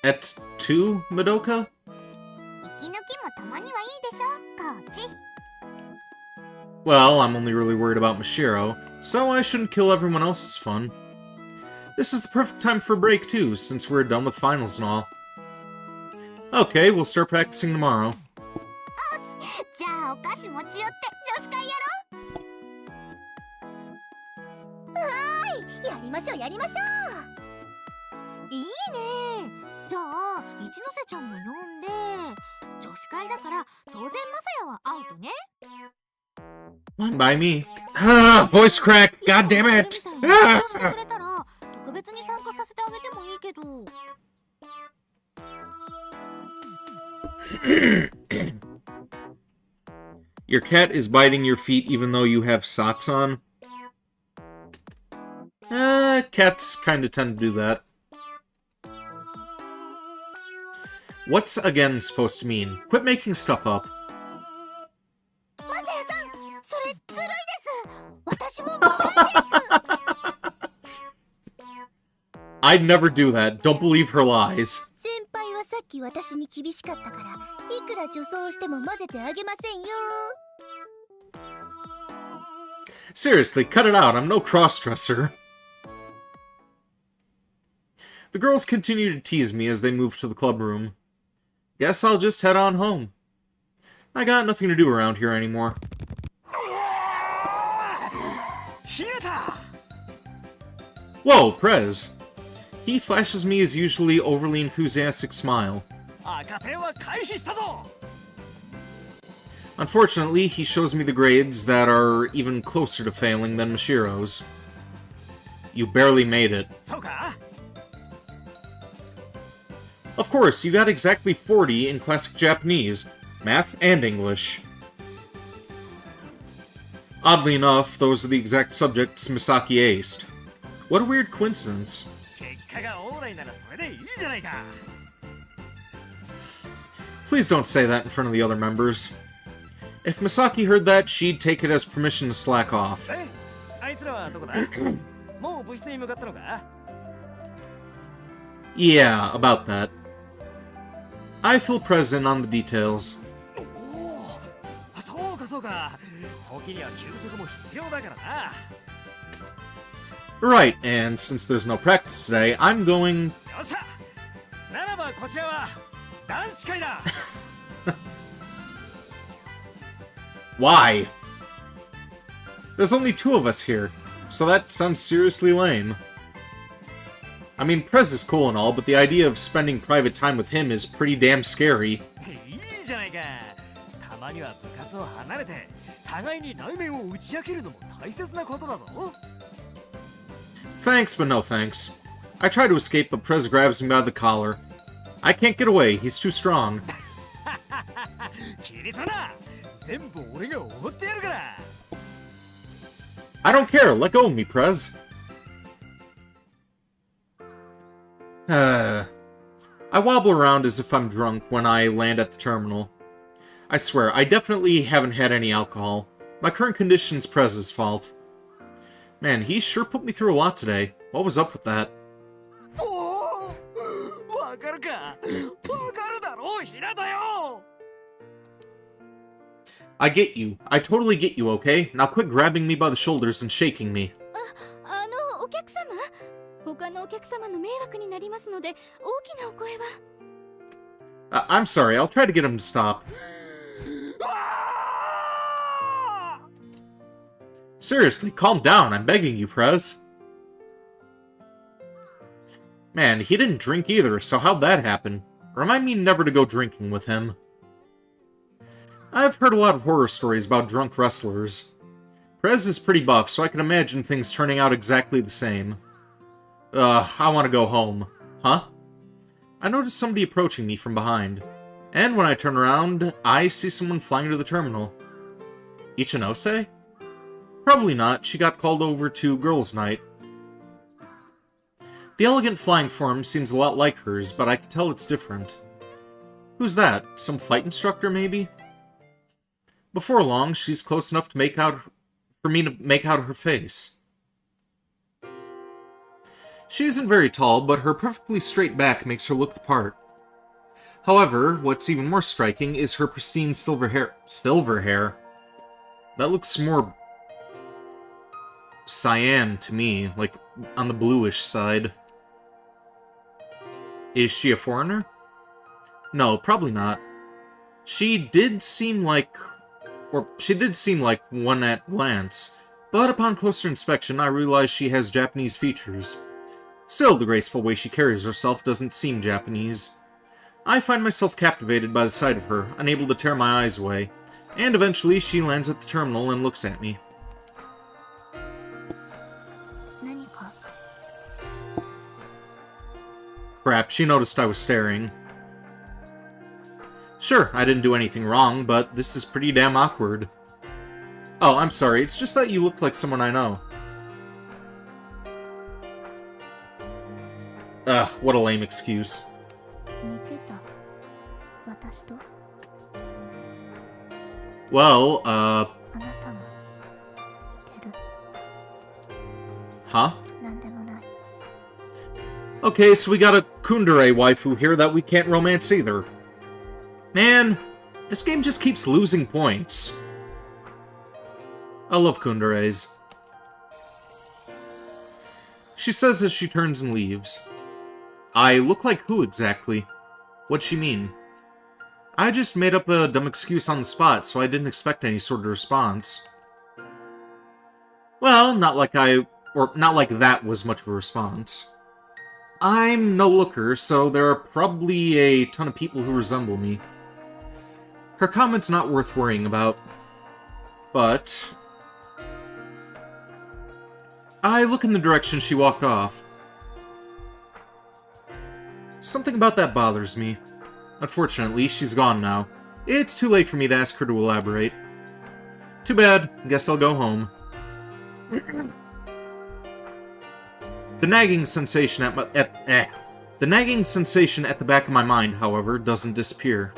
At 2, Madoka? 息抜きもたまにはいいでしょ、コーチ。 Well, I'm only really worried about Mashiro, so I shouldn't kill everyone else's fun. This is the perfect time for a break, too, since we're done with finals and all. Okay, we'll start practicing tomorrow. じゃあお菓子持ち寄って女子会やろう。やりましょうやりましょう。いいね。じゃあ一ノ瀬ちゃんも呼んで、女子会だから当然マサヤはアウトね。 Fine by me. Ah, voice crack! God damn it! してくれたら特別に参加させてあげてもいいけど。Your cat is biting your feet even though you have socks on. Cats kinda tend to do that. What's again supposed to mean? Quit making stuff up. マサヤさん、それずるいです。私も見たいです。 I'd never do that. Don't believe her lies. 先輩はさっき私に厳しかったから、いくら女装しても混ぜてあげませんよ。 Seriously, cut it out. I'm no crossdresser. The girls continue to tease me as they move to the club room. Guess I'll just head on home. I got nothing to do around here anymore. Whoa, Prez. He flashes me his usually overly enthusiastic smile. Unfortunately, he shows me the grades that are even closer to failing than Mashiro's. You barely made it. Of course, you got exactly 40 in classic Japanese, math, and English. Oddly enough, those are the exact subjects Misaki aced. What a weird coincidence. Please don't say that in front of the other members. If Misaki heard that, she'd take it as permission to slack off. Yeah, about that. I feel present on the details. Right, and since there's no practice today, I'm going... Why? There's only 2 of us here, so that sounds seriously lame. I mean, Prez is cool and all, but the idea of spending private time with him is pretty damn scary. Thanks, but no thanks. I try to escape, but Prez grabs me by the collar. I can't get away, he's too strong. I don't care, let go of me, Prez. I wobble around as if I'm drunk when I land at the terminal. I swear, I definitely haven't had any alcohol. My current condition's Prez's fault. Man, he sure put me through a lot today. What was up with that? I get you. I totally get you, okay? Now quit grabbing me by the shoulders and shaking me. I'm sorry, I'll try to get him to stop. Seriously, calm down, I'm begging you, Prez. Man, he didn't drink either, so how'd that happen? Remind me never to go drinking with him. I've heard a lot of horror stories about drunk wrestlers. Prez is pretty buff, so I can imagine things turning out exactly the same. I want to go home. Huh? I notice somebody approaching me from behind. And when I turn around, I see someone flying to the terminal. Ichinose? Probably not, she got called over to girls' night. The elegant flying form seems a lot like hers, but I can tell it's different. Who's that? Some flight instructor, maybe? Before long, she's close enough to for me to make out her face. She isn't very tall, but her perfectly straight back makes her look the part. However, what's even more striking is her pristine silver hair. Silver hair? That looks more cyan to me, like on the bluish side. Is she a foreigner? No, probably not. She did seem like one at glance, But upon closer inspection, I realize she has Japanese features. Still, the graceful way she carries herself doesn't seem Japanese. I find myself captivated by the sight of her, unable to tear my eyes away, and eventually she lands at the terminal and looks at me. 何か Crap, she noticed I was staring. Sure, I didn't do anything wrong, but this is pretty damn awkward. Oh, I'm sorry, it's just that you look like someone I know. Ugh, what a lame excuse. 似てた私と Well, あなたも似てる huh? なんでもない Okay, so we got a Kundere waifu here that we can't romance either. Man, this game just keeps losing points. I love Kunderes. She says as she turns and leaves. I look like who exactly? What'd she mean? I just made up a dumb excuse on the spot, so I didn't expect any sort of response. Well, not like that was much of a response. I'm no looker, so there are probably a ton of people who resemble me. Her comment's not worth worrying about. But I look in the direction she walked off. Something about that bothers me. Unfortunately, she's gone now. It's too late for me to ask her to elaborate. Too bad. Guess I'll go home. The nagging sensation at the back of my mind, however, doesn't disappear.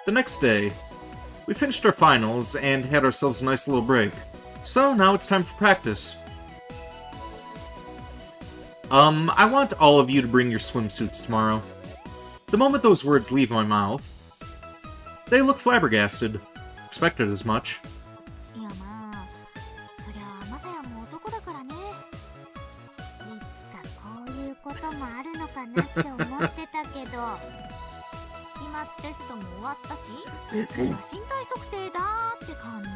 The next day, we finished our finals and had ourselves a nice little break. So now it's time for practice. I want all of you to bring your swimsuits tomorrow. The moment those words leave my mouth, they look flabbergasted. Expected as much. いやまあそりゃマサヤも男だからねいつかこういうこともあるのかなって思ってたけど期末テストも終わったし次は身体測定だーって感じ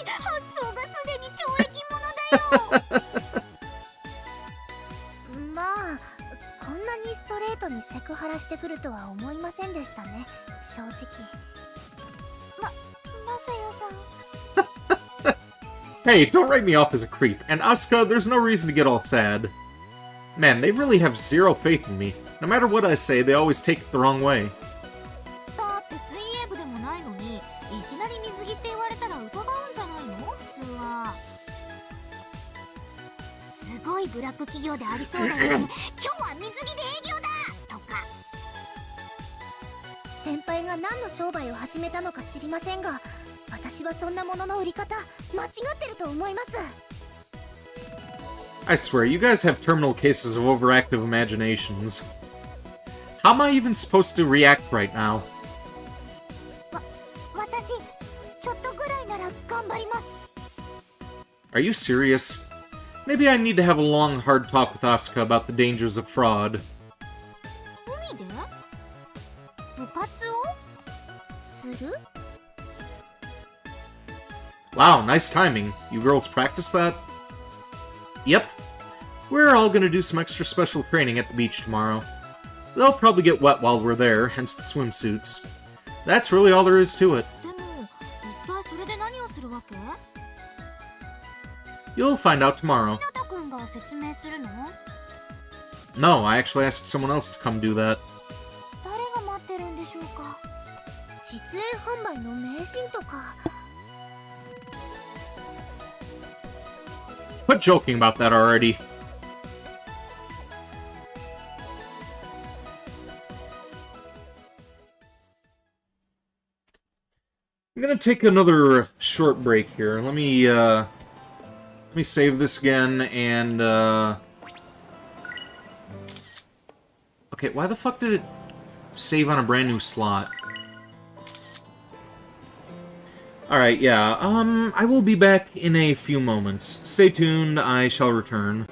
発想がすでに懲役者だよまあこんなにストレートにセクハラしてくるとは思いませんでしたね正直マサヤさん Hey, don't write me off as a creep. And Asuka, there's no reason to get all sad. Man, they really have zero faith in me. No matter what I say, they always take it the wrong way. だって水泳部でもないのにいきなり水着って言われたら疑うんじゃないの普通はすごいブラック企業でありそうだよね今日は水着で営業だとか先輩が何の商売を始めたのか知りませんが私はそんなものの売り方間違ってると思います I swear, you guys have terminal cases of overactive imaginations. How am I even supposed to react right now? 私ちょっとぐらいなら頑張ります Are you serious? Maybe I need to have a long, hard talk with Asuka about the dangers of fraud. 海で部活をする Wow, nice timing. You girls practice that? Yep. We're all gonna do some extra special training at the beach tomorrow. They'll probably get wet while we're there, hence the swimsuits. That's really all there is to it. でも一体それで何をするわけ You'll find out tomorrow. ひなたくんが説明するの No, I actually asked someone else to come do that. 誰が待ってるんでしょうか実演販売の名人とか Quit joking about that already. I'm gonna take another short break here. Let me save this again and okay, why the fuck did it save on a brand new slot? Alright, yeah, I will be back in a few moments. Stay tuned, I shall return.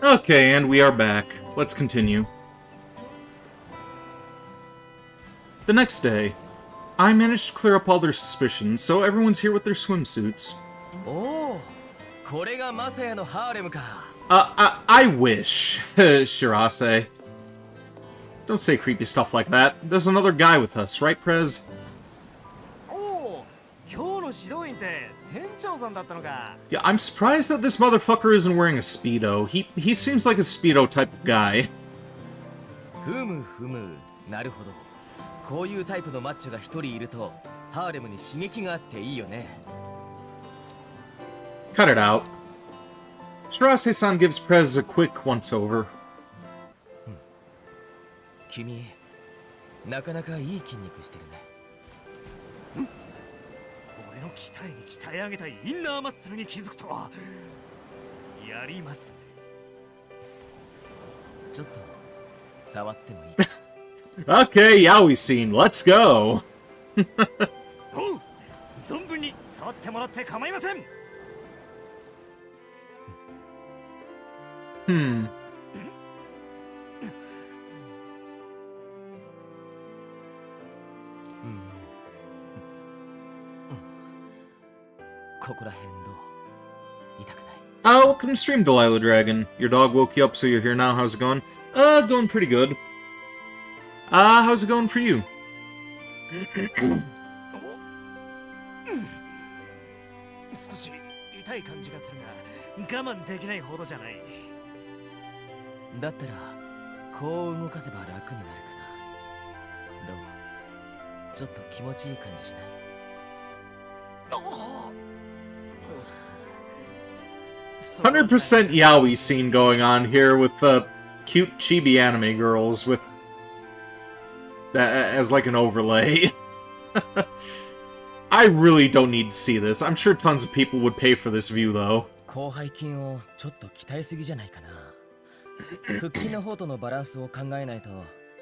Okay, and we are back. Let's continue. The next day, I managed to clear up all their suspicions, so everyone's here with their swimsuits. おお、これがマサヤのハーレムか。I wish, Shirase. Don't say creepy stuff like that. There's another guy with us, right, Prez? おお、今日の指導員って店長さんだったのか。 Yeah, I'm surprised that this motherfucker isn't wearing a Speedo. He seems like a Speedo type of guy. ふむふむ、なるほど。こういうタイプのマッチョが一人いると、ハーレムに刺激があっていいよね。Cut it out. Shirase-san gives Prez a quick once-over. 君、なかなかいい筋肉してるね。俺の鍛えに鍛え上げたいインナーマッスルに気づくとは。やります。ちょっと触ってもいい？ Okay, yaoi scene, let's go! おう、存分に触ってもらって構いません。Hmm. ここら辺どう？痛くない？ Welcome to stream, Delilah Dragon. Your dog woke you up, so you're here now. How's it going? Going pretty good. How's it going for you? 少し痛い感じがするが、我慢できないほどじゃない。だったらこう動かせば楽になるかな。どう？ちょっと気持ちいい感じしない？ 100% yaoi scene going on here with cute chibi anime girls with as like an overlay. I really don't need to see this. I'm sure tons of people would pay for this view though. 広背筋をちょっと鍛えすぎじゃないかな。腹筋の方とのバランスを考えないと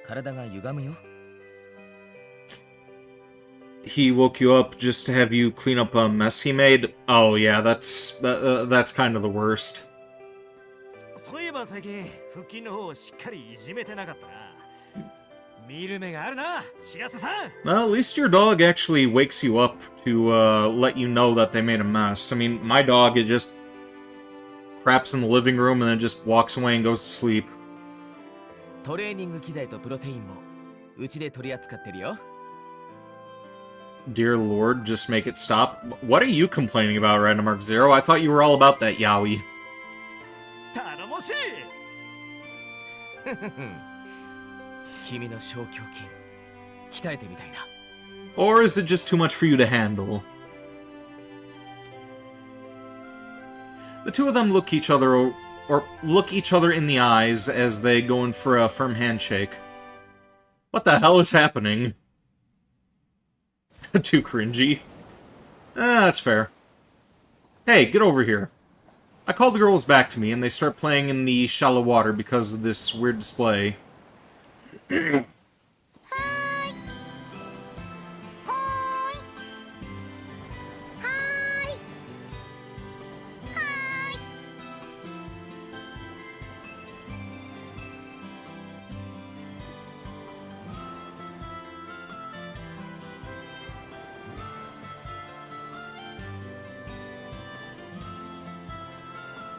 体が歪むよ。 He woke you up just to have you clean up a mess he made? Oh yeah, that's kind of the worst. そういえば最近腹筋の方をしっかりいじめてなかったな。見る目があるな、白瀬さん。 Well, at least your dog actually wakes you up to let you know that they made a mess. I mean, my dog, it just craps in the living room and then just walks away and goes to sleep. トレーニング機材とプロテインもうちで取り扱ってるよ。 Dear Lord, just make it stop. What are you complaining about, Random Mark Zero? I thought you were all about that yaoi. 頼もしい。君の小胸筋鍛えてみたいな。 Or is it just too much for you to handle? The two of them look each other look each other in the eyes as they go in for a firm handshake. What the hell is happening? Too cringy. That's fair. Hey, get over here. I call the girls back to me, and they start playing in the shallow water because of this weird display. はーい。はーい。はーい。はーい。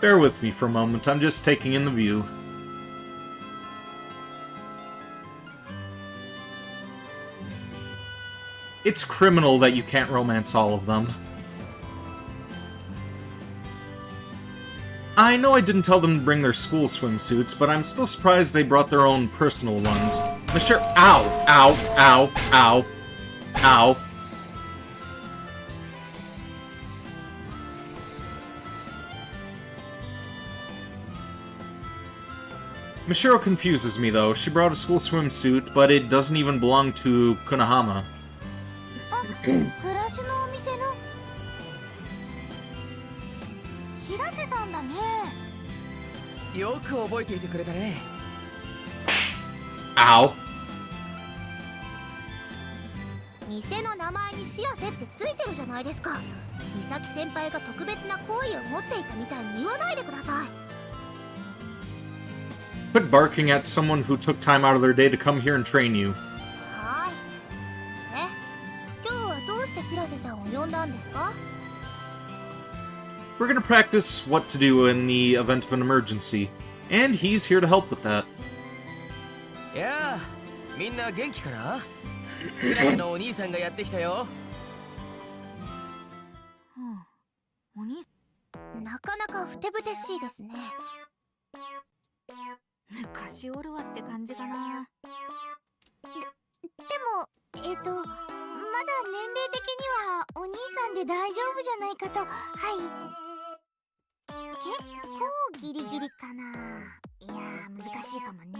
Bear with me for a moment, I'm just taking in the view. It's criminal that you can't romance all of them. I know I didn't tell them to bring their school swimsuits, but I'm still surprised they brought their own personal ones. Mashiro— Ow! Ow! Ow! Ow! Ow! Mashiro confuses me, though. She brought a school swimsuit, but it doesn't even belong to Kunahama. あ、暮らしのお店の白瀬さんだね。よく覚えていてくれたね。 Ow! 店の名前に白瀬ってついてるじゃないですか。美咲先輩が特別な好意を持っていたみたいに言わないでください。Quit barking at someone who took time out of their day to come here and train you. はーい。今日はどうして白瀬さんを呼んだんですか？ We're gonna practice what to do in the event of an emergency, and he's here to help with that. いやあ、みんな元気かな？白瀬のお兄さんがやってきたよ。お兄なかなかふてぶてしいですね。昔おるわって感じかな。でもまだ年齢的にはお兄さんで大丈夫じゃないかと。はい。結構ギリギリかな。いやー、難しいかもね。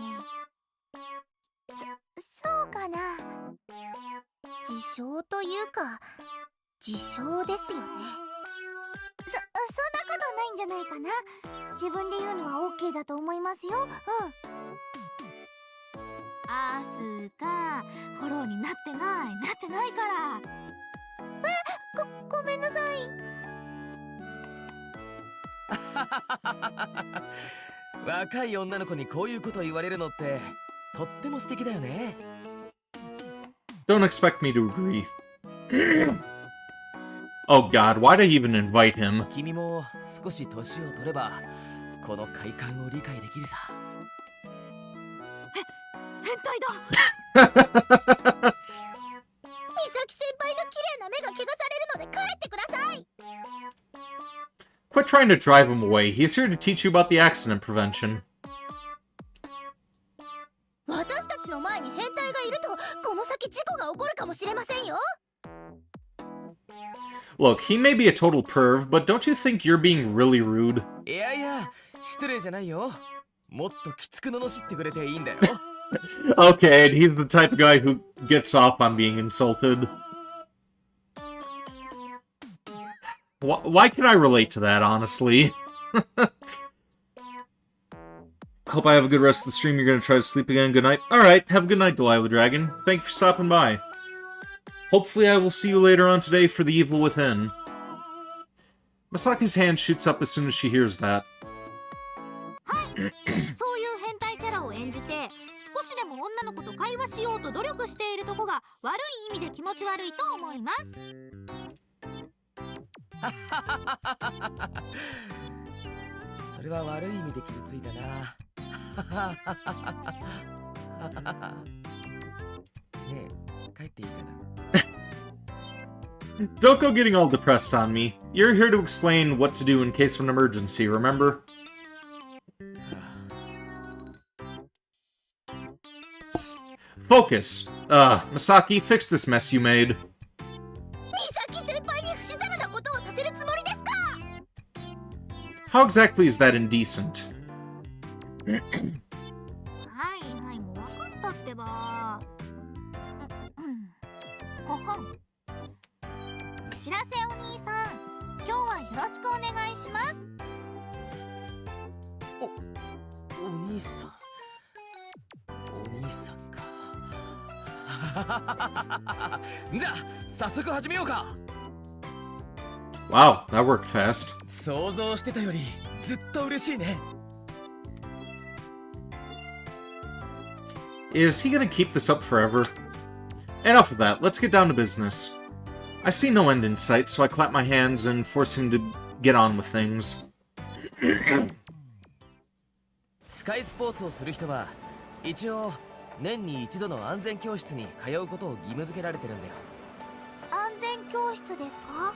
そうかな。自称というか自称ですよね。そんなことないんじゃないかな。自分で言うのは OK だと思いますよ。アースかフォローになってないから。ごめんなさい。若い女の子にこういうこと言われるのってとっても素敵だよね。Don't expect me to agree. Oh god, why'd I even invite him? 君も少し年を取ればこの快感を理解できるさ。変態だ。美咲先輩の綺麗な目が汚されるので帰ってください。 Quit trying to drive him away. He's here to teach you about the accident prevention. 私たちの前に変態がいるとこの先事故が起こるかもしれませんよ。 Look, he may be a total perv, but don't you think you're being really rude? いやいや、失礼じゃないよ。もっときつく罵ってくれていいんだよ。Okay, and he's the type of guy who gets off on being insulted. Why can I relate to that, honestly? Hope I have a good rest of the stream. You're gonna try to sleep again. Good night. Alright, have a good night, Delilah Dragon. Thank you for stopping by. Hopefully I will see you later on today for the evil within. Masaki's hand shoots up as soon as she hears that. そういう変態キャラを演じて少しでも女の子と会話しようと努力しているとこが悪い意味で気持ち悪いと思います。それは悪い意味で傷ついたな。ねえ、帰っていいかな。Don't go getting all depressed on me. You're here to explain what to do in case of an emergency, remember? Focus. Masaki, fix this mess you made. 美咲先輩に不自然なことをさせるつもりですか？ How exactly is that indecent? はい、もう分かったってば。ほほん。しらせお兄さん、今日はよろしくお願いします。お兄さん。お兄さんか。じゃあ早速始めようか。Wow, that worked fast. 想像してたよりずっと嬉しいね。Is he gonna keep this up forever? Enough of that, let's get down to business. I see no end in sight, so I clap my hands and force him to get on with things. スカイスポーツをする人は一応年に一度の安全教室に通うことを義務付けられてるんだよ。安全教室ですか？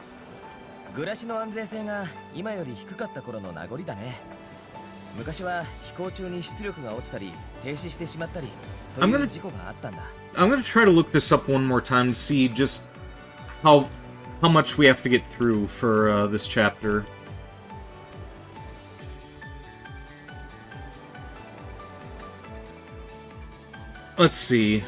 暮らしの安全性が今より低かった頃の名残だね。昔は飛行中に出力が落ちたり停止してしまったりという事故があったんだ。I'm gonna try to look this up one more time to see just how much we have to get through for this chapter. Let's see.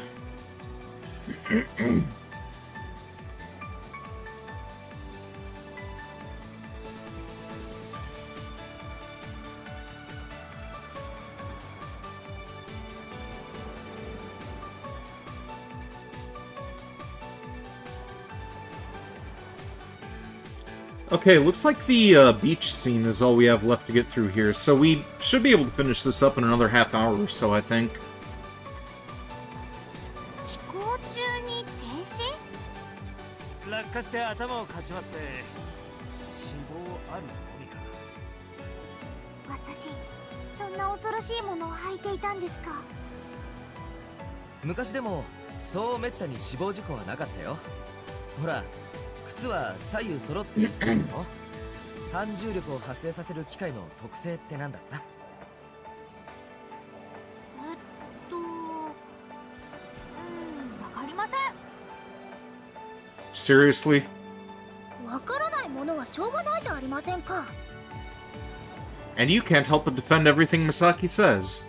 Okay, looks like the beach scene is all we have left to get through here, so we should be able to finish this up in another half hour or so, I think. 飛行中に停止？落下して頭をかち割って死亡あるのみか。私、そんな恐ろしいものを履いていたんですか？昔でもそうめったに死亡事故はなかったよ。ほら、靴は左右揃ってるスタイルの反重力を発生させる機械の特性って何だった？わかりません。 Seriously? わからないものはしょうがないじゃありませんか。 And you can't help but defend everything Misaki says.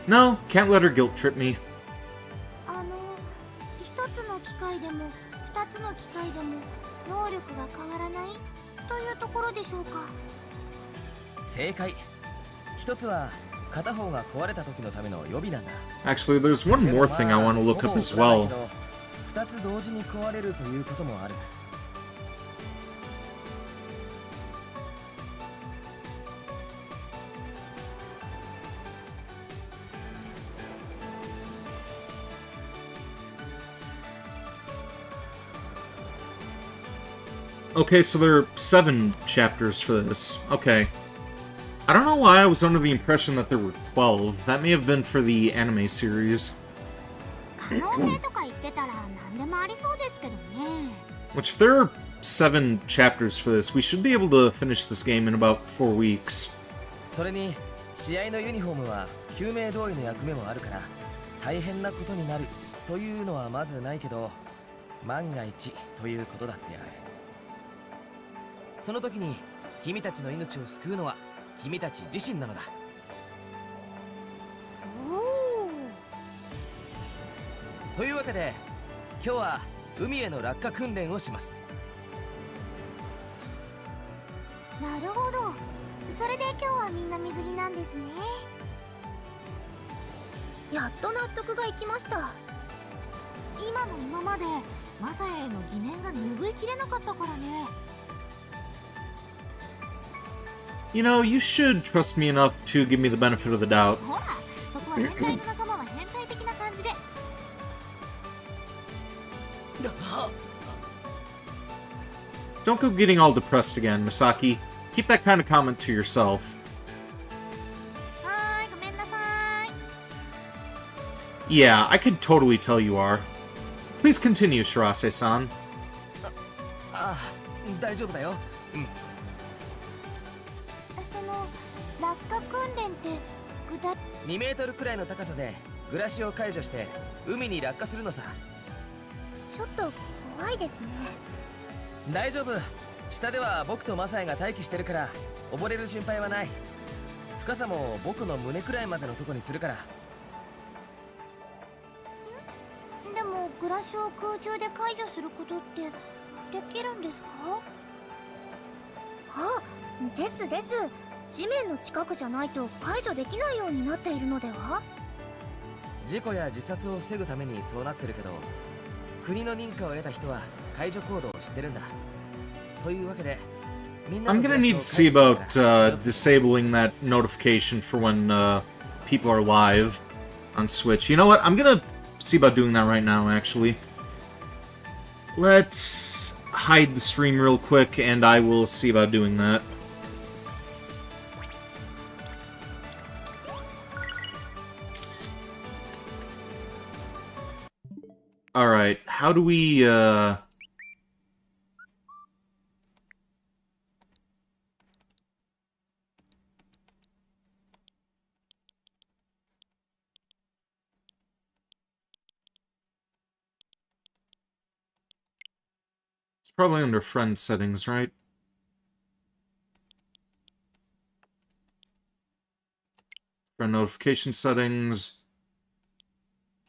No, can't let her guilt trip me. 一つの機械でも二つの機械でも能力が変わらないというところでしょうか。正解。一つは片方が壊れた時のための予備なんだ。 Actually, there's one more thing I want to look up as well. 二つ同時に壊れるということもある。Okay, so there are 7 chapters for this. Okay. I don't know why I was under the impression that there were 12. That may have been for the anime series. 可能性とか言ってたら何でもありそうですけどね。 Which, if there are 7 chapters for this, we should be able to finish this game in about 4 weeks. それに試合のユニフォームは救命胴衣の役目もあるから大変なことになるというのはまずないけど、万が一ということだってある。その時に君たちの命を救うのは君たち自身なのだ。というわけで今日は海への落下訓練をします。なるほど。それで今日はみんな水着なんですね。やっと納得がいきました。今の今までマサヤへの疑念が拭いきれなかったからね。You know, you should trust me enough to give me the benefit of the doubt. ほら、そこは変態の仲間は変態的な感じで。Don't go getting all depressed again, Misaki. Keep that kind of comment to yourself. はーい、ごめんなさい。 Yeah, I could totally tell you are. Please continue, Shirase-san. ああ、大丈夫だよ。その落下訓練って具体2メートルくらいの高さでグラシを解除して海に落下するのさ。ちょっと怖いですね。大丈夫。下では僕とマサイが待機してるから溺れる心配はない。深さも僕の胸くらいまでのとこにするから。でもグラシを空中で解除することってできるんですか？あ、ですです。地面の近くじゃないと解除できないようになっているのでは？事故や自殺を防ぐためにそうなってるけど、国の認可を得た人は解除行動を知ってるんだ。というわけで、みんな I'm の gonna 暮らし need を to see 解 about 除するから disabling that notification for when people are live on Switch. You know what? I'm gonna see about doing that right now, actually. Let's hide the stream real quick, and I will see about doing that. Alright, how do we, It's probably under friend settings, right? Friend notification settings.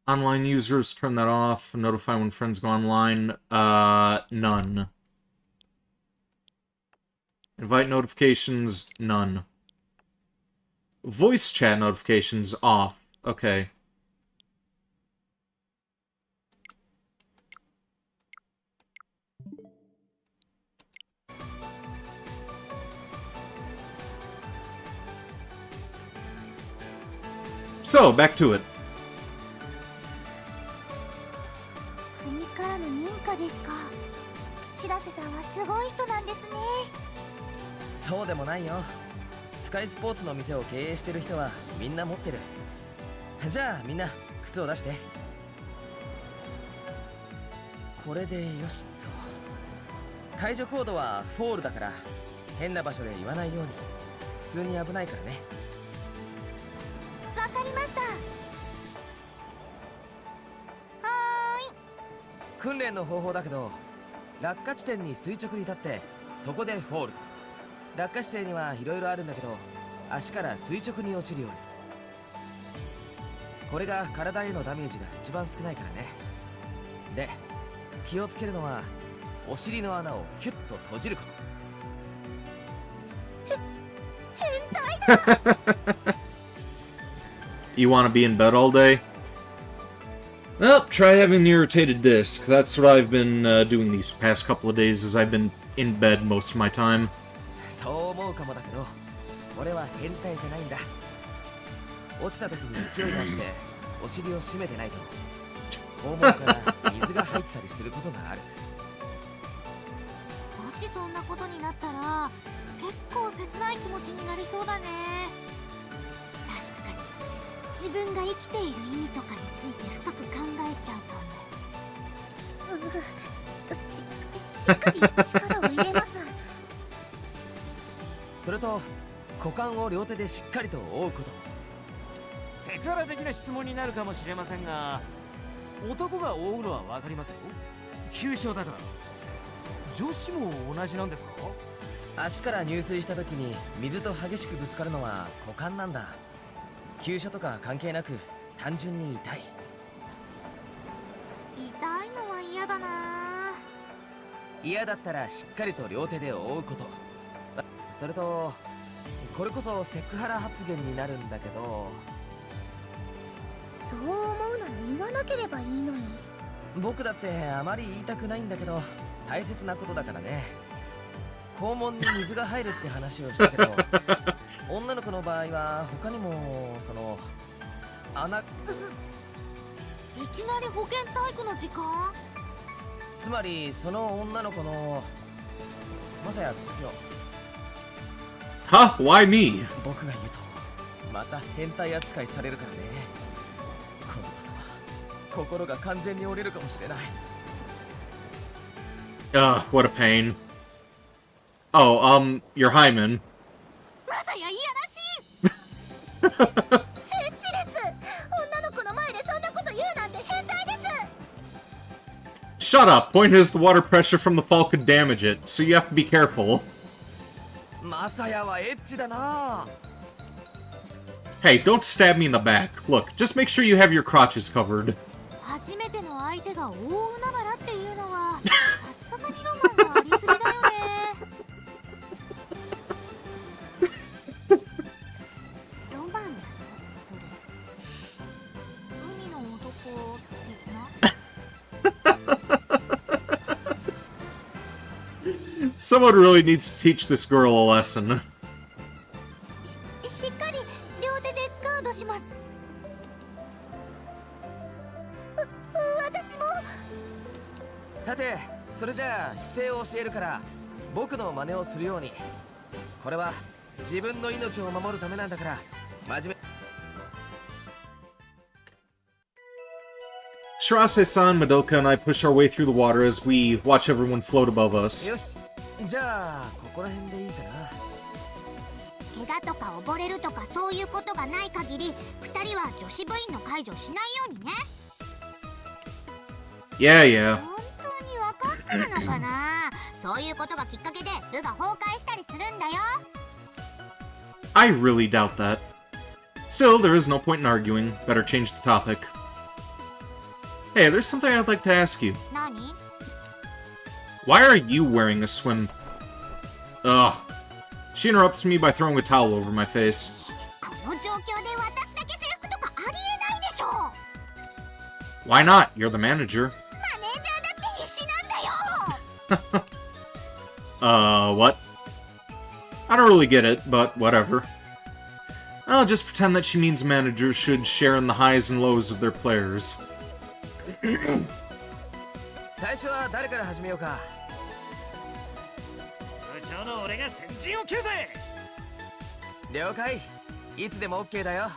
Online users, turn that off. Notify when friends go online. None. Invite notifications, none. Voice chat notifications, off. Okay. So, back to it. 国からの認可ですか。白瀬さんはすごい人なんですね。そうでもないよ。スカイスポーツの店を経営してる人はみんな持ってる。じゃあみんな靴を出して。これでよしと。解除コードはフォールだから変な場所で言わないように。普通に危ないからね。わかりました。はーい。訓練の方法だけど、落下地点に垂直に立ってそこでフォール。落下姿勢にはいろいろあるんだけど、足から垂直に落ちるように。これが体へのダメージが一番少ないからね。で、気をつけるのはお尻の穴をキュッと閉じること。You want to be in bed all day? Well, try having an irritated disc. That's what I've been doing these past couple of days, as I've been in bed most of my time. そう思うかもだけど、俺は変態じゃないんだ。落ちた時に勢いがあってお尻を締めてないと肛門から水が入ったりすることがある。もしそんなことになったら結構切ない気持ちになりそうだね。確かに自分が生きている意味とかについて深く考えちゃうかも。しっかり力を入れます。それと股間を両手でしっかりと覆うこと。セクハラ的な質問になるかもしれませんが、男が覆うのは分かりますよ。急所だから。女子も同じなんですか？足から入水した時に水と激しくぶつかるのは股間なんだ。急所とか関係なく単純に痛い。痛いのは嫌だな。嫌だったらしっかりと両手で覆うこと。それとこれこそセクハラ発言になるんだけど、そう思うなら言わなければいいのに。僕だってあまり言いたくないんだけど大切なことだからね。肛門に水が入るって話をしたけど女の子の場合は他にもその穴、いきなり保健体育の時間？つまりその女の子のまさや時よ。Huh? Why me? 僕が言うとまた変態扱いされるからね。今度こそは心が完全に折れるかもしれない。What a pain. Oh, your hymen. まさやいやらしい。エッチです。女の子の前でそんなこと言うなんて変態です。 Shut up! Point is, the water pressure from the fall could damage it, so you have to be careful. まさやはエッチだな。 Hey, don't stab me in the back. Look, just make sure you have your crotches covered. 初めての相手が大海原っていうのはさすがにロマンがありすぎだよね。ロマンだよそれ。海の男的な。Someone really needs to teach this girl a lesson. しっかり両手でガードします。私も。さて、それじゃあ姿勢を教えるから僕の真似をするように。これは自分の命を守るためなんだから真面目。 Shirase-san, Madoka, and I push our way through the water as we watch everyone float above us. よし、じゃあここら辺でいいかな。怪我とか溺れるとかそういうことがない限り2人は女子部員の介助しないようにね。 Yeah, yeah. 本当に分かってるのかな。そういうことがきっかけで部が崩壊したりするんだよ。 I really doubt that. Still, there is no point in arguing. Better change the topic. Hey, there's something I'd like to ask you. 何？ Why are you wearing a swim... Ugh. She interrupts me by throwing a towel over my face. この状況で私だけ制服とかありえないでしょ。 Why not? You're the manager. マネージャーだって必死なんだよ。What? I don't really get it, but whatever. I'll just pretend that she means managers should share in the highs and lows of their players. 最初は誰から始めようか。部長の俺が先陣を切るぜ。了解。いつでも OK だよ。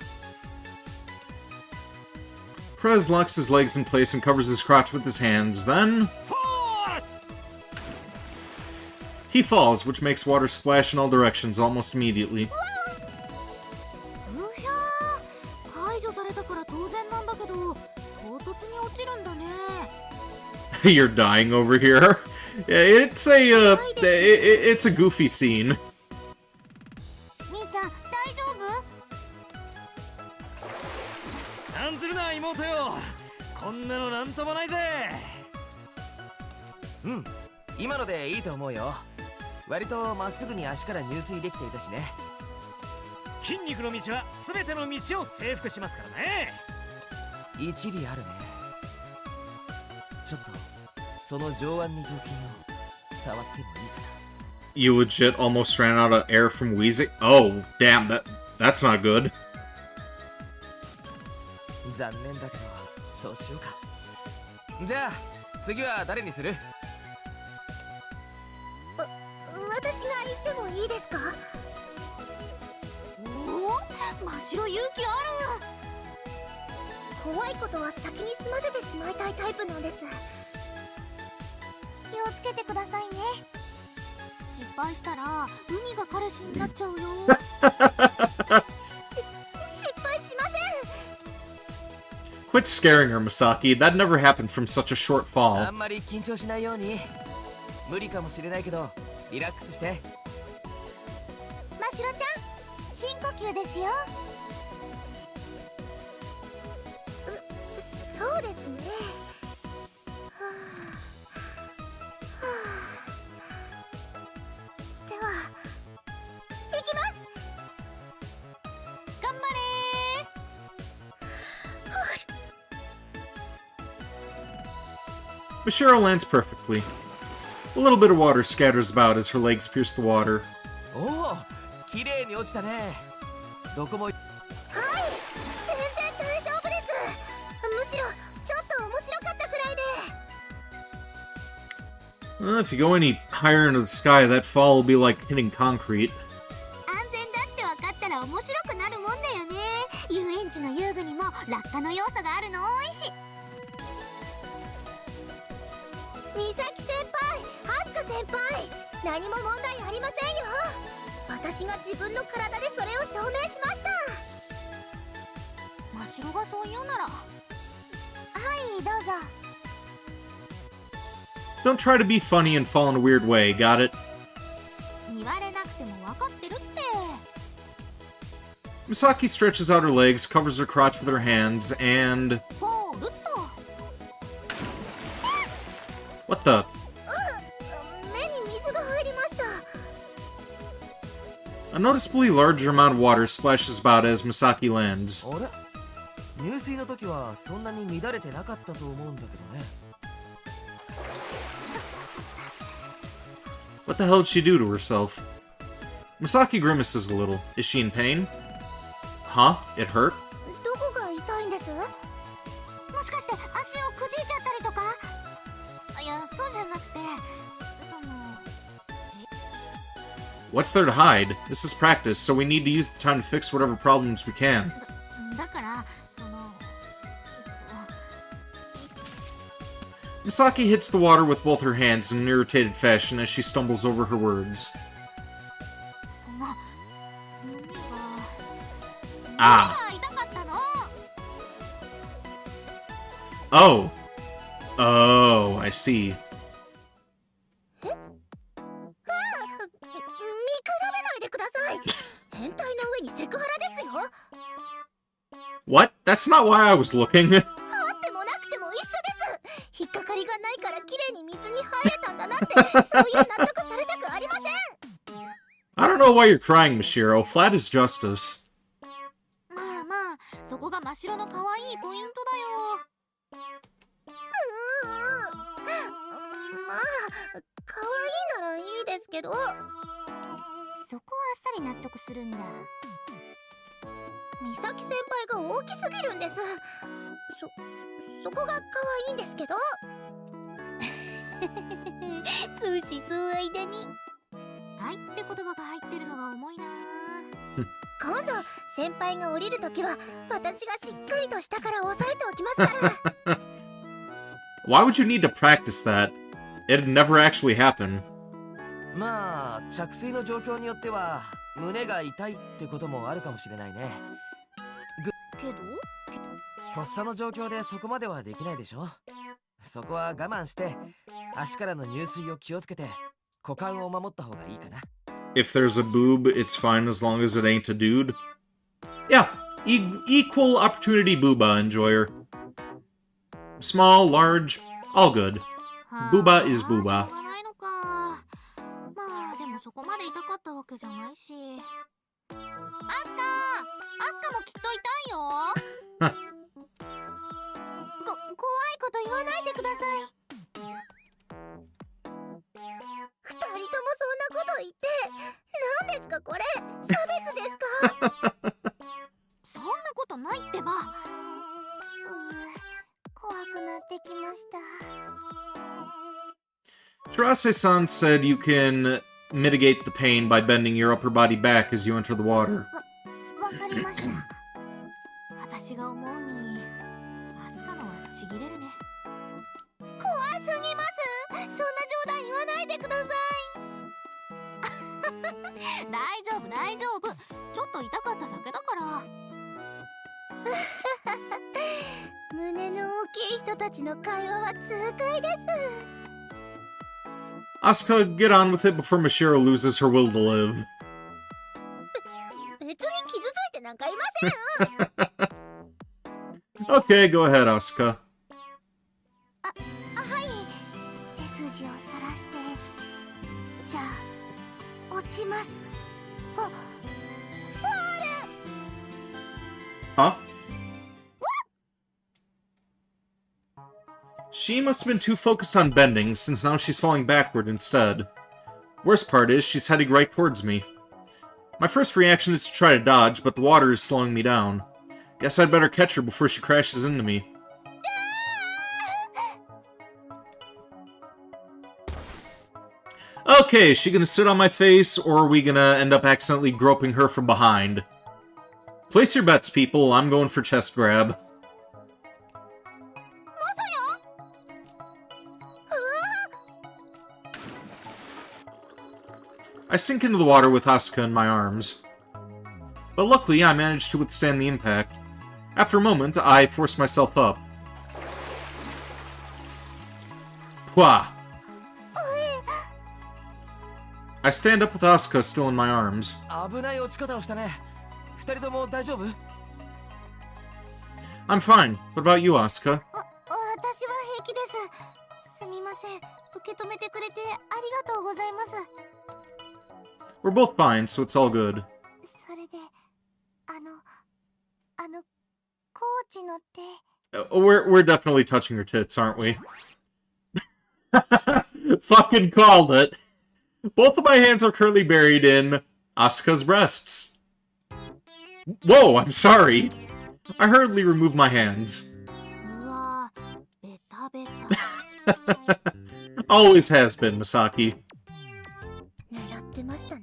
Prez locks his legs in place and covers his crotch with his hands. Then フォー he falls, which makes water splash in all directions almost immediately. うひゃー、解除されたから当然なんだけど、唐突に落ちるんだね。You're dying over here. Yeah, it's a goofy scene. 兄ちゃん、大丈夫？なんずるな妹よ。こんなのなんともないぜ。うん、今のでいいと思うよ。割とまっすぐに足から入水できていたしね。筋肉の道は全ての道を征服しますからね。一理あるね。ちょっとその上腕二頭筋を触ってもいいかな。 You legit almost ran out of air from wheezing? Oh, damn, that's not good. 残念だけどそうしようか。じゃあ次は誰にする？私が行ってもいいですか？おお、真っ白勇気ある。怖いことは先に済ませてしまいたいタイプなんです。気をつけてくださいね。失敗したら海が彼氏になっちゃうよ。失敗しません。 Quit scaring her, Misaki. That never happened from such a short あ fall. んまり緊張しないように。無理かもしれないけどリラックスして。真白ちゃん、深呼吸ですよ。そうですね。はあはあ、では行きます。頑張れー。 Mashiro lands perfectly. A little bit of water scatters about as her legs pierce the water. おお、綺麗に落ちたね。どこも。はい、全然大丈夫です。むしろちょっと面白かったくらいで。 If you go any higher into the sky, that fall will be like hitting concrete. 安全だって分かったら面白くなるもんだよね。遊園地の遊具にも落下の要素があるの多いし。美咲先輩、はずか先輩、何も問題ありませんよ。私が自分の体でそれを証明しました。真白がそう言うなら。はい、どうぞ。 Don't try to be funny and fall in a weird way, got it? 言われなくても分かってるって。 Misaki stretches out her legs, covers her crotch with her hands, and... ポールッと。 What the? 目に水が入りました。 A noticeably larger amount of water splashes about as Misaki lands. あれ、入水の時はそんなに乱れてなかったと思うんだけどね。 What the hell did she do to herself? Misaki grimaces a little. Is she in pain? Huh? It hurt? どこが痛いんです？もしかして足をくじいちゃったりとか？いや、そうじゃなくて、その。 What's there to hide? This is practice, so we need to use the time to fix whatever problems we can. だからその。 Misaki hits the water with both her hands in an irritated fashion as she stumbles over her words. その胸が。 Ah. 胸が痛かったの。 Oh. Oh, I see. 見比べないでください。変態の上にセクハラですよ。 What? That's not why I was looking. あってもなくても一緒です。引っかかりがないから綺麗に水に入れたんだなって、そういう納得されたくありません。 I don't know why you're crying, Mashiro. Flat is justice. まあまあ、そこが真っ白の可愛いポイントだよ。まあ、可愛いならいいですけど。そこはあっさり納得するんだ。美咲先輩が大きすぎるんです。そこが可愛いんですけど。相思相愛だに。はいって言葉が入ってるのが重いな。今度先輩が降りるときは私がしっかりと下から押さえておきますから。Why would you need to practice that? It'd never actually happen. まあ着水の状況によっては胸が痛いってこともあるかもしれないね。けどとっさの状況でそこまではできないでしょ。そこは我慢して足からの入水を気をつけて股間を守った方がいいかな。If there's a boob, it's fine as long as it ain't a dude. Yeah, equal opportunity booba enjoyer. Small, large, all good. Booba is booba. しょうがないのか。まあでもそこまで痛かったわけじゃないし。アスカもきっと痛いよ。怖いこと言わないでください。二人ともそんなこと言って何ですかこれ、差別ですか？そんなことないってば。怖くなってきました。Shirase-san said you can mitigate the pain by bending your upper body back as you enter the water. わかりました。私が思うにアスカのはちぎれるね。怖すぎます。そんな冗談言わないでください。大丈夫大丈夫、ちょっと痛かっただけだから。胸の大きい人たちの会話は痛快です。Asuka, get on with it before Mashiro loses her will to live. 別に傷ついてなんかいません。Okay, go ahead, Asuka. はい、背筋をそらして、じゃあ落ちます。フォール。Huh? She must have been too focused on bending, since now she's falling backward instead. Worst part is, she's heading right towards me. My first reaction is to try to dodge, but the water is slowing me down. Guess I'd better catch her before she crashes into me. Okay, is she gonna sit on my face, or are we gonna end up accidentally groping her from behind? Place your bets, people. I'm going for chest grab. I sink into the water with Asuka in my arms. But luckily, I managed to withstand the impact. After a moment, I force myself up. Pwah! I stand up with Asuka still in my arms. 危ない落ち方をしたね。二人とも大丈夫？ I'm fine. What about you, Asuka? 私は平気です。すみません。受け止めてくれてありがとうございます。We're both fine, so it's all good. それで、コーチの手。We're definitely touching her tits, aren't we? Fucking called it. Both of my hands are currently buried in Asuka's breasts. Whoa, I'm sorry. I hurriedly remove my hands. うわー、ベタベタ。Always has been, Misaki. 狙ってましたね。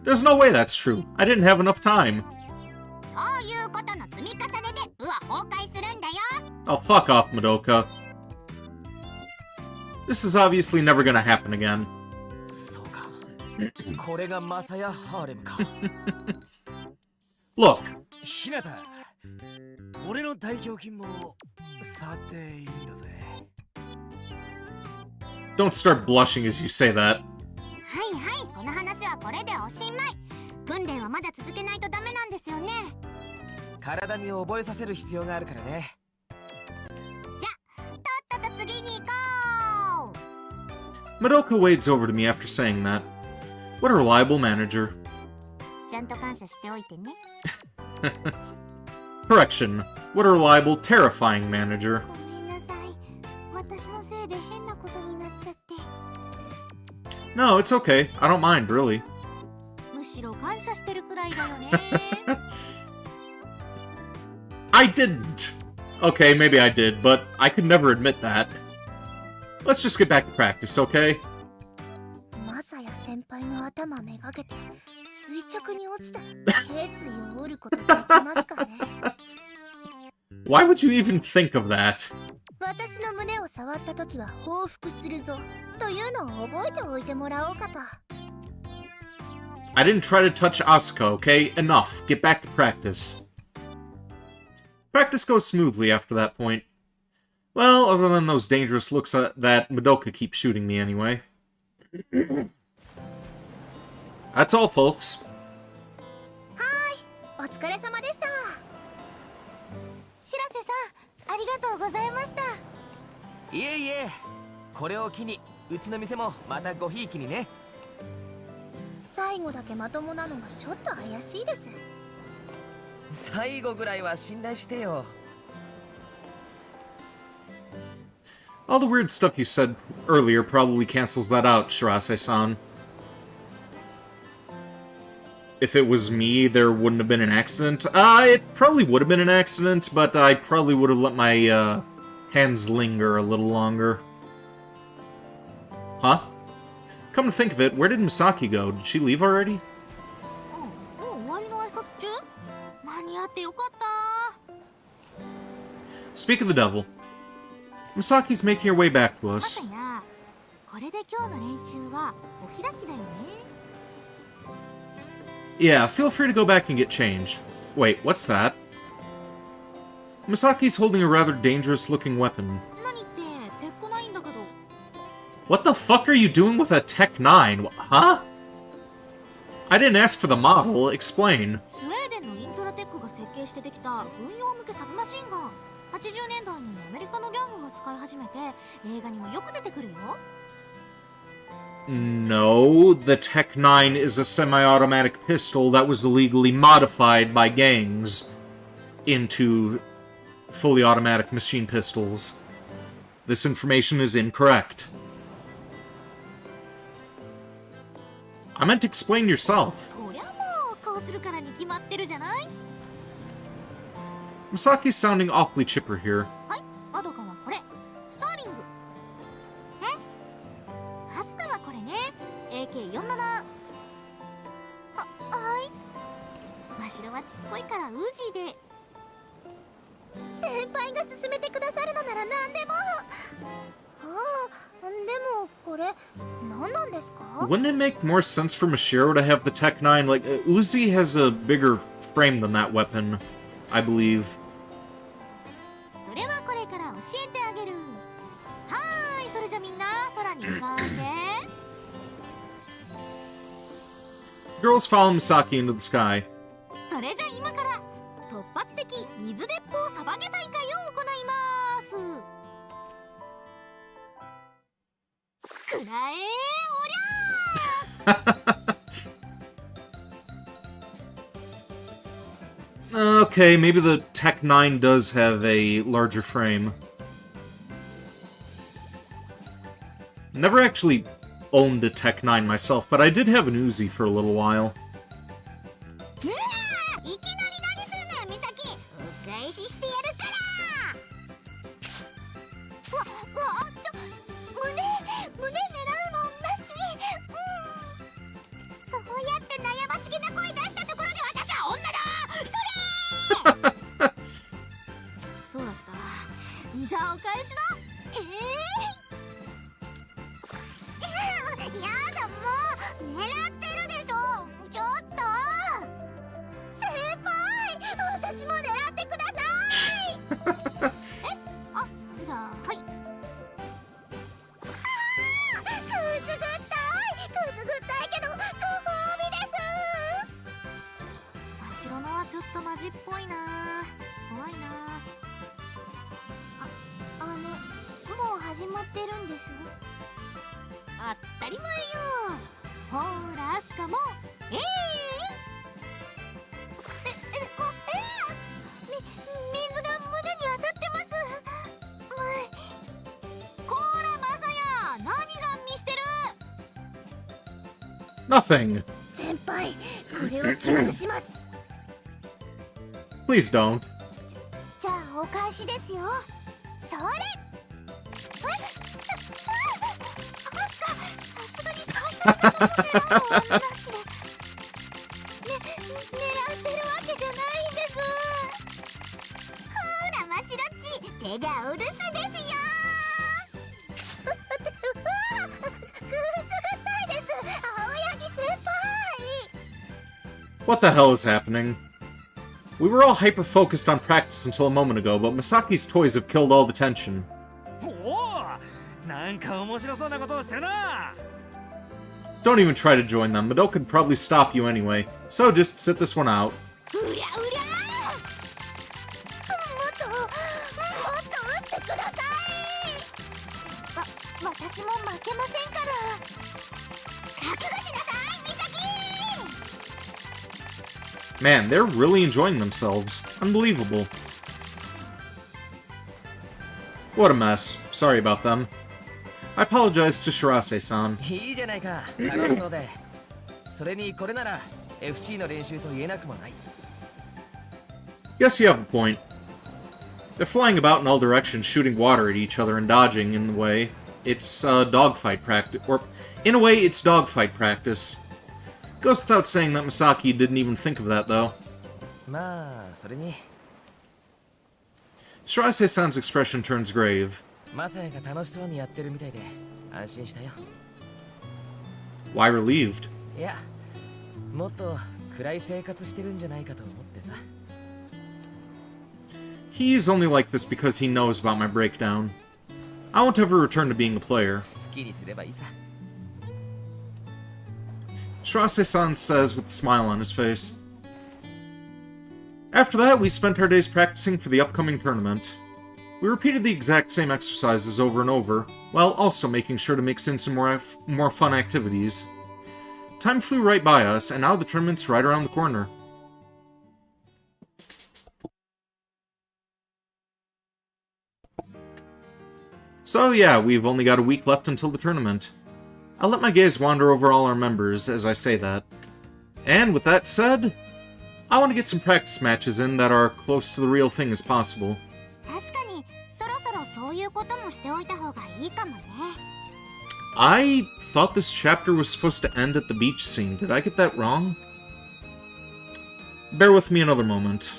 There's no way that's true. I didn't have enough time. そういうことの積み重ねで部は崩壊するんだよ。Oh, fuck off, Madoka. This is obviously never gonna happen again. そうか。これがマサヤハーレムか。Look. ひなた、俺の大胸筋も触っていいんだぜ。Don't start blushing as you say that. はいはい、この話はこれでおしまい。訓練はまだ続けないとダメなんですよね。体に覚えさせる必要があるからね。じゃ、とっとと次に行こう。 Madoka wades over to me after saying that. What a reliable manager. ちゃんと感謝しておいてね。Correction. What a reliable, terrifying manager. ごめんなさい。私のせいで変なことになっちゃって。No, it's okay. I don't mind, really. むししろ感謝してるくらいだよね。I didn't. Okay, maybe I did, but I could never admit that. Let's just get back to practice, okay? マサヤ先輩の頭めがけて垂直に落ちたら頸椎を折ることできますかね。Why would you even think of that? 私の胸を触った時は報復するぞというのを覚えておいてもらおうかと。I didn't try to touch Asuka, okay? Enough. Get back to practice. Practice goes smoothly after that point. Well, other than those dangerous looks that Madoka keeps shooting me anyway. That's all, folks. お疲れ様でした。白瀬さん、ありがとうございました。いえいえ、これを機にうちの店もまたごひいきにね。最後だけまともなのがちょっと怪しいです。最後ぐらいは信頼してよ。All the weird stuff you said earlier probably cancels that out, Shirase-san. If it was me, there wouldn't have been an accident. It probably would have been an accident, but I probably would have let my hands linger a little longer. Huh? Come to think of it, where did Misaki go? Did she leave already? もう終わりの挨拶中？間に合ってよかった。Speak of the devil. Misaki's making her way back to マ us. サヤ、これで今日の練習はお開きだよね。Yeah, feel free to go back and get changed. Wait, what's that? Misaki's holding a rather dangerous-looking weapon. 何ってテックないんだけど。What the fuck are you doing with a Tech 9? Huh? I didn't ask for the model. Explain. スウェーデンのイントラテックが設計してできた軍用向けサブマシンガン。80年代にアメリカのギャングが使い始めて映画にもよく出てくるよ。No, the Tech 9 is a semi-automatic pistol that was illegally modified by gangs into fully automatic machine pistols. This information is incorrect. I meant to explain yourself. そりゃもうこうするからに決まってるじゃない。 Misaki's sounding awfully chipper here. はい、アドカはこれスターリング。アスカはこれね AK47。はい。マシロはちっこいからウージーで。先輩が勧めてくださるのなら何でも。でもこれ何なんですか？ Wouldn't it make more sense for Mashiro to have the Tech 9? Like, Uzi has a bigger frame than that weapon, I believe. それはこれから教えてあげる。はーい、それじゃみんな空に向かって。Girls follow Misaki into the sky. それじゃ今から突発的水鉄砲サバゲ大会を行います。くらえおりゃー。 Okay, maybe the Tech 9 does have a larger frame. Never actually owned a Tech 9 myself, but I did have an Uzi for a little while. うわー、いきなり何するのよミサキ。お返ししてやるから。胸狙うのなし。そうやって悩ましげな声出したところで私は女だ。それそうだった。じゃあお返しだ。やだもう狙ってるでしょ。ちょっと先輩、私も狙ってください。じゃあはい。くすぐったいけどご褒美です。真白のはちょっとマジっぽいな。怖いな。もう始まってるんです。当たり前よ。ほらアスカも水が胸に当たってます。こらマサヤ、何が見してる？ Nothing. 先輩、これを記録します。 Please don't. じゃあお返しですよ。それ。さすがに大切なもの狙うのはなしで。狙ってるわけじゃないんです。ほらマシロッチ、手がお留守ですよ。くすぐったいです、青柳先輩。 What the hell is happening? We were all hyper-focused on practice until a moment ago, but Masaki's toys have killed all the tension. おお、なんか面白そうなことをしてるな。 Don't even try to join them, Madoka could probably stop you anyway, so just sit this one out. うりゃうりゃもっと打ってください。私も負けませんから。覚悟しなさい、ミサキ。 Man, they're really enjoying themselves. Unbelievable. What a mess. Sorry about them. I apologize to Shirase-san. いいじゃないか、楽しそうで。それにこれなら FC の練習と言えなくもない。 Guess you have a point. They're flying about in all directions, shooting water at each other and dodging in the way. It's dogfight practice. Or, in a way, it's dogfight practice. Goes without saying that Masaki didn't even think of that, though. まあそれに Shirase-san's expression turns grave. マサヤが楽しそうにやってるみたいで安心したよ。 Why relieved? いや、もっと暗い生活してるんじゃないかと思ってさ。 He's only like this because he knows about my breakdown. I won't ever return to being a player. 好きにすればいいさ。 Shirase-san says with a smile on his face. After that, we spent our days practicing for the upcoming tournament. We repeated the exact same exercises over and over, while also making sure to mix in some more fun activities. Time flew right by us, and now the tournament's right around the corner. So yeah, we've only got a week left until the tournament. I'll let my gaze wander over all our members as I say that. And with that said, I want to get some practice matches in that are close to the real thing as possible. 確かにそろそろそういうこともしておいた方がいいかもね。 I thought this chapter was supposed to end at the beach scene. Did I get that wrong? Bear with me another moment.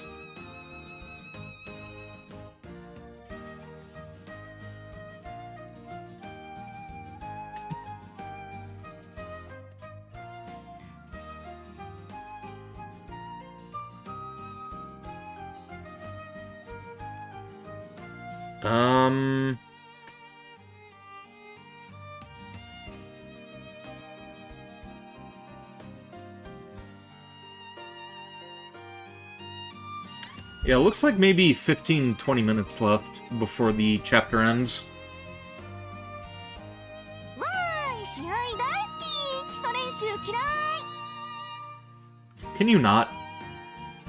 Yeah, it looks like maybe 15-20 minutes left before the chapter ends. わーい、試合大好き。基礎練習嫌い。 Can you not?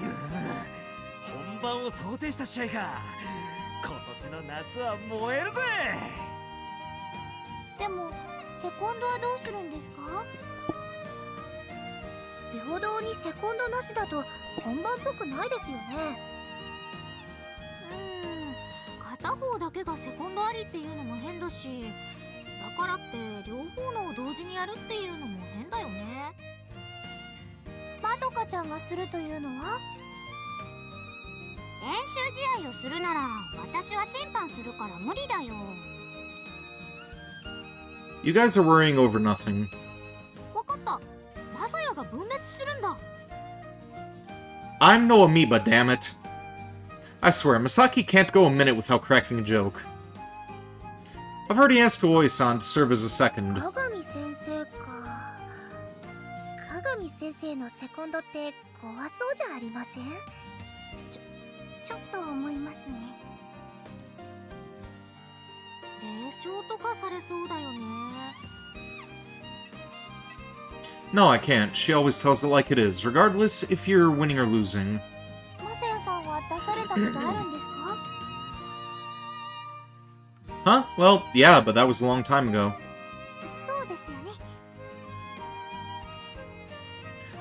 本番を想定した試合か。今年の夏は燃えるぜ。でもセコンドはどうするんですか？平等にセコンドなしだと本番っぽくないですよね。片方だけがセコンドありっていうのも変だし、だからって両方のを同時にやるっていうのも変だよね。まどかちゃんがするというのは？練習試合をするなら私は審判するから無理だよ。 You guys are worrying over nothing. わかった。マサヤが分裂するんだ。 I'm no amoeba, damn it. I swear, Masaki can't go a minute without cracking a joke. I've already asked Oi-san to serve as a second. 鏡先生か。鏡先生のセコンドって怖そうじゃありません？ちょっと思いますね。霊障とかされそうだよね。 No, I can't. She always tells it like it is, regardless if you're winning or losing. マサヤさんは出されたことあるんですか？ Huh? Well, yeah, but that was a long time ago. そうですよね。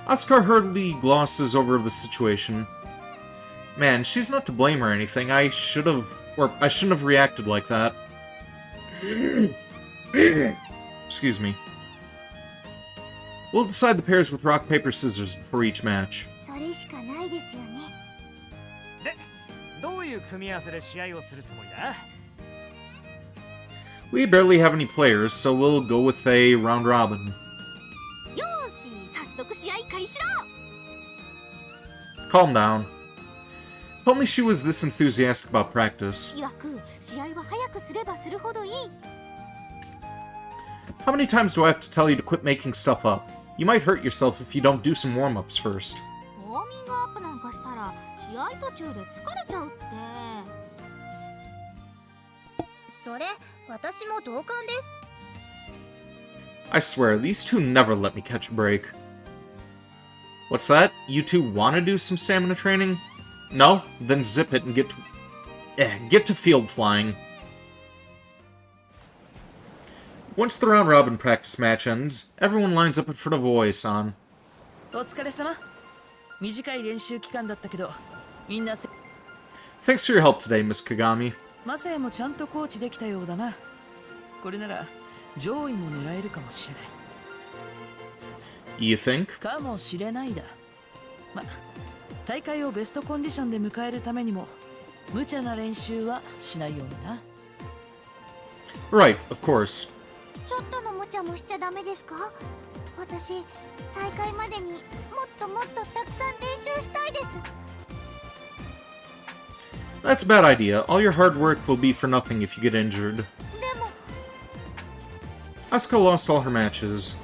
Asuka hurriedly glosses over the situation. Man, she's not to blame or anything. I shouldn't have reacted like that. Excuse me. We'll decide the pairs with rock, paper, scissors before each match. それしかないですよね。で、どういう組み合わせで試合をするつもりだ？ We barely have any players, so we'll go with a round robin. よーし、早速試合開始だ。 Calm down. If only she was this enthusiastic about practice. いわく、試合は早くすればするほどいい。 How many times do I have to tell you to quit making stuff up? You might hurt yourself if you don't do some warm-ups first. ウォーミングアップなんかしたら試合途中で疲れちゃうって。それ、私も同感です。 I swear, these two never let me catch a break. What's that? You two want to do some stamina training? No? Then zip it and get to field flying. Once the round robin practice match ends, everyone lines up in front of Oe-san. お疲れ様。短い練習期間だったけど、みんな Thanks for your help today, Miss Kagami. マサヤもちゃんとコーチできたようだな。これなら上位も狙えるかもしれない。You think? かもしれないだ。ま、大会をベストコンディションで迎えるためにも無茶な練習はしないようにな。Right, of course. ちょっとの無茶もしちゃダメですか？私、大会までにもっともっとたくさん練習したいです。 That's a bad idea. All your hard work will be for nothing if you get injured. でも、 Asuka lost all her matches.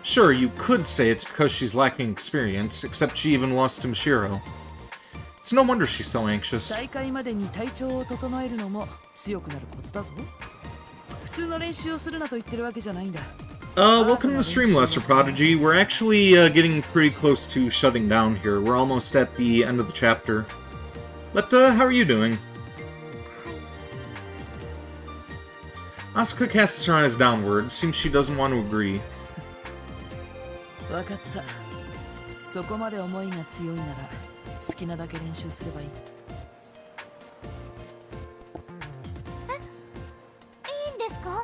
Sure, you could say it's because she's lacking experience, except she even lost to Mashiro. It's no wonder she's so anxious. 大会までに体調を整えるのも強くなるコツだぞ。普通の練習をするなと言ってるわけじゃないんだ。Welcome to the stream, Lesser Prodigy. We're actually getting pretty close to shutting down here. We're almost at the end of the chapter. But, how are you doing? Asuka casts her eyes downward. Seems she doesn't want to agree. わかった。そこまで思いが強いなら好きなだけ練習すればいい。いいんですか？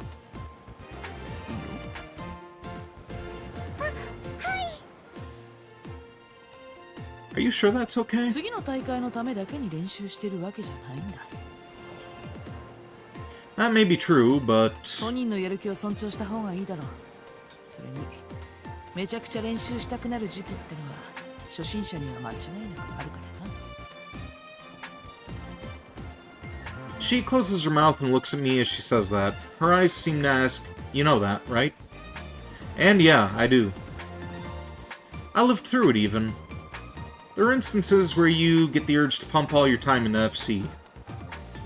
Are you sure that's okay? 次の大会のためだけに練習してるわけじゃないんだ。 That may be true, but... 本人のやる気を尊重した方がいいだろう。それにめちゃくちゃ練習したくなる時期ってのは初心者には間違いなくあるからな。 She closes her mouth and looks at me as she says that. Her eyes seem to ask, you know that, right? And yeah, I do. I lived through it even. There are instances where you get the urge to pump all your time into FC.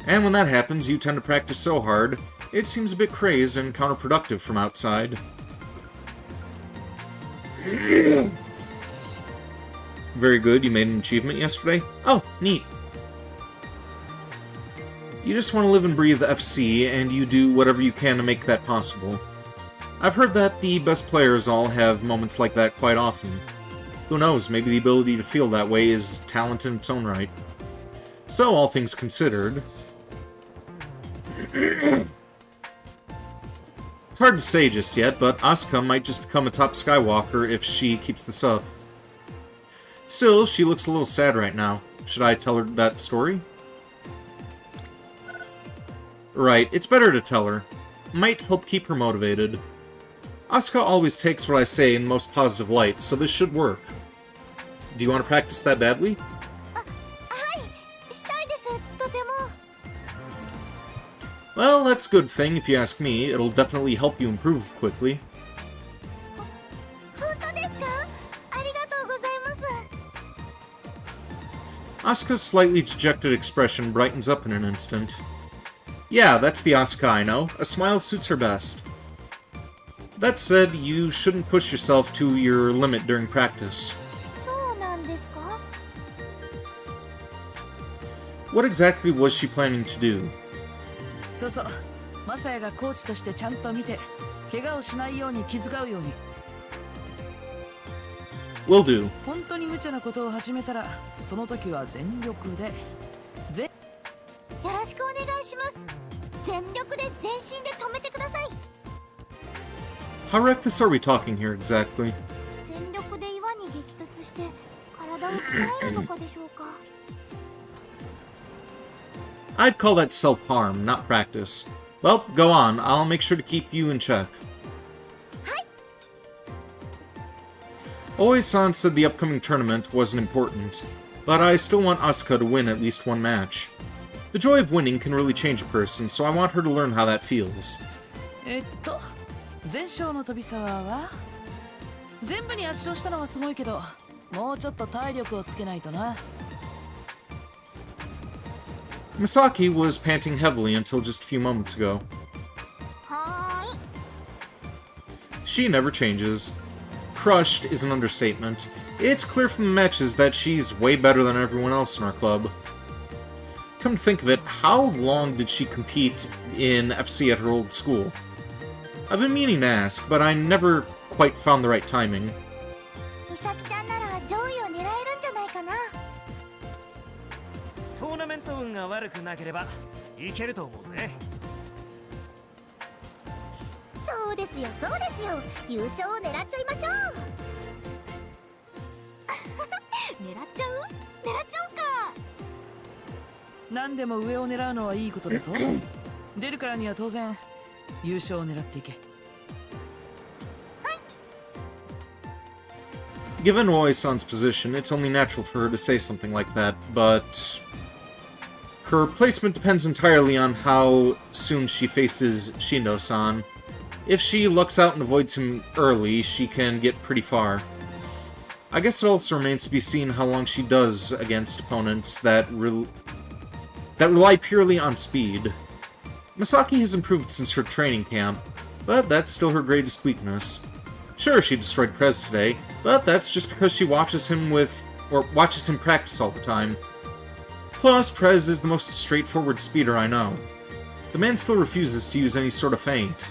And when that happens, you tend to practice so hard, it seems a bit crazed and counterproductive from outside. Very good, you made an achievement yesterday? Oh, neat. You just want to live and breathe FC, and you do whatever you can to make that possible. I've heard that the best players all have moments like that quite often. Who knows, maybe the ability to feel that way is talent in its own right. So, all things considered... It's hard to say just yet, but Asuka might just become a top Skywalker if she keeps this up. Still, she looks a little sad right now. Should I tell her that story? Right, it's better to tell her. Might help keep her motivated. Asuka always takes what I say in the most positive light, so this should work. Do you want to practice that badly? はい、したいです。とても。 Well, that's a good thing if you ask me. It'll definitely help you improve quickly. 本当ですか？ありがとうございます。 Asuka's slightly dejected expression brightens up in an instant. Yeah, that's the Asuka I know. A smile suits her best. That said, you shouldn't push yourself to your limit during practice. そうなんですか？ What exactly was she planning to do? そうそう。マサヤがコーチとしてちゃんと見て、怪我をしないように気遣うように。Will do. 本当に無茶なことを始めたらその時は全力でよろしくお願いします。全力で全身で止めてください。 How reckless are we talking here exactly? 全力で岩に激突して体を鍛えるのかでしょうか。 I'd call that self-harm, not practice. Well, go on. I'll make sure to keep you in check. Oi-san said the upcoming tournament wasn't important, but I still want Asuka to win at least one match. The joy of winning can really change a person, so I want her to learn how that feels. 前哨の飛沢は全部に圧勝したのはすごいけどもうちょっと体力をつけないとな。 Misaki was panting heavily until just a few moments ago. はーい。 She never changes. Crushed is an understatement. It's clear from the matches that she's way better than everyone else in our club. Come to think of it, how long did she compete in FC at her old school? I've been meaning to ask, but I never quite found the right timing. 美咲ちゃんなら上位を狙えるんじゃないかな。トーナメント運が悪くなければいけると思うぜ。そうですよそうですよ。優勝を狙っちゃいましょう。狙っちゃうか。何でも上を狙うのはいいことだぞ。出るからには当然優勝を狙っていけ。 Given Oi-san's position, it's only natural for her to say something like that, but her placement depends entirely on how soon she faces Shindo-san. If she lucks out and avoids him early, she can get pretty far. I guess it also remains to be seen how long she does against opponents that rely purely on speed. Misaki has improved since her training camp, but that's still her greatest weakness. Sure, she destroyed Prez today, but that's just because she watches him practice all the time. Plus, Prez is the most straightforward speeder I know. The man still refuses to use any sort of feint.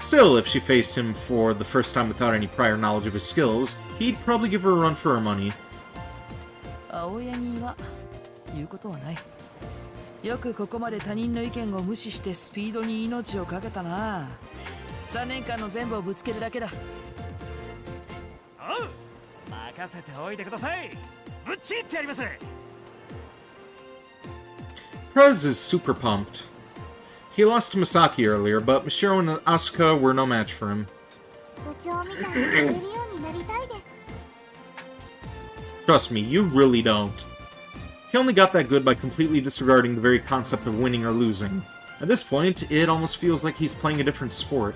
Still, if she faced him for the first time without any prior knowledge of his skills, he'd probably give her a run for her money. 青柳は言うことはない。よくここまで他人の意見を無視してスピードに命をかけたな。3年間の全部をぶつけるだけだ。おう、任せておいてください。ぶっちぎってやります。 Prez is super pumped. He lost to Misaki earlier, but Mashiro and Asuka were no match for him. 部長みたいになれるようになりたいです。 Trust me, you really don't. He only got that good by completely disregarding the very concept of winning or losing. At this point, it almost feels like he's playing a different sport.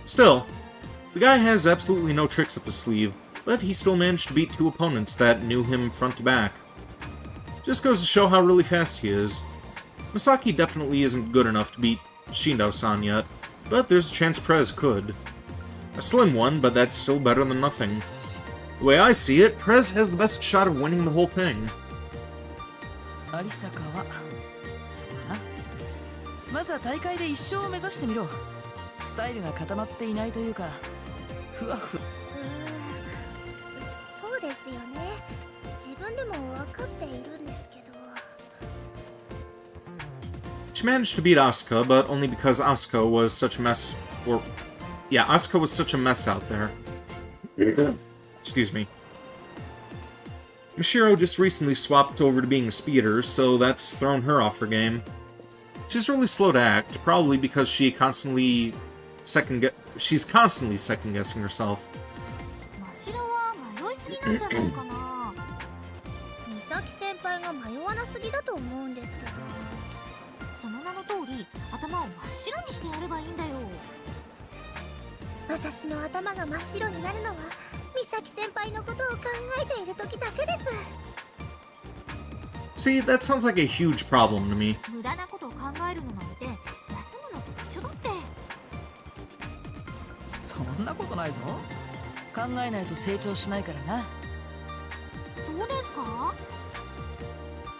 Still, the guy has absolutely no tricks up his sleeve, but he still managed to beat two opponents that knew him front to back. Just goes to show how really fast he is. Misaki definitely isn't good enough to beat Shindo-san yet, but there's a chance Prez could. A slim one, but that's still better than nothing. The way I see it, Prez has the best shot of winning the whole thing. 有坂はそうだな。まずは大会で一勝を目指してみろ。スタイルが固まっていないというか、ふわふ。そうですよね。自分でも分かっているんですけど。 She managed to beat Asuka, but only because Asuka was such a mess. Asuka was such a mess out there. Excuse me. Mashiro just recently swapped over to being a speeder, so that's thrown her off her game. She's really slow to act, probably because she's constantly second-guessing herself. マシロは迷いすぎなんじゃないかな。美咲先輩が迷わなすぎだと思うんですけど。その名の通り、頭を真っ白にしてやればいいんだよ。私の頭が真っ白になるのは美咲先輩のことを考えている時だけです。 See, that sounds like a huge problem to me. 無駄なことを考えるのなんて休むのと一緒だって。そんなことないぞ。考えないと成長しないからな。そうですか？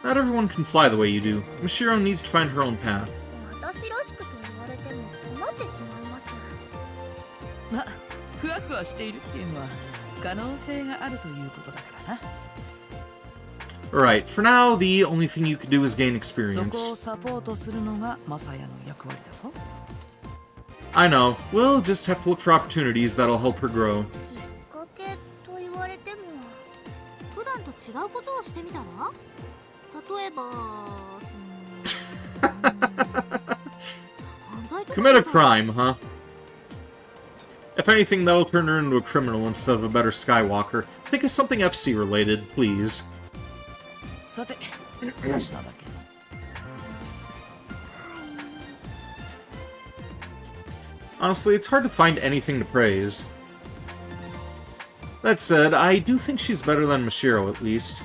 Not everyone can fly the way you do. Mashiro needs to find her own path. 私らしくと言われても困ってしまいます。ま、ふわふわしているっていうのは可能性があるということだからな。Alright, for now, the only thing you can do is gain そこ experience. をサポートするのがマサヤの役割だぞ。I know. We'll just have to look for opportunities that'll help her grow. きっかけと言われても、普段と違うことをしてみたら、例えば犯罪とか Commit a crime, huh? If anything, that'll turn her into a criminal instead of a better Skywalker. Think of something FC related, please. さて、クラシナだけど。Honestly, it's hard to find anything to praise. That said, I do think she's better than Mashiro, at least.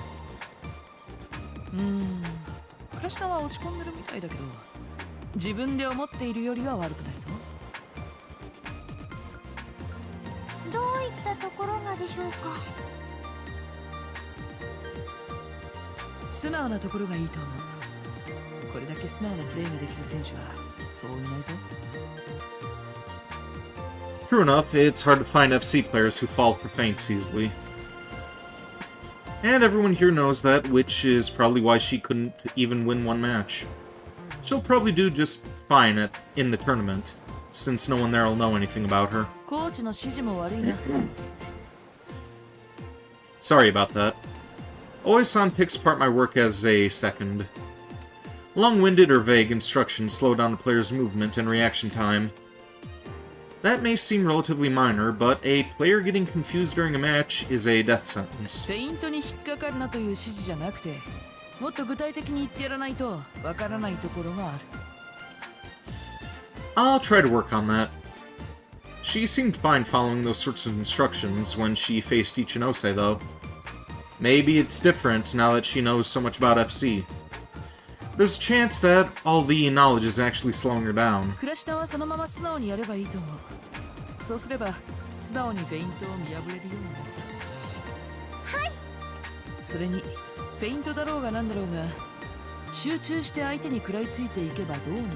クラシナは落ち込んでるみたいだけど、自分で思っているよりは悪くないぞ。どういったところがでしょうか。素直なところがいいと思う。これだけ素直なプレーができる選手はそういないぞ。True enough, it's hard to find FC players who fall for feints easily. And everyone here knows that, which is probably why she couldn't even win one match. She'll probably do just fine in the tournament, since no one there will know anything about her. コーチの指示も悪いな。Sorry about that. Oisan picks apart my work as a second. Long-winded or vague instructions slow down a player's movement and reaction time. That may seem relatively minor, but a player getting confused during a match is a death sentence. フェイントに引っかかるなという指示じゃなくて、もっと具体的に言ってやらないとわからないところがある。I'll try to work on that. She seemed fine following those sorts of instructions when she faced Ichinose, though. Maybe it's different now that she knows so much about FC. There's a chance that all the knowledge is actually slowing her down. クラシナはそのまま素直にやればいいと思う。そうすれば素直にフェイントを見破れるようになるさ。はい。それにフェイントだろうがなんだろうが、集中して相手に食らいついていけばどうにも。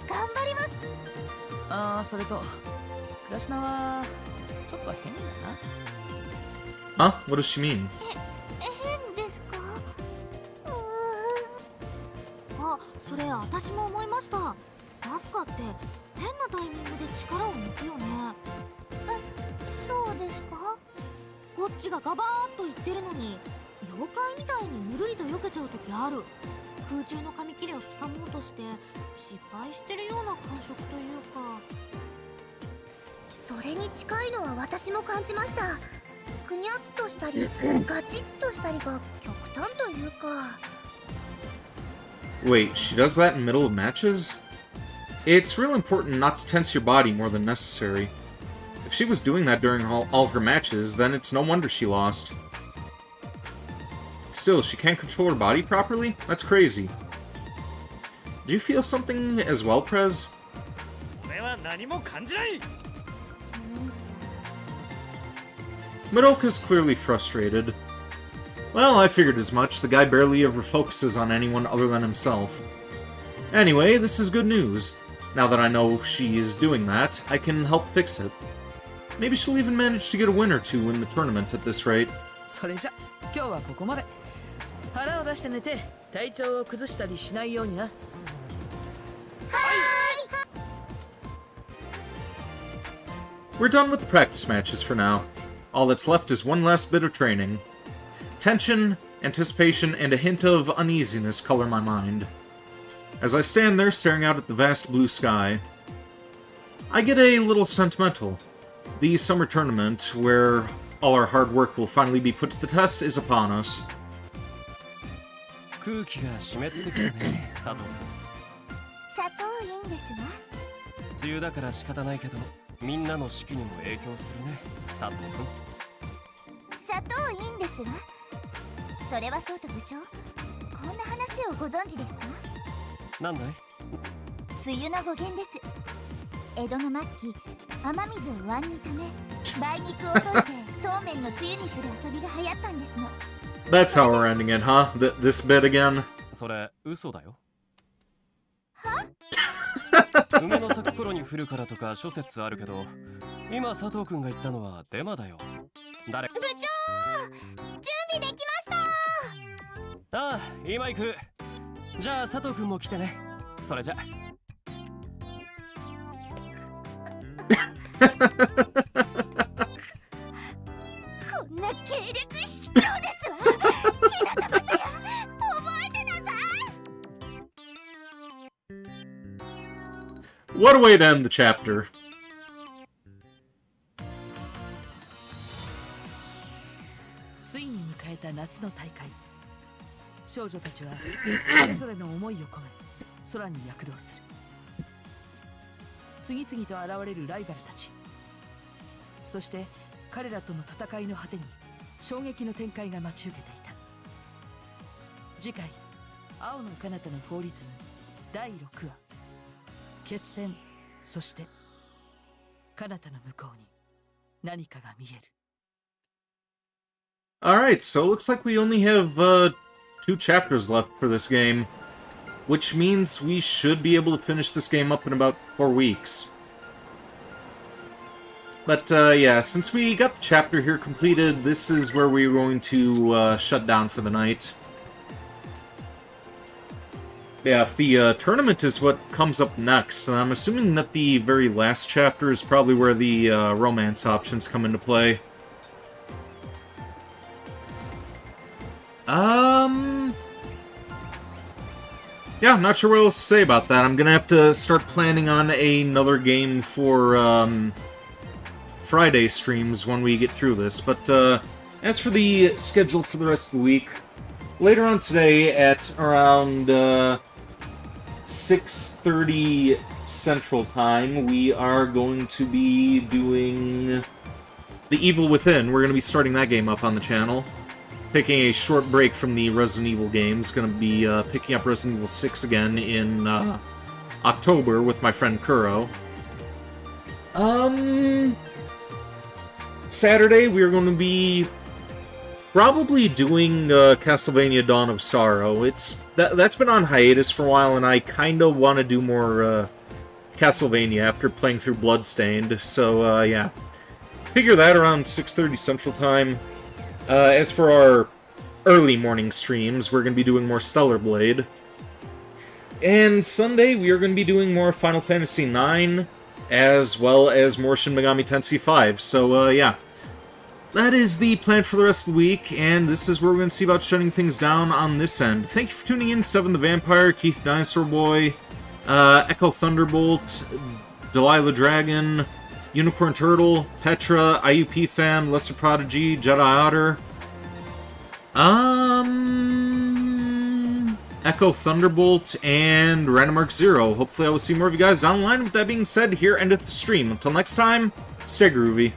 頑張ります。ああ、それとクラシナはちょっと変だな。Huh? What does she mean? 変ですか。あ、それ私も思いました。アスカって変なタイミングで力を抜くよね。そうですか。こっちがガバーッと言ってるのに妖怪みたいにぬるりと避けちゃう時ある。空中の紙切れを掴もうとして失敗してるような感触というか。それに近いのは私も感じました。くにゃっとしたりガチッとしたりが極端というか。 Wait, she does that in the middle of matches? It's real important not to tense your body more than necessary. If she was doing that during all her matches, then it's no wonder she lost. Still, she can't control her body properly? That's crazy. Do you feel something as well, Prez? 俺は何も感じない。 Madoka's clearly frustrated. Well, I figured as much. The guy barely ever focuses on anyone other than himself. Anyway, this is good news. Now that I know she's doing that, I can help fix it. Maybe she'll even manage to get a win or two in the tournament at this rate. それじゃ今日はここまで。腹を出して寝て体調を崩したりしないようにな。We're done with the practice matches for now. All that's left is one last bit of training. Tension, anticipation, and a hint of uneasiness color my mind. As I stand there staring out at the vast blue sky, I get a little sentimental. The summer tournament, where all our hard work will finally be put to the test, is upon us. 空気が湿ってきたね、佐藤。砂糖いいんですわ。梅雨だから仕方ないけど、みんなの士気にも影響するね、佐藤君。砂糖いいんですわ。それはそうと部長、こんな話をご存知ですか。なんだい？梅雨の語源です。江戸の末期、雨水を碗にため梅肉を溶いてそうめんのつゆにする遊びが流行ったんですの。 That's how we're ending it, huh? This bit again? それ嘘だよ。は梅の咲く頃に降るからとか諸説あるけど、今佐藤くんが言ったのはデマだよ。誰？部長、準備できました。ああ、今行く。じゃあ佐藤くんも来てね。それじゃ。こんな計略卑怯ですわ。日向雅也、覚えてなさい。 What a way to end the chapter. ついに迎えた夏の大会。少女たちはそれぞれの思いを込め空に躍動する。次々と現れるライバルたち。そして彼らとの戦いの果てに衝撃の展開が待ち受けていた。次回「青の彼方のフォーリズム」第6話決戦。そして彼方の向こうに何かが見える。 Alright, so it looks like we only have 2 chapters left for this game, which means we should be able to finish this game up in about 4 weeks. But yeah, since we got the chapter here completed, this is where we're going to shut down for the night. Yeah, if the tournament is what comes up next, and I'm assuming that the very last chapter is probably where the romance options come into play. Yeah, I'm not sure what else to say about that. I'm gonna have to start planning on another game for, Friday streams when we get through this. But, as for the schedule for the rest of the week, later on today at around, 6:30 Central Time, we are going to be doing The Evil Within. We're gonna be starting that game up on the channel. Taking a short break from the Resident Evil games. Gonna be picking up Resident Evil 6 again in October with my friend Kuro. Saturday we're going to be probably doing Castlevania Dawn of Sorrow. That's been on hiatus for a while, and I kind of want to do more Castlevania after playing through Bloodstained. So yeah, figure that around 6:30 Central Time. As for our early morning streams, we're going to be doing more Stellar Blade. And Sunday, we are going to be doing more Final Fantasy IX, as well as more Shin Megami Tensei 5. So, yeah. That is the plan for the rest of the week, and this is where we're going to see about shutting things down on this end. Thank you for tuning in, Seven the Vampire, Keith Dinosaur Boy, Echo Thunderbolt, Delilah Dragon, Unicorn Turtle, Petra, IUP Fan, Lesser Prodigy, Jedi Otter, Echo Thunderbolt, and Randomark Zero. Hopefully I will see more of you guys online. With that being said, here endeth the stream. Until next time, stay groovy.